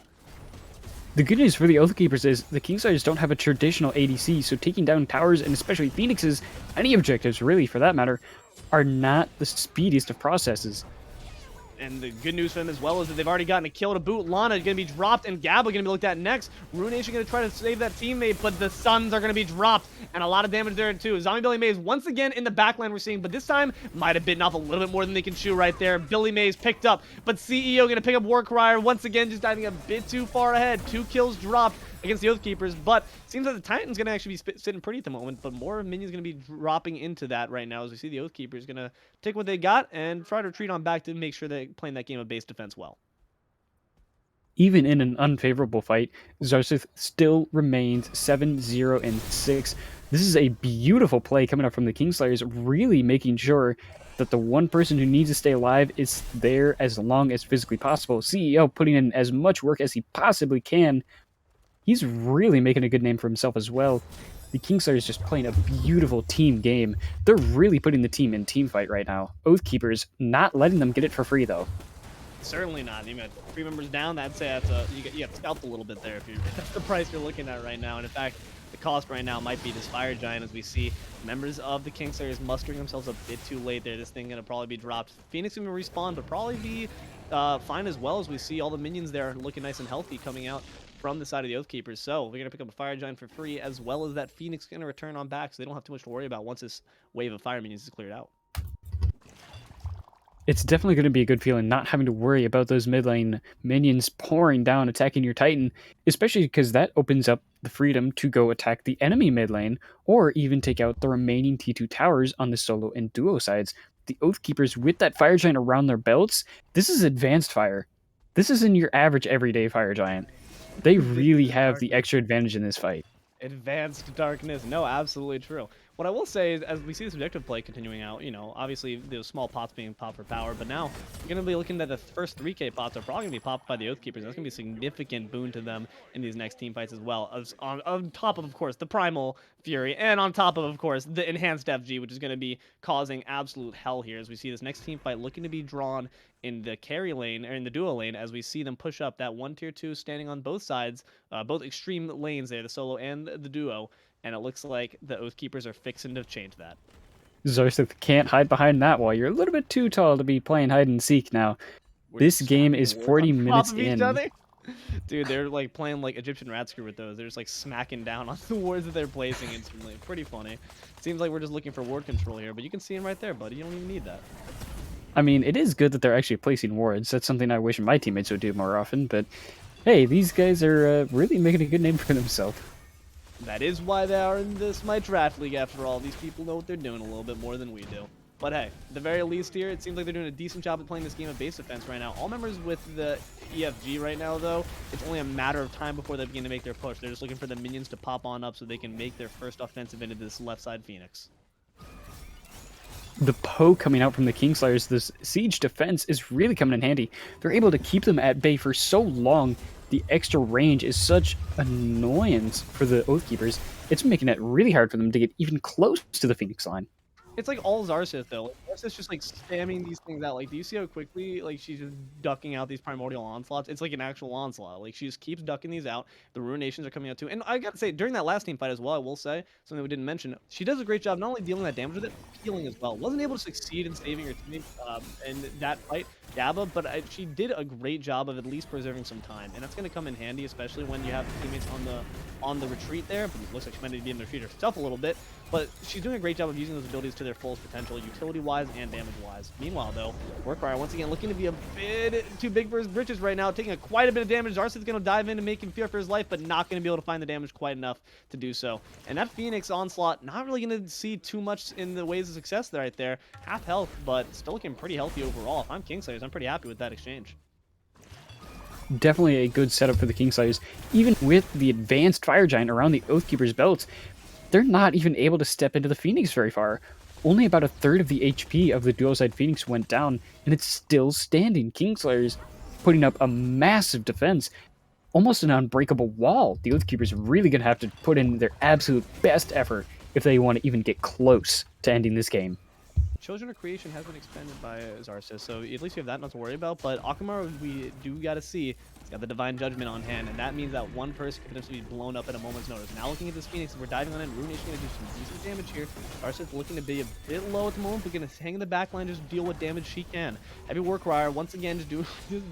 The good news for the Oathkeepers is the Kingslayers don't have a traditional ADC, so taking down towers, and especially Phoenixes, any objectives really for that matter, are not the speediest of processes. And the good news for them as well is that they've already gotten a kill to boot. Lana is going to be dropped, and Gabba going to be looked at next. Ruination going to try to save that teammate, but the Suns are going to be dropped, and a lot of damage there too. ZombieBillyMays once again in the backline we're seeing, but this time might have bitten off a little bit more than they can chew right there. BillyMays picked up, but CEO going to pick up Warcrier once again, just diving a bit too far ahead. 2 kills dropped against the Oathkeepers, but seems like the Titan's going to actually be sitting pretty at the moment, but more minions going to be dropping into that right now as we see the Oathkeepers going to take what they got and try to retreat on back to make sure they're playing that game of base defense well. Even in an unfavorable fight, Xarxith still remains 7-0-6. This is a beautiful play coming up from the Kingslayers, really making sure that the one person who needs to stay alive is there as long as physically possible. CEO putting in as much work as he possibly can. He's really making a good name for himself as well. The Kingslayers just playing a beautiful team game. They're really putting the team in team fight right now. Oathkeepers not letting them get it for free though. Certainly not. You got 3 members down. I'd say that's you got scalped a little bit there if that's the price you're looking at right now. And in fact, the cost right now might be this Fire Giant as we see members of the Kingslayers mustering themselves a bit too late there. This thing gonna probably be dropped. Phoenix gonna respawn, but probably be fine as well as we see all the minions there looking nice and healthy coming out from the side of the Oathkeepers. So we're going to pick up a Fire Giant for free, as well as that Phoenix going to return on back, so they don't have too much to worry about once this wave of fire minions is cleared out. It's definitely going to be a good feeling not having to worry about those mid lane minions pouring down, attacking your Titan, especially because that opens up the freedom to go attack the enemy mid lane, or even take out the remaining T2 towers on the solo and duo sides. The Oathkeepers, with that Fire Giant around their belts, this is advanced fire. This isn't your average everyday Fire Giant. They really have the extra advantage in this fight. Advanced darkness. No, absolutely true. What I will say is, as we see this objective play continuing out, you know, obviously those small pots being popped for power, but now you're going to be looking at the first 3K pots are probably going to be popped by the Oathkeepers. That's going to be a significant boon to them in these next team fights as well. On top of course, the Primal Fury, and on top of course, the Enhanced FG, which is going to be causing absolute hell here as we see this next team fight looking to be drawn in the carry lane, or in the duo lane, as we see them push up that 1 tier 2 standing on both sides, both extreme lanes there, the solo and the duo. And it looks like the Oathkeepers are fixing to change that. Xarxith can't hide behind that wall. You're a little bit too tall to be playing hide and seek now. This game is 40 minutes in. Dude, they're like playing like Egyptian rat screw with those. They're just like smacking down on the wards that they're placing instantly. Pretty funny. Seems like we're just looking for ward control here, but you can see him right there, buddy. You don't even need that. I mean, it is good that they're actually placing wards. That's something I wish my teammates would do more often, but hey, these guys are really making a good name for themselves. That is why they are in the Smite Draft League, after all. These people know what they're doing a little bit more than we do. But hey, at the very least here, it seems like they're doing a decent job of playing this game of base defense right now. All members with the EFG right now, though, it's only a matter of time before they begin to make their push. They're just looking for the minions to pop on up so they can make their first offensive into this left side Phoenix. The poke coming out from the Kingslayers, this siege defense is really coming in handy. They're able to keep them at bay for so long. The extra range is such annoyance for the Oathkeepers. It's making it really hard for them to get even close to the Phoenix line. It's like all Xarxith though. Like, Xarxith's just like spamming these things out. Like, do you see how quickly like she's just ducking out these primordial onslaughts? It's like an actual onslaught. Like, she just keeps ducking these out. The Ruinations are coming out too. And I gotta say, during that last team fight as well, I will say something we didn't mention. She does a great job not only dealing that damage with it, but healing as well. Wasn't able to succeed in saving her teammate in that fight, Gabba, but she did a great job of at least preserving some time, and that's going to come in handy, especially when you have teammates on the retreat there. But it looks like she might be in the retreat herself a little bit, but she's doing a great job of using those abilities to their fullest potential, utility-wise and damage-wise. Meanwhile, though, Warcrier once again looking to be a bit too big for his britches right now, taking quite a bit of damage. Xarxith's going to dive in and make him fear for his life, but not going to be able to find the damage quite enough to do so. And that Phoenix onslaught, not really going to see too much in the ways of success right there. Half health, but still looking pretty healthy overall. If I'm Kingslayers, I'm pretty happy with that exchange. Definitely a good setup for the Kingslayers. Even with the advanced Fire Giant around the Oathkeepers' belts, they're not even able to step into the Phoenix very far. only about a third of the HP of the dual side Phoenix went down, and it's still standing. Kingslayers putting up a massive defense, almost an unbreakable wall. The Oathkeepers are really going to have to put in their absolute best effort if they want to even get close to ending this game. Children of Creation has been expended by Xarxith, so at least we have that not to worry about. But Akamaru, we do got to see, he's got the Divine Judgment on hand, and that means that one person could potentially be blown up at a moment's notice. Now looking at this Phoenix, we're diving on in. Ruination going to do some decent damage here. Xarxith looking to be a bit low at the moment, but going to hang in the back line, just deal what damage she can. HeavyWarcrier, once again, just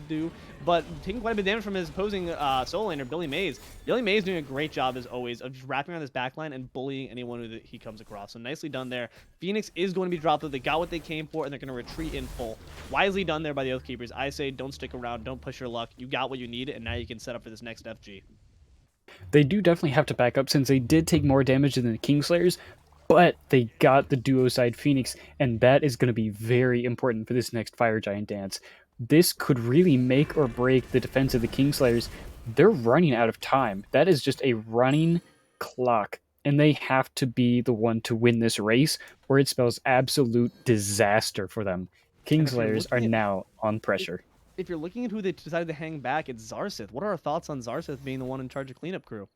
do, but taking quite a bit of damage from his opposing solo laner, BillyMays. BillyMays doing a great job, as always, of just wrapping around this back line and bullying anyone who he comes across. So nicely done there. Phoenix is going to be dropped, though. They got what they came for, and they're going to retreat in full. Wisely done there by the Oathkeepers. I say don't stick around, don't push your luck. You got what you need, and now you can set up for this next FG. They do definitely have to back up since they did take more damage than the Kingslayers, but they got the duo side Phoenix, and that is going to be very important for this next Fire Giant dance. This could really make or break the defense of the Kingslayers. They're running out of time. That is just a running clock, and they have to be the one to win this race, or it spells absolute disaster for them. Kingslayers are now on pressure. If you're looking at who they decided to hang back, it's Xarxith. What are our thoughts on Xarxith being the one in charge of cleanup crew?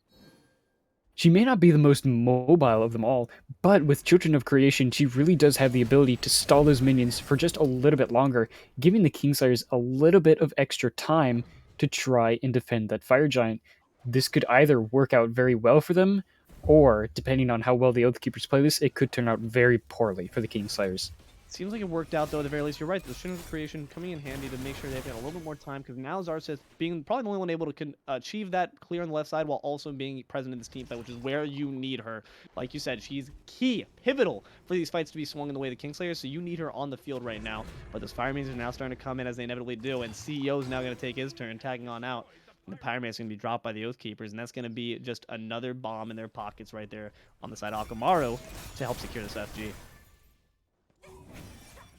She may not be the most mobile of them all, but with Children of Creation, she really does have the ability to stall those minions for just a little bit longer, giving the Kingslayers a little bit of extra time to try and defend that Fire Giant. This could either work out very well for them, or, depending on how well the Oathkeepers play this, it could turn out very poorly for the Kingslayers. Seems like it worked out, though, at the very least. You're right. The Children of Creation coming in handy to make sure they've got a little bit more time, because now Xarxith being probably the only one able to achieve that clear on the left side while also being present in this team fight, which is where you need her. Like you said, she's key, pivotal for these fights to be swung in the way of the Kingslayers, so you need her on the field right now. But those Firemans are now starting to come in as they inevitably do, and CEO is now going to take his turn, tagging on out. And the Pyramid is going to be dropped by the Oathkeepers, and that's going to be just another bomb in their pockets right there on the side of Akamaru to help secure this FG.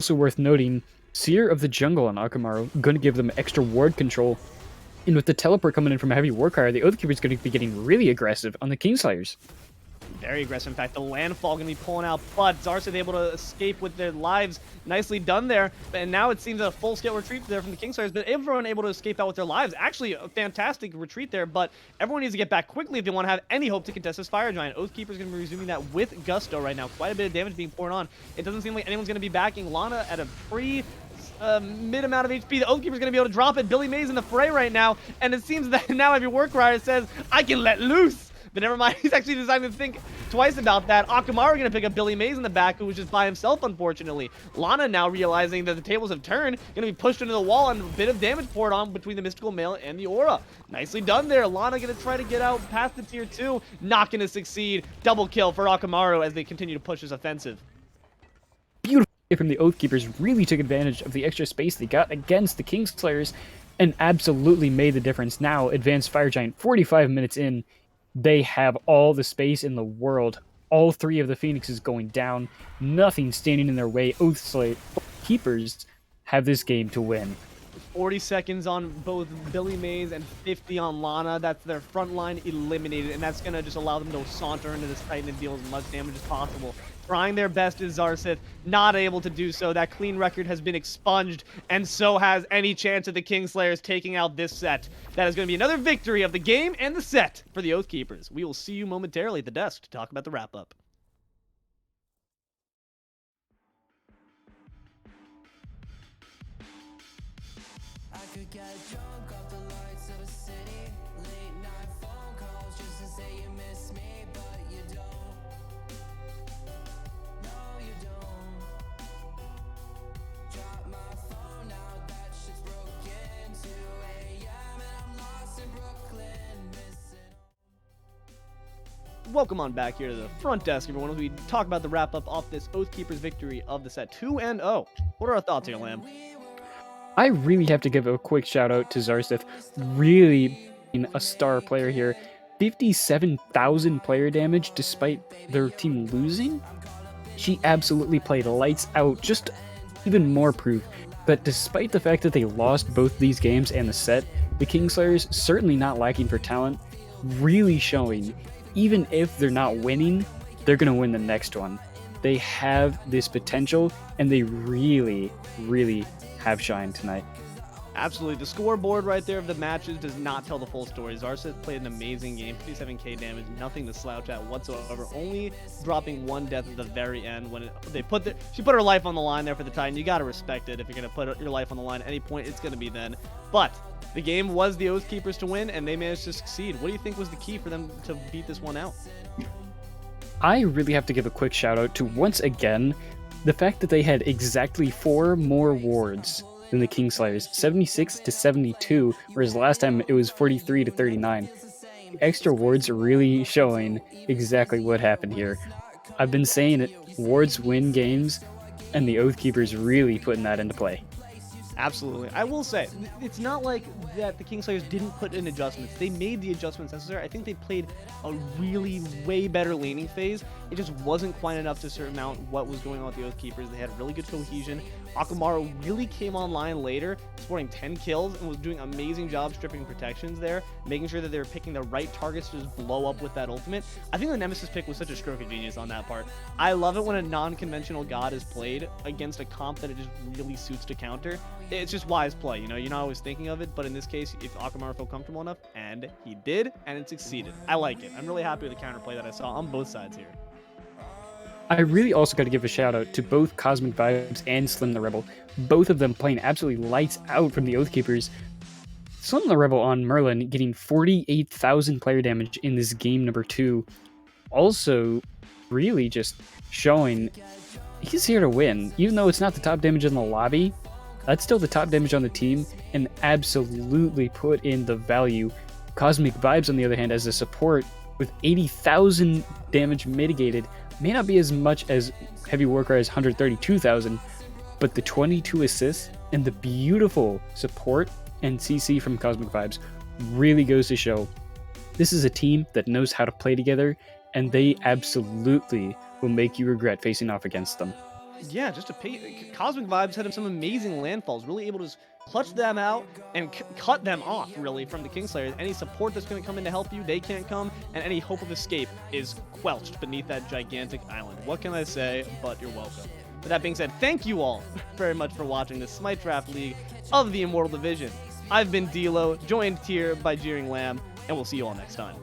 Also worth noting, Seer of the Jungle on Akamaru going to give them extra ward control, and with the teleport coming in from HeavyWarcrier, the Oathkeeper is going to be getting really aggressive on the Kingslayers. Very aggressive. In fact, the landfall going to be pulling out, but Xarxith able to escape with their lives. Nicely done there. And now it seems a full-scale retreat there from the Kingslayers, but everyone able to escape out with their lives. Actually, a fantastic retreat there, but everyone needs to get back quickly if they want to have any hope to contest this Fire Giant. Oathkeeper is going to be resuming that with gusto right now. Quite a bit of damage being poured on. It doesn't seem like anyone's going to be backing Lana at a pretty mid amount of HP. The Oathkeeper is going to be able to drop it. BillyMays in the fray right now, and it seems that now HeavyWarcrier says, I can let loose. But never mind, he's actually deciding to think twice about that. Akamaru going to pick up BillyMays in the back, who was just by himself, unfortunately. Lana now realizing that the tables have turned, going to be pushed into the wall, and a bit of damage poured on between the Mystical Mail and the Aura. Nicely done there. Lana going to try to get out past the tier 2. Not going to succeed. Double kill for Akamaru as they continue to push this offensive. Beautiful from the Oathkeepers, really took advantage of the extra space they got against the Kingslayers, and absolutely made the difference. Now, Advanced Fire Giant, 45 minutes in, they have all the space in the world. All three of the Phoenixes going down. Nothing standing in their way. Oathkeepers have this game to win. 40 seconds on both BillyMays and 50 on Lana. That's their front line eliminated, and that's going to just allow them to saunter into this fight and deal as much damage as possible. Trying their best is Xarxith, not able to do so. That clean record has been expunged, and so has any chance of the Kingslayers taking out this set. That is going to be another victory of the game and the set for the Oathkeepers. We will see you momentarily at the desk to talk about the wrap-up. I could get drunk off the lights of the city. Late night phone calls just to say you miss me, but you don't. No, you don't. Drop my phone now, that shit's broken. 2 a.m. and I'm lost in Brooklyn, missing. Welcome on back here to the front desk, everyone, as we talk about the wrap-up off this Oathkeepers victory of the set 2-0. What are our thoughts here, Lamb? I really have to give a quick shout out to Xarxith, really being a star player here. 57,000 player damage despite their team losing. She absolutely played lights out, just even more proof that despite the fact that they lost both these games and the set, the Kingslayers, certainly not lacking for talent, really showing, even if they're not winning, they're going to win the next one. They have this potential, and they really, really have shined tonight. Absolutely. The scoreboard right there of the matches does not tell the full story. Xarxith played an amazing game, 57k damage, nothing to slouch at whatsoever, only dropping one death at the very end when she put her life on the line there for the Titan. You got to respect it. If you're going to put your life on the line at any point, it's going to be then. But the game was the Oathkeepers to win, and they managed to succeed. What do you think was the key for them to beat this one out? I really have to give a quick shout out to, once again, the fact that they had exactly 4 more wards than the Kingslayers, 76 to 72, whereas last time it was 43 to 39. Extra wards really showing exactly what happened here. I've been saying it, wards win games, and the Oathkeepers really putting that into play. Absolutely. I will say, it's not like that the Kingslayers didn't put in adjustments. They made the adjustments necessary. I think they played a really way better laning phase. It just wasn't quite enough to surmount what was going on with the Oathkeepers. They had really good cohesion. Akamaru really came online later, scoring 10 kills, and was doing an amazing job stripping protections there, making sure that they were picking the right targets to just blow up with that ultimate. I think the Nemesis pick was such a stroke of genius on that part. I love it when a non-conventional god is played against a comp that it just really suits to counter. It's just wise play, you know, you're not always thinking of it, but in this case, if Akamaru felt comfortable enough, and he did, and it succeeded. I like it. I'm really happy with the counterplay that I saw on both sides here. I really also got to give a shout out to both CosmicVibez and Slim the Rebel, both of them playing absolutely lights out from the Oathkeepers. Slim the Rebel on Merlin getting 48,000 player damage in this game number 2, also really just showing he's here to win. Even though it's not the top damage in the lobby, that's still the top damage on the team, and absolutely put in the value. CosmicVibez, on the other hand, as a support with 80,000 damage mitigated, may not be as much as HeavyWarcrier's 132,000, but the 22 assists and the beautiful support and CC from CosmicVibez really goes to show this is a team that knows how to play together, and they absolutely will make you regret facing off against them. Yeah, just CosmicVibez had some amazing landfalls, really able to just clutch them out and cut them off, really, from the Kingslayers. Any support that's going to come in to help you, they can't come, and any hope of escape is quelched beneath that gigantic island. What can I say, but you're welcome. With that being said, thank you all very much for watching this Smite Draft League of the Immortal Division. I've been Deelo, joined here by Jeeringlamb, and we'll see you all next time.